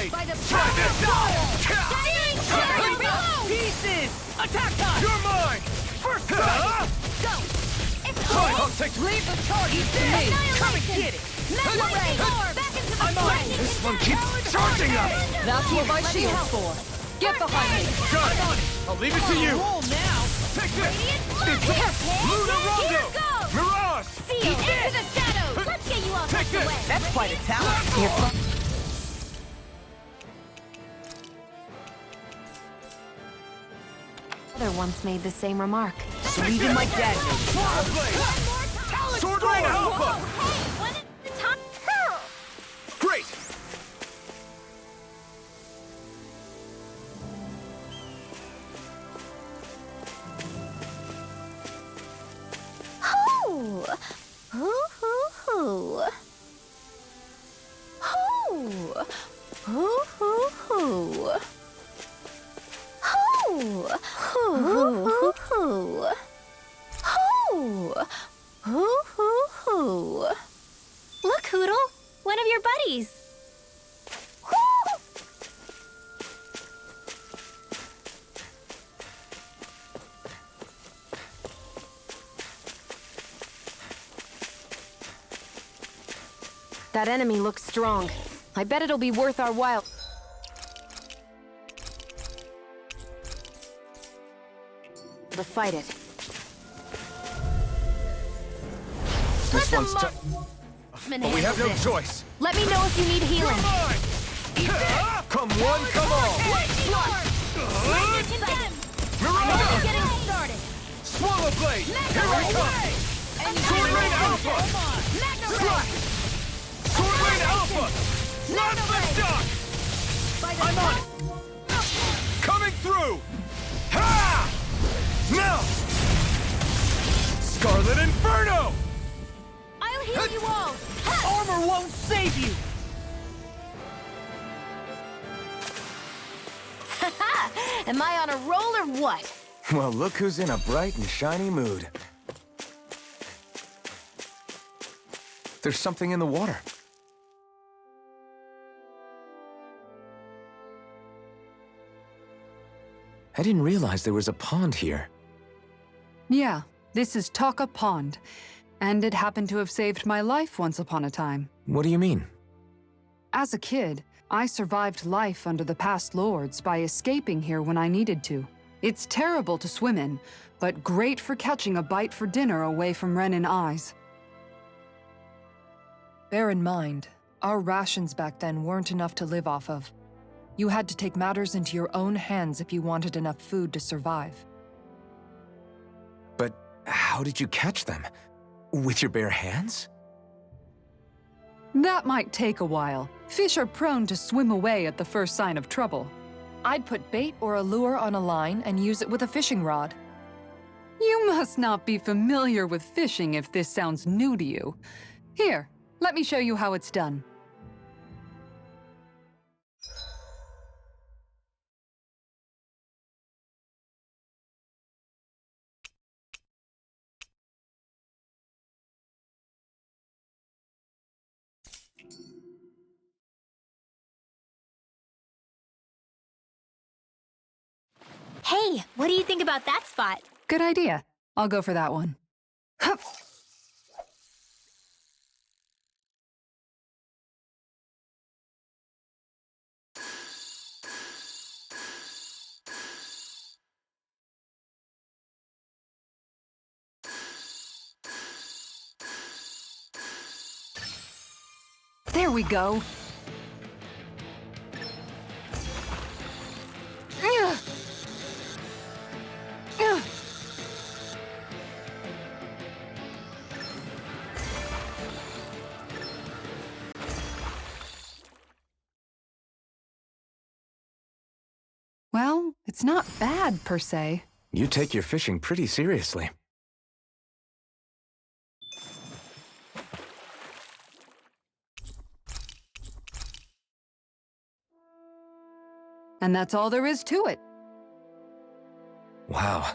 blade! By the Try this out! Shining Shadow Blow! Pieces! Attack time! You're mine! First strike! Go! It's Sorry, cold! I'll take Leave the target to me! Come and get it! Lightning Orb! Back into the I'm on it. This one keeps charging us! That's what my shield's for. Get behind me. Got it! I'll leave it to you! Roll now! Take this! Here Luna Rondo! goes! Mirage! Seal into the shadows! Let's get you all Take tucked this! away! That's quite a talent. Mother once made the same remark. So even my dad knows. Sword blade! Sword rain alpha! Hey, one at a time! Great! Hoo! Hoo, hoo, hoo. Hoo! Hoo, hoo, hoo. Hoo! Hoo, hoo, hoo, hoo. Hoo! Hoo, hoo, hoo. Look, Hoodle! One of your buddies! Hoo! That enemy looks strong. I bet it'll be worth our while. To fight it. This one's tough. But we have no choice! Let me know if you need healing. Mine! Come one, come all! Mirage! Getting started! Swallow blade! Here we come! Sword rain alpha! Strike! Sword rain alpha! Run the duck! I'm on it! Coming through! Ha! Now! Scarlet Inferno! I'll heal you all! Armor won't save you! Am I on a roll or what? Well, look who's in a bright and shiny mood. There's something in the water. I didn't realize there was a pond here. Yeah, this is Taka Pond. And it happened to have saved my life once upon a time. What do you mean? As a kid, I survived life under the past lords by escaping here when I needed to. It's terrible to swim in, but great for catching a bite for dinner away from Renin eyes. Bear in mind, our rations back then weren't enough to live off of. You had to take matters into your own hands if you wanted enough food to survive. But how did you catch them? With your bare hands? That might take a while. Fish are prone to swim away at the first sign of trouble. I'd put bait or a lure on a line and use it with a fishing rod. You must not be familiar with fishing if this sounds new to you. Here, let me show you how it's done. Hey, what do you think about that spot? Good idea. I'll go for that one. Hup. There we go. Ugh. Ugh. Well, it's not bad, per se. You take your fishing pretty seriously. And that's all there is to it. Wow.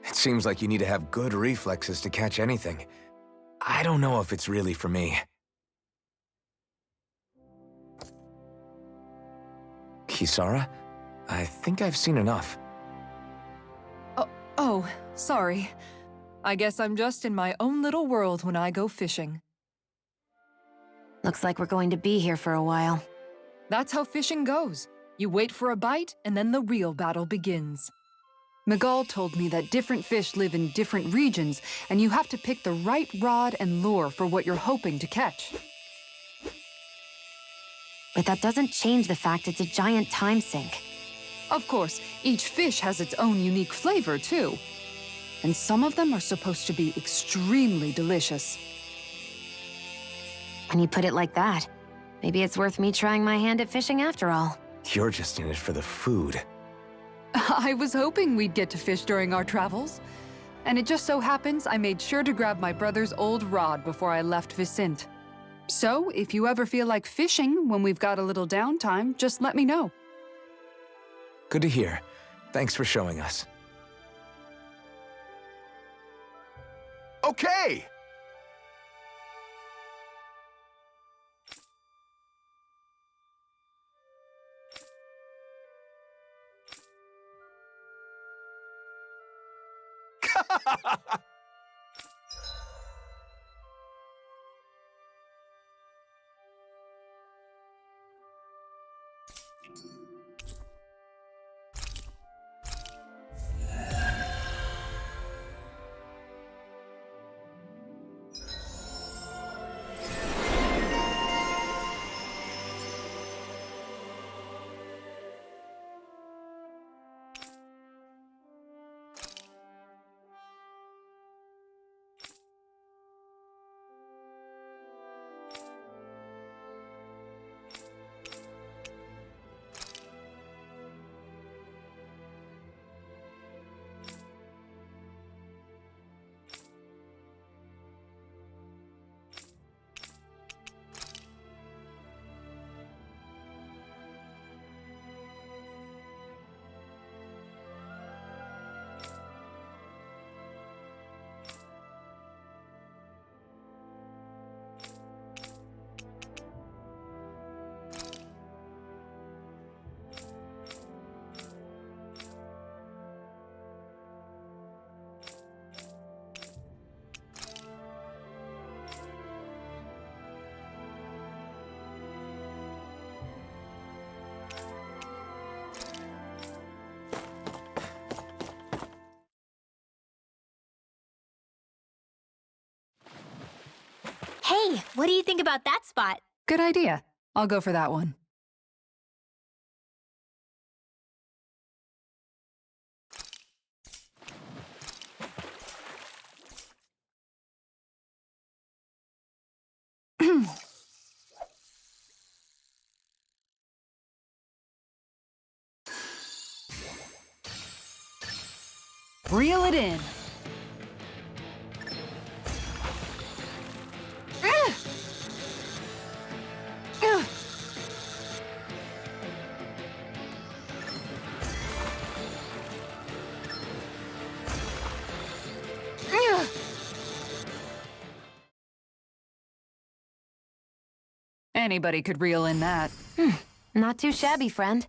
It seems like you need to have good reflexes to catch anything. I don't know if it's really for me. Kisara? I think I've seen enough. Oh, sorry. I guess I'm just in my own little world when I go fishing. Looks like we're going to be here for a while. That's how fishing goes. You wait for a bite, and then the real battle begins. Miguel told me that different fish live in different regions, and you have to pick the right rod and lure for what you're hoping to catch. But that doesn't change the fact it's a giant time sink. Of course, each fish has its own unique flavor, too. And some of them are supposed to be extremely delicious. When you put it like that, maybe it's worth me trying my hand at fishing after all. You're just in it for the food. I was hoping we'd get to fish during our travels. And it just so happens I made sure to grab my brother's old rod before I left Vicente. So, if you ever feel like fishing when we've got a little downtime, just let me know. Good to hear. Thanks for showing us. Okay! Hey, what do you think about that spot? Good idea. I'll go for that one. Reel it in. Anybody could reel in that. Not too shabby, friend.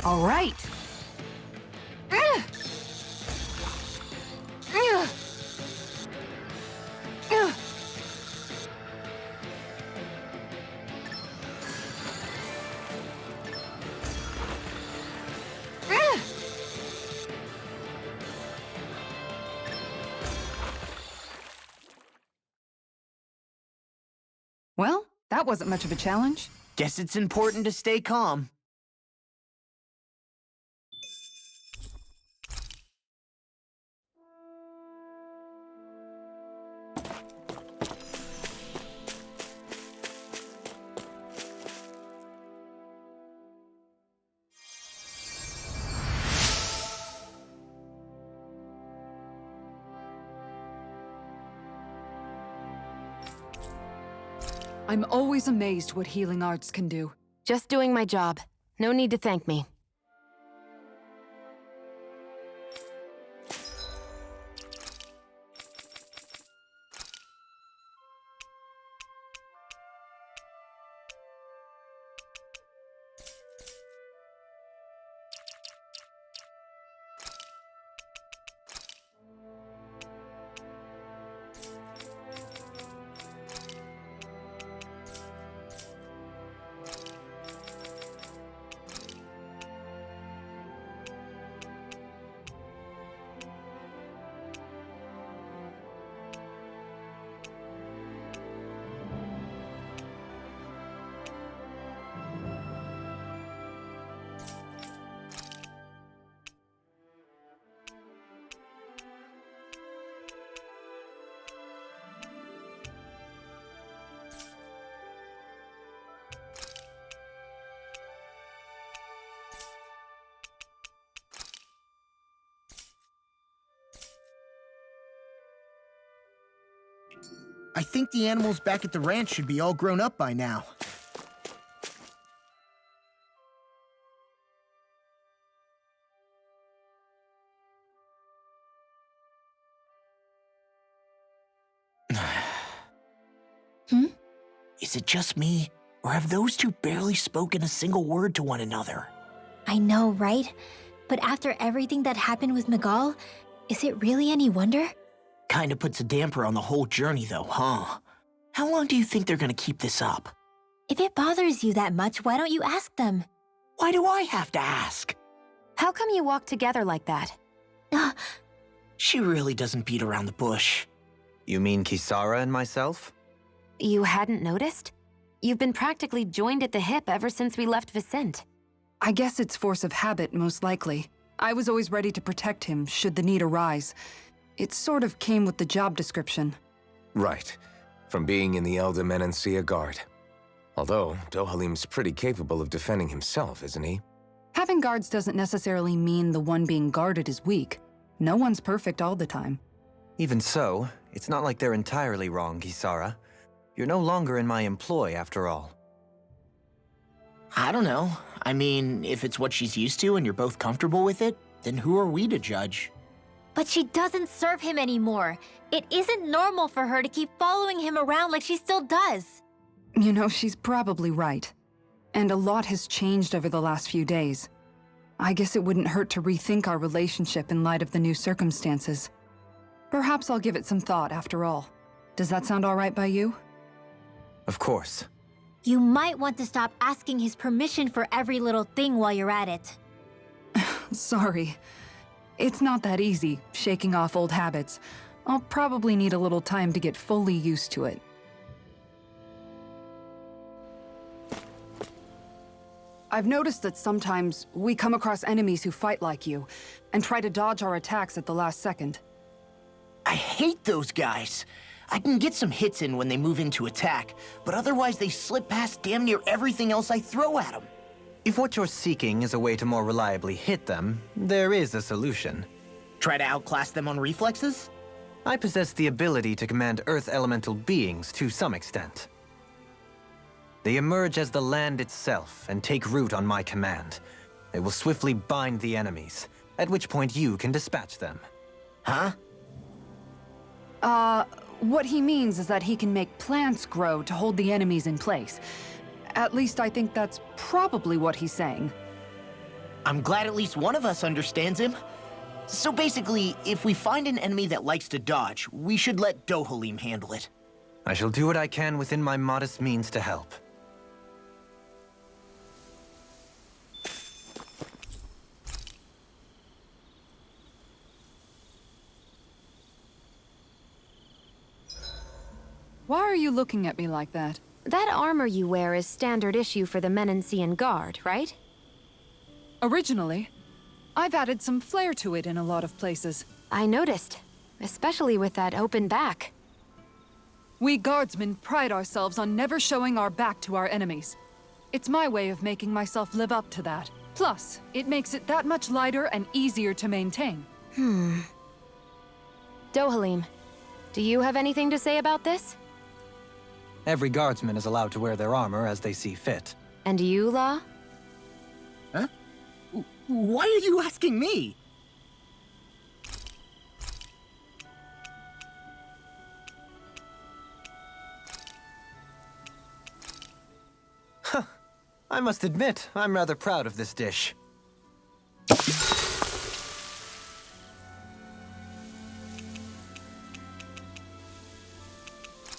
All right. Well, that wasn't much of a challenge. Guess it's important to stay calm. I'm always amazed what healing arts can do. Just doing my job. No need to thank me. I think the animals back at the ranch should be all grown up by now. Is it just me, or have those two barely spoken a single word to one another? I know, right? But after everything that happened with Miguel, is it really any wonder? Kinda puts a damper on the whole journey though, huh? How long do you think they're gonna keep this up? If it bothers you that much, why don't you ask them? Why do I have to ask? How come you walk together like that? She really doesn't beat around the bush. You mean Kisara and myself? You hadn't noticed? You've been practically joined at the hip ever since we left Vicente. I guess it's force of habit, most likely. I was always ready to protect him, should the need arise. It sort of came with the job description. Right. From being in the Elder Menancia Guard. Although, Dohalim's pretty capable of defending himself, isn't he? Having guards doesn't necessarily mean the one being guarded is weak. No one's perfect all the time. Even so, it's not like they're entirely wrong, Kisara. You're no longer in my employ, after all. I don't know. I mean, if it's what she's used to and you're both comfortable with it, then who are we to judge? But she doesn't serve him anymore. It isn't normal for her to keep following him around like she still does. You know, she's probably right. And a lot has changed over the last few days. I guess it wouldn't hurt to rethink our relationship in light of the new circumstances. Perhaps I'll give it some thought after all. Does that sound all right by you? Of course. You might want to stop asking his permission for every little thing while you're at it. Sorry. It's not that easy, shaking off old habits. I'll probably need a little time to get fully used to it. I've noticed that sometimes we come across enemies who fight like you, and try to dodge our attacks at the last second. I hate those guys. I can get some hits in when they move into attack, but otherwise they slip past damn near everything else I throw at them. If what you're seeking is a way to more reliably hit them, there is a solution. Try to outclass them on reflexes? I possess the ability to command Earth elemental beings to some extent. They emerge as the land itself and take root on my command. They will swiftly bind the enemies, at which point you can dispatch them. Huh? What he means is that he can make plants grow to hold the enemies in place. At least I think that's probably what he's saying. I'm glad at least one of us understands him. So basically, if we find an enemy that likes to dodge, we should let Dohalim handle it. I shall do what I can within my modest means to help. Why are you looking at me like that? That armor you wear is standard issue for the Menancian Guard, right? Originally, I've added some flair to it in a lot of places. I noticed, especially with that open back. We guardsmen pride ourselves on never showing our back to our enemies. It's my way of making myself live up to that. Plus, it makes it that much lighter and easier to maintain. Dohalim, do you have anything to say about this? Every guardsman is allowed to wear their armor as they see fit. And you, Law? Huh? Why are you asking me? I must admit, I'm rather proud of this dish.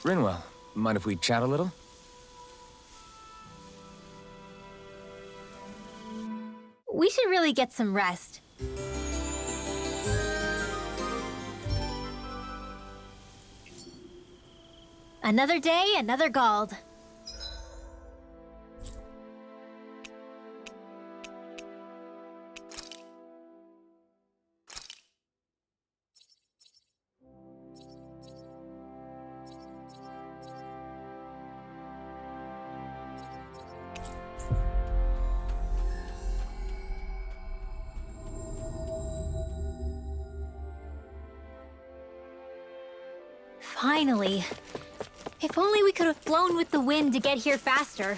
Rinwell, mind if we chat a little? We should really get some rest. Another day, another Gald. Finally. If only we could have flown with the wind to get here faster.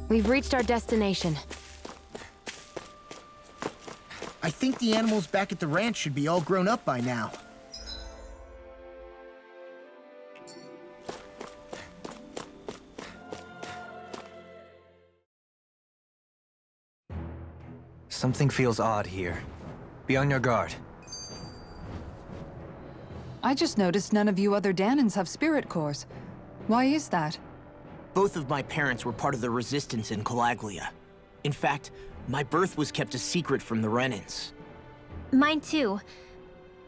We've reached our destination. I think the animals back at the ranch should be all grown up by now. Something feels odd here. Be on your guard. I just noticed none of you other Danans have spirit cores. Why is that? Both of my parents were part of the resistance in Calaglia. In fact, my birth was kept a secret from the Renans. Mine too.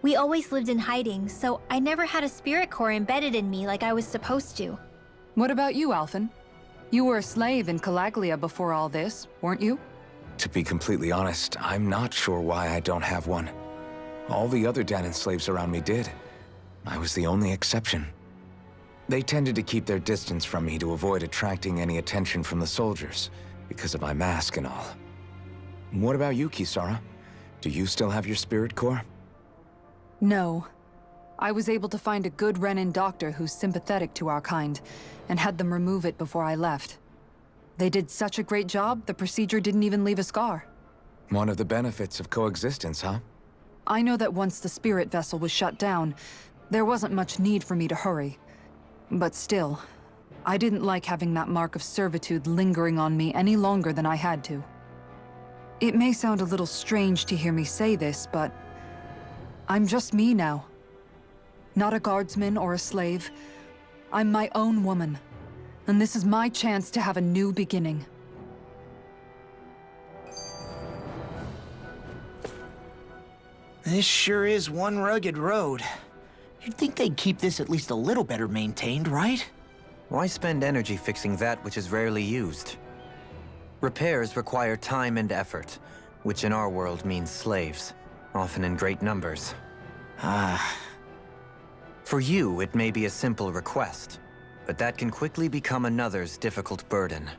We always lived in hiding, so I never had a spirit core embedded in me like I was supposed to. What about you, Alphen? You were a slave in Calaglia before all this, weren't you? To be completely honest, I'm not sure why I don't have one. All the other Danan slaves around me did. I was the only exception. They tended to keep their distance from me to avoid attracting any attention from the soldiers, because of my mask and all. What about you, Kisara? Do you still have your spirit core? No. I was able to find a good Renan doctor who's sympathetic to our kind, and had them remove it before I left. They did such a great job, the procedure didn't even leave a scar. One of the benefits of coexistence, huh? I know that once the spirit vessel was shut down, there wasn't much need for me to hurry. But still, I didn't like having that mark of servitude lingering on me any longer than I had to. It may sound a little strange to hear me say this, but I'm just me now. Not a guardsman or a slave. I'm my own woman, and this is my chance to have a new beginning. This sure is one rugged road. You'd think they'd keep this at least a little better maintained, right? Why spend energy fixing that which is rarely used? Repairs require time and effort, which in our world means slaves, often in great numbers. For you, it may be a simple request, but that can quickly become another's difficult burden.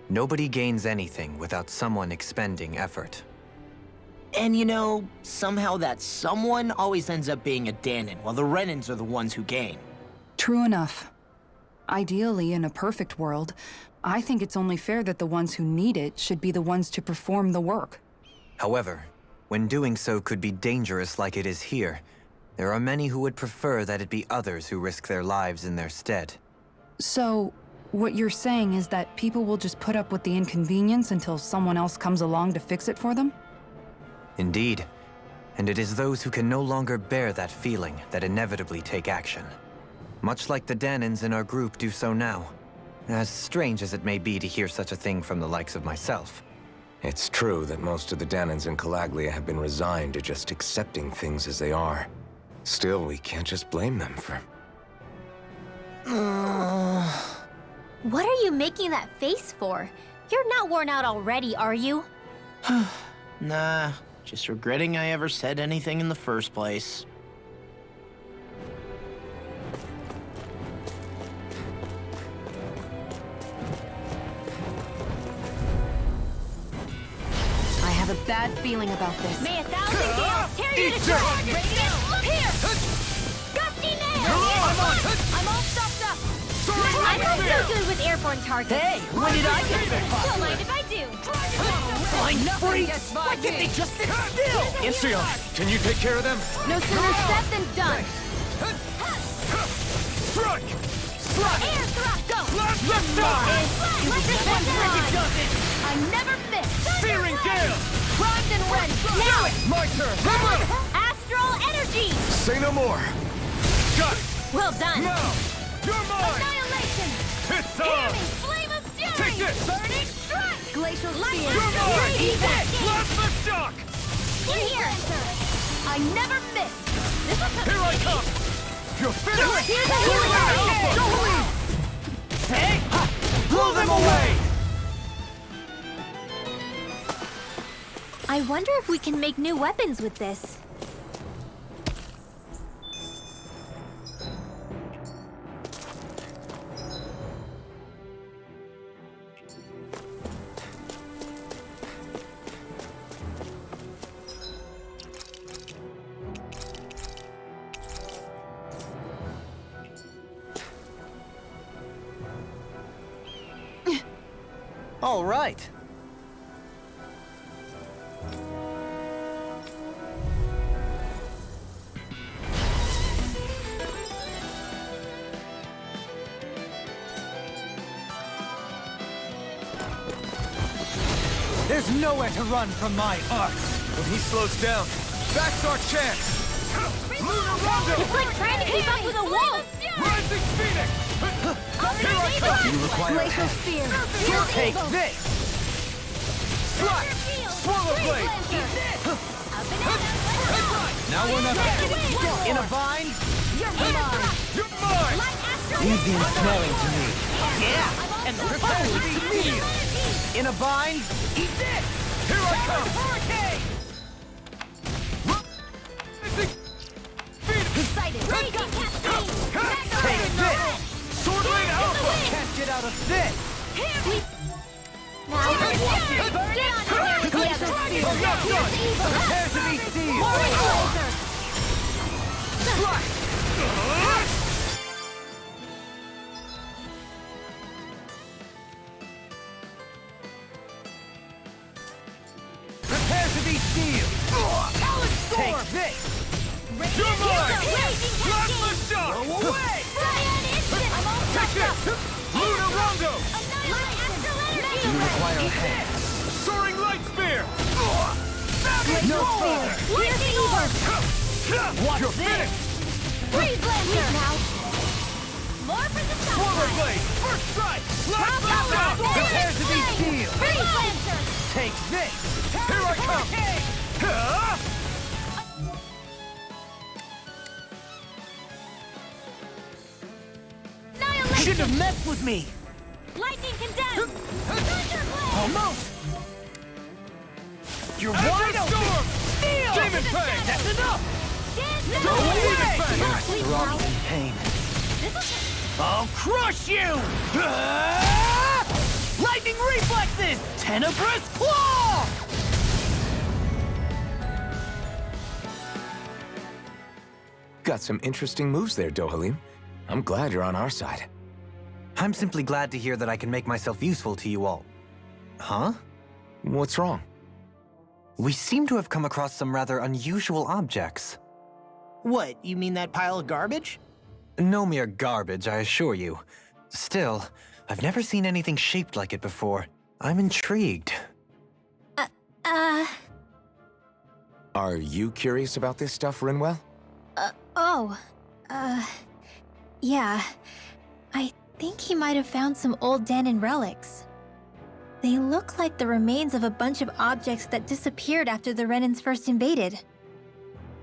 Nobody gains anything without someone expending effort. And you know, somehow that someone always ends up being a Danan, while the Renans are the ones who gain. True enough. Ideally, in a perfect world, I think it's only fair that the ones who need it should be the ones to perform the work. However, when doing so could be dangerous like it is here, there are many who would prefer that it be others who risk their lives in their stead. So, what you're saying is that people will just put up with the inconvenience until someone else comes along to fix it for them? Indeed. And it is those who can no longer bear that feeling that inevitably take action. Much like the Dahnans in our group do so now. As strange as it may be to hear such a thing from the likes of myself. It's true that most of the Dahnans in Calaglia have been resigned to just accepting things as they are. Still, we can't just blame them for... What are you making that face for? You're not worn out already, are you? Nah, just regretting I ever said anything in the first place. I have a bad feeling about this. May 1,000 gales tear you to shreds! Radiant, look here! Gusty nail! I'm all stuffed up! I'm not so good with airborne targets. Hey, when did I get there? Don't mind if I do. Flying freaks! Why can't they just sit still? Istrion, can you take care of them? No sooner said than done. Strike! Air thrust, go! Let's start! I never miss. Searing gale! Primed and ready. Now! My turn! Astral energy! Say no more! Got it! Well done. Now! You're mine! Annihilation! It's Hear on! me, flame of fury! Take this! Burning strike! Glacial You're spear! mine! Eat that! Plasma shock! Here! I never miss! This will Here I come! You're finished! Here's the healing arrow! Don't leave! Hey! Blow them away! I wonder if we can make new weapons with this. All right. There's nowhere to run from my arts. When he slows down, that's our chance. Lunar Rondo! It's like trying to keep up with a wolf! Rising Phoenix! Here I come! You require Glacial spear! Take this! Strike! Swallow blade! Now we're not In a bind? You're mine! Leave the ensnaring to me. Yeah! And prepare to be me! In a bind? Eat this! Here I come! Hurricane! Excited! Raging cascade! Take this! Sword Lane Alpha! Can't get out of this! Now, burn it on here! Glacial spear! I'm not done! Prepare to be sealed! Strike! Prepare to be sealed! Take this! You're mine! Plasma shock! Go away! Take this! Lunar Rondo! You require a hand. Soaring Light Spear! No further. You're finished! Freeze Lancer! Now! More for the top Swallow line. Blade! First strike! Plasma Pop shock! out. Prepare to be sealed! Freeze Lancer! Take this! Here I come! Huh? Annihilation! Shouldn't have messed with me! Lightning condemned! Thunderblade! Almost! You're wide open! Steel! Demon Fang! That's enough! Don't Demon Fang! Throbbing in pain. I'll crush you! Ah! Lightning reflexes! Tenebrous Claw! Got some interesting moves there, Dohalim. I'm glad you're on our side. I'm simply glad to hear that I can make myself useful to you all. Huh? What's wrong? We seem to have come across some rather unusual objects. What, you mean that pile of garbage? No mere garbage, I assure you. Still, I've never seen anything shaped like it before. I'm intrigued. Are you curious about this stuff, Rinwell? Yeah. I think he might have found some old Dahnan relics. They look like the remains of a bunch of objects that disappeared after the Renans first invaded.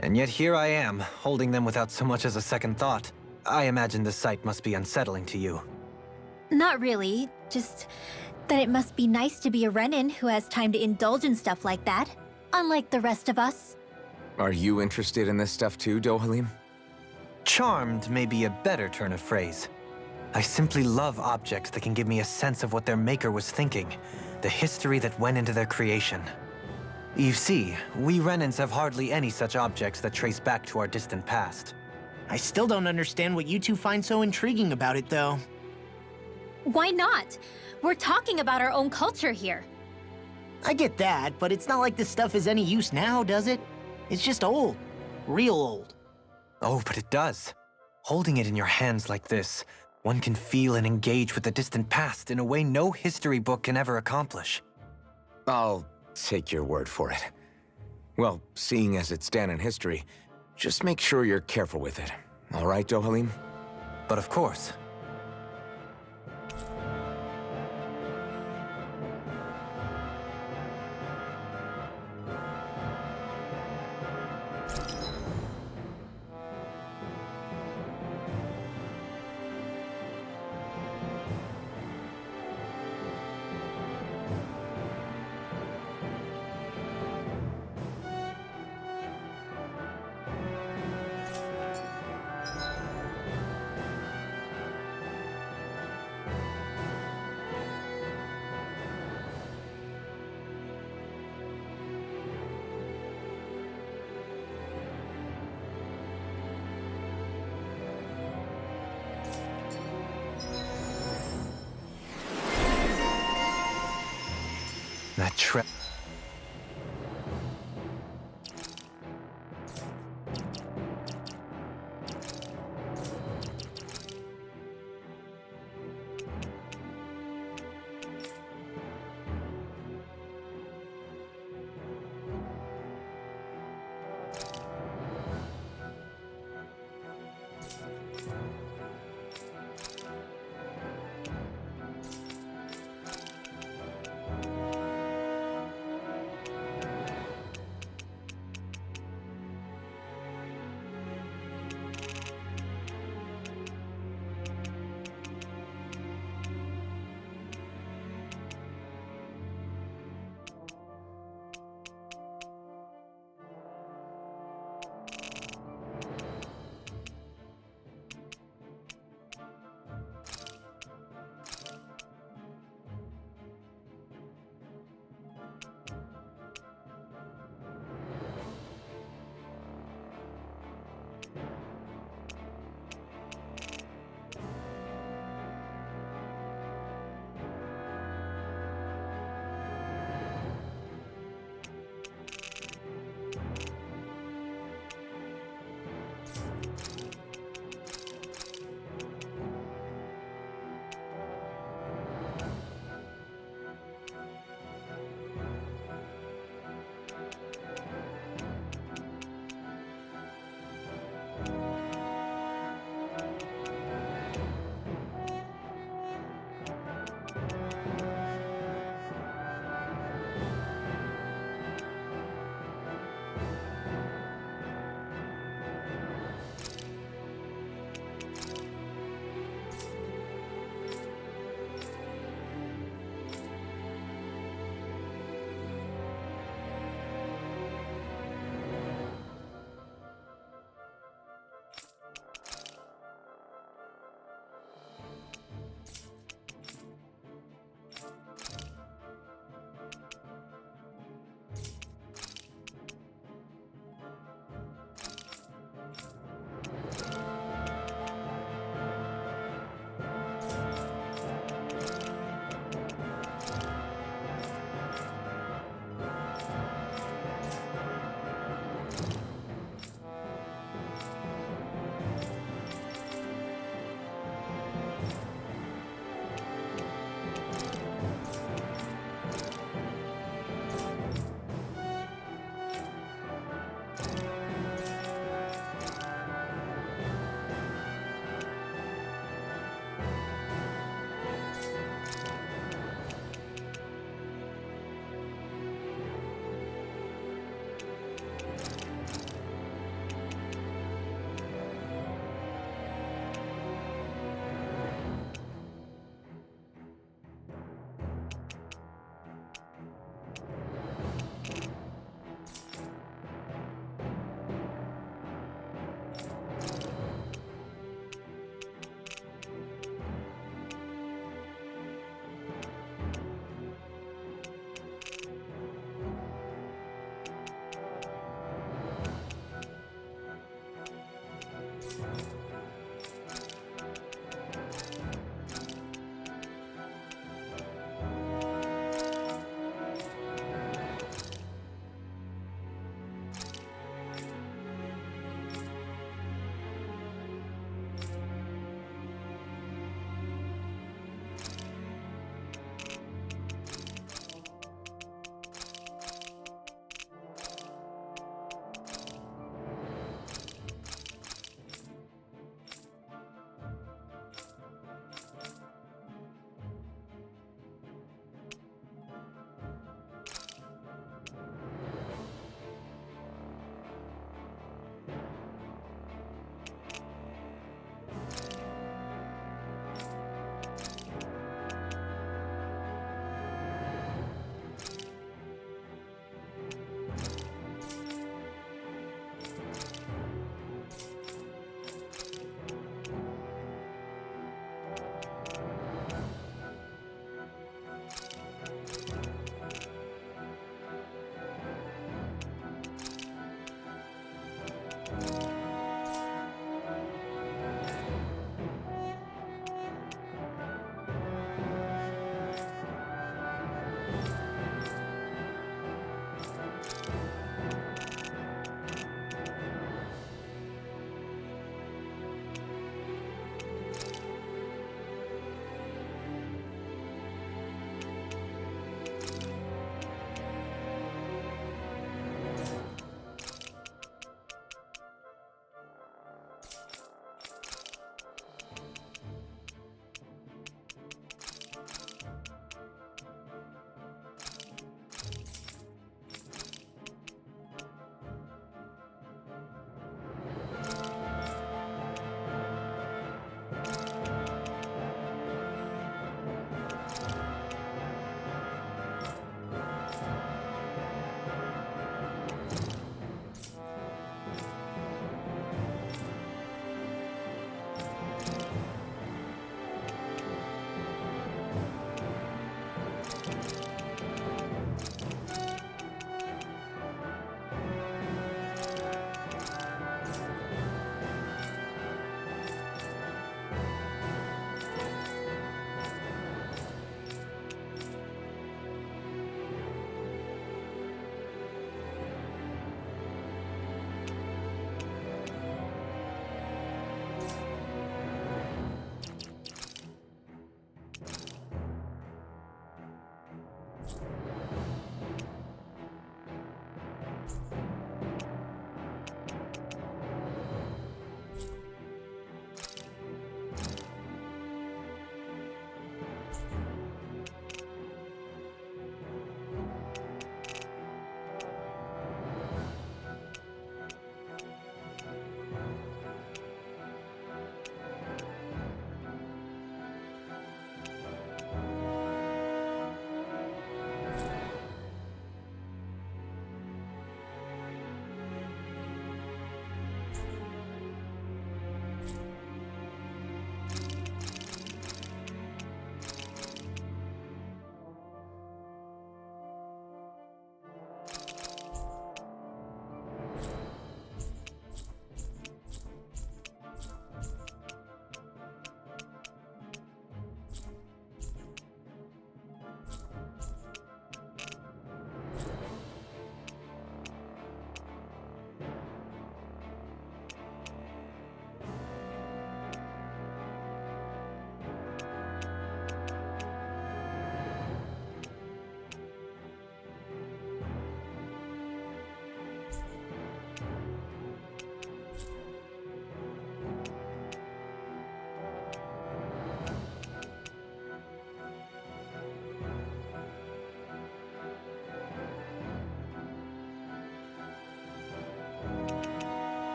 And yet here I am, holding them without so much as a second thought. I imagine the sight must be unsettling to you. Not really, just that it must be nice to be a Renan who has time to indulge in stuff like that, unlike the rest of us. Are you interested in this stuff too, Dohalim? Charmed may be a better turn of phrase. I simply love objects that can give me a sense of what their maker was thinking, the history that went into their creation. You see, we Renans have hardly any such objects that trace back to our distant past. I still don't understand what you two find so intriguing about it, though. Why not? We're talking about our own culture here. I get that, but it's not like this stuff is any use now, does it? It's just old. Real old. Oh, but it does. Holding it in your hands like this, one can feel and engage with the distant past in a way no history book can ever accomplish. I'll take your word for it. Well, seeing as it's Dahnan history, just make sure you're careful with it. All right, Dohalim? But of course. That trap.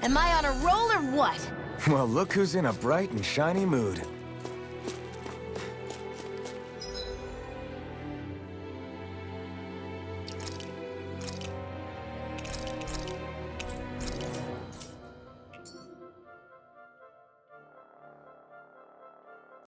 Am I on a roll or what? Well, look who's in a bright and shiny mood.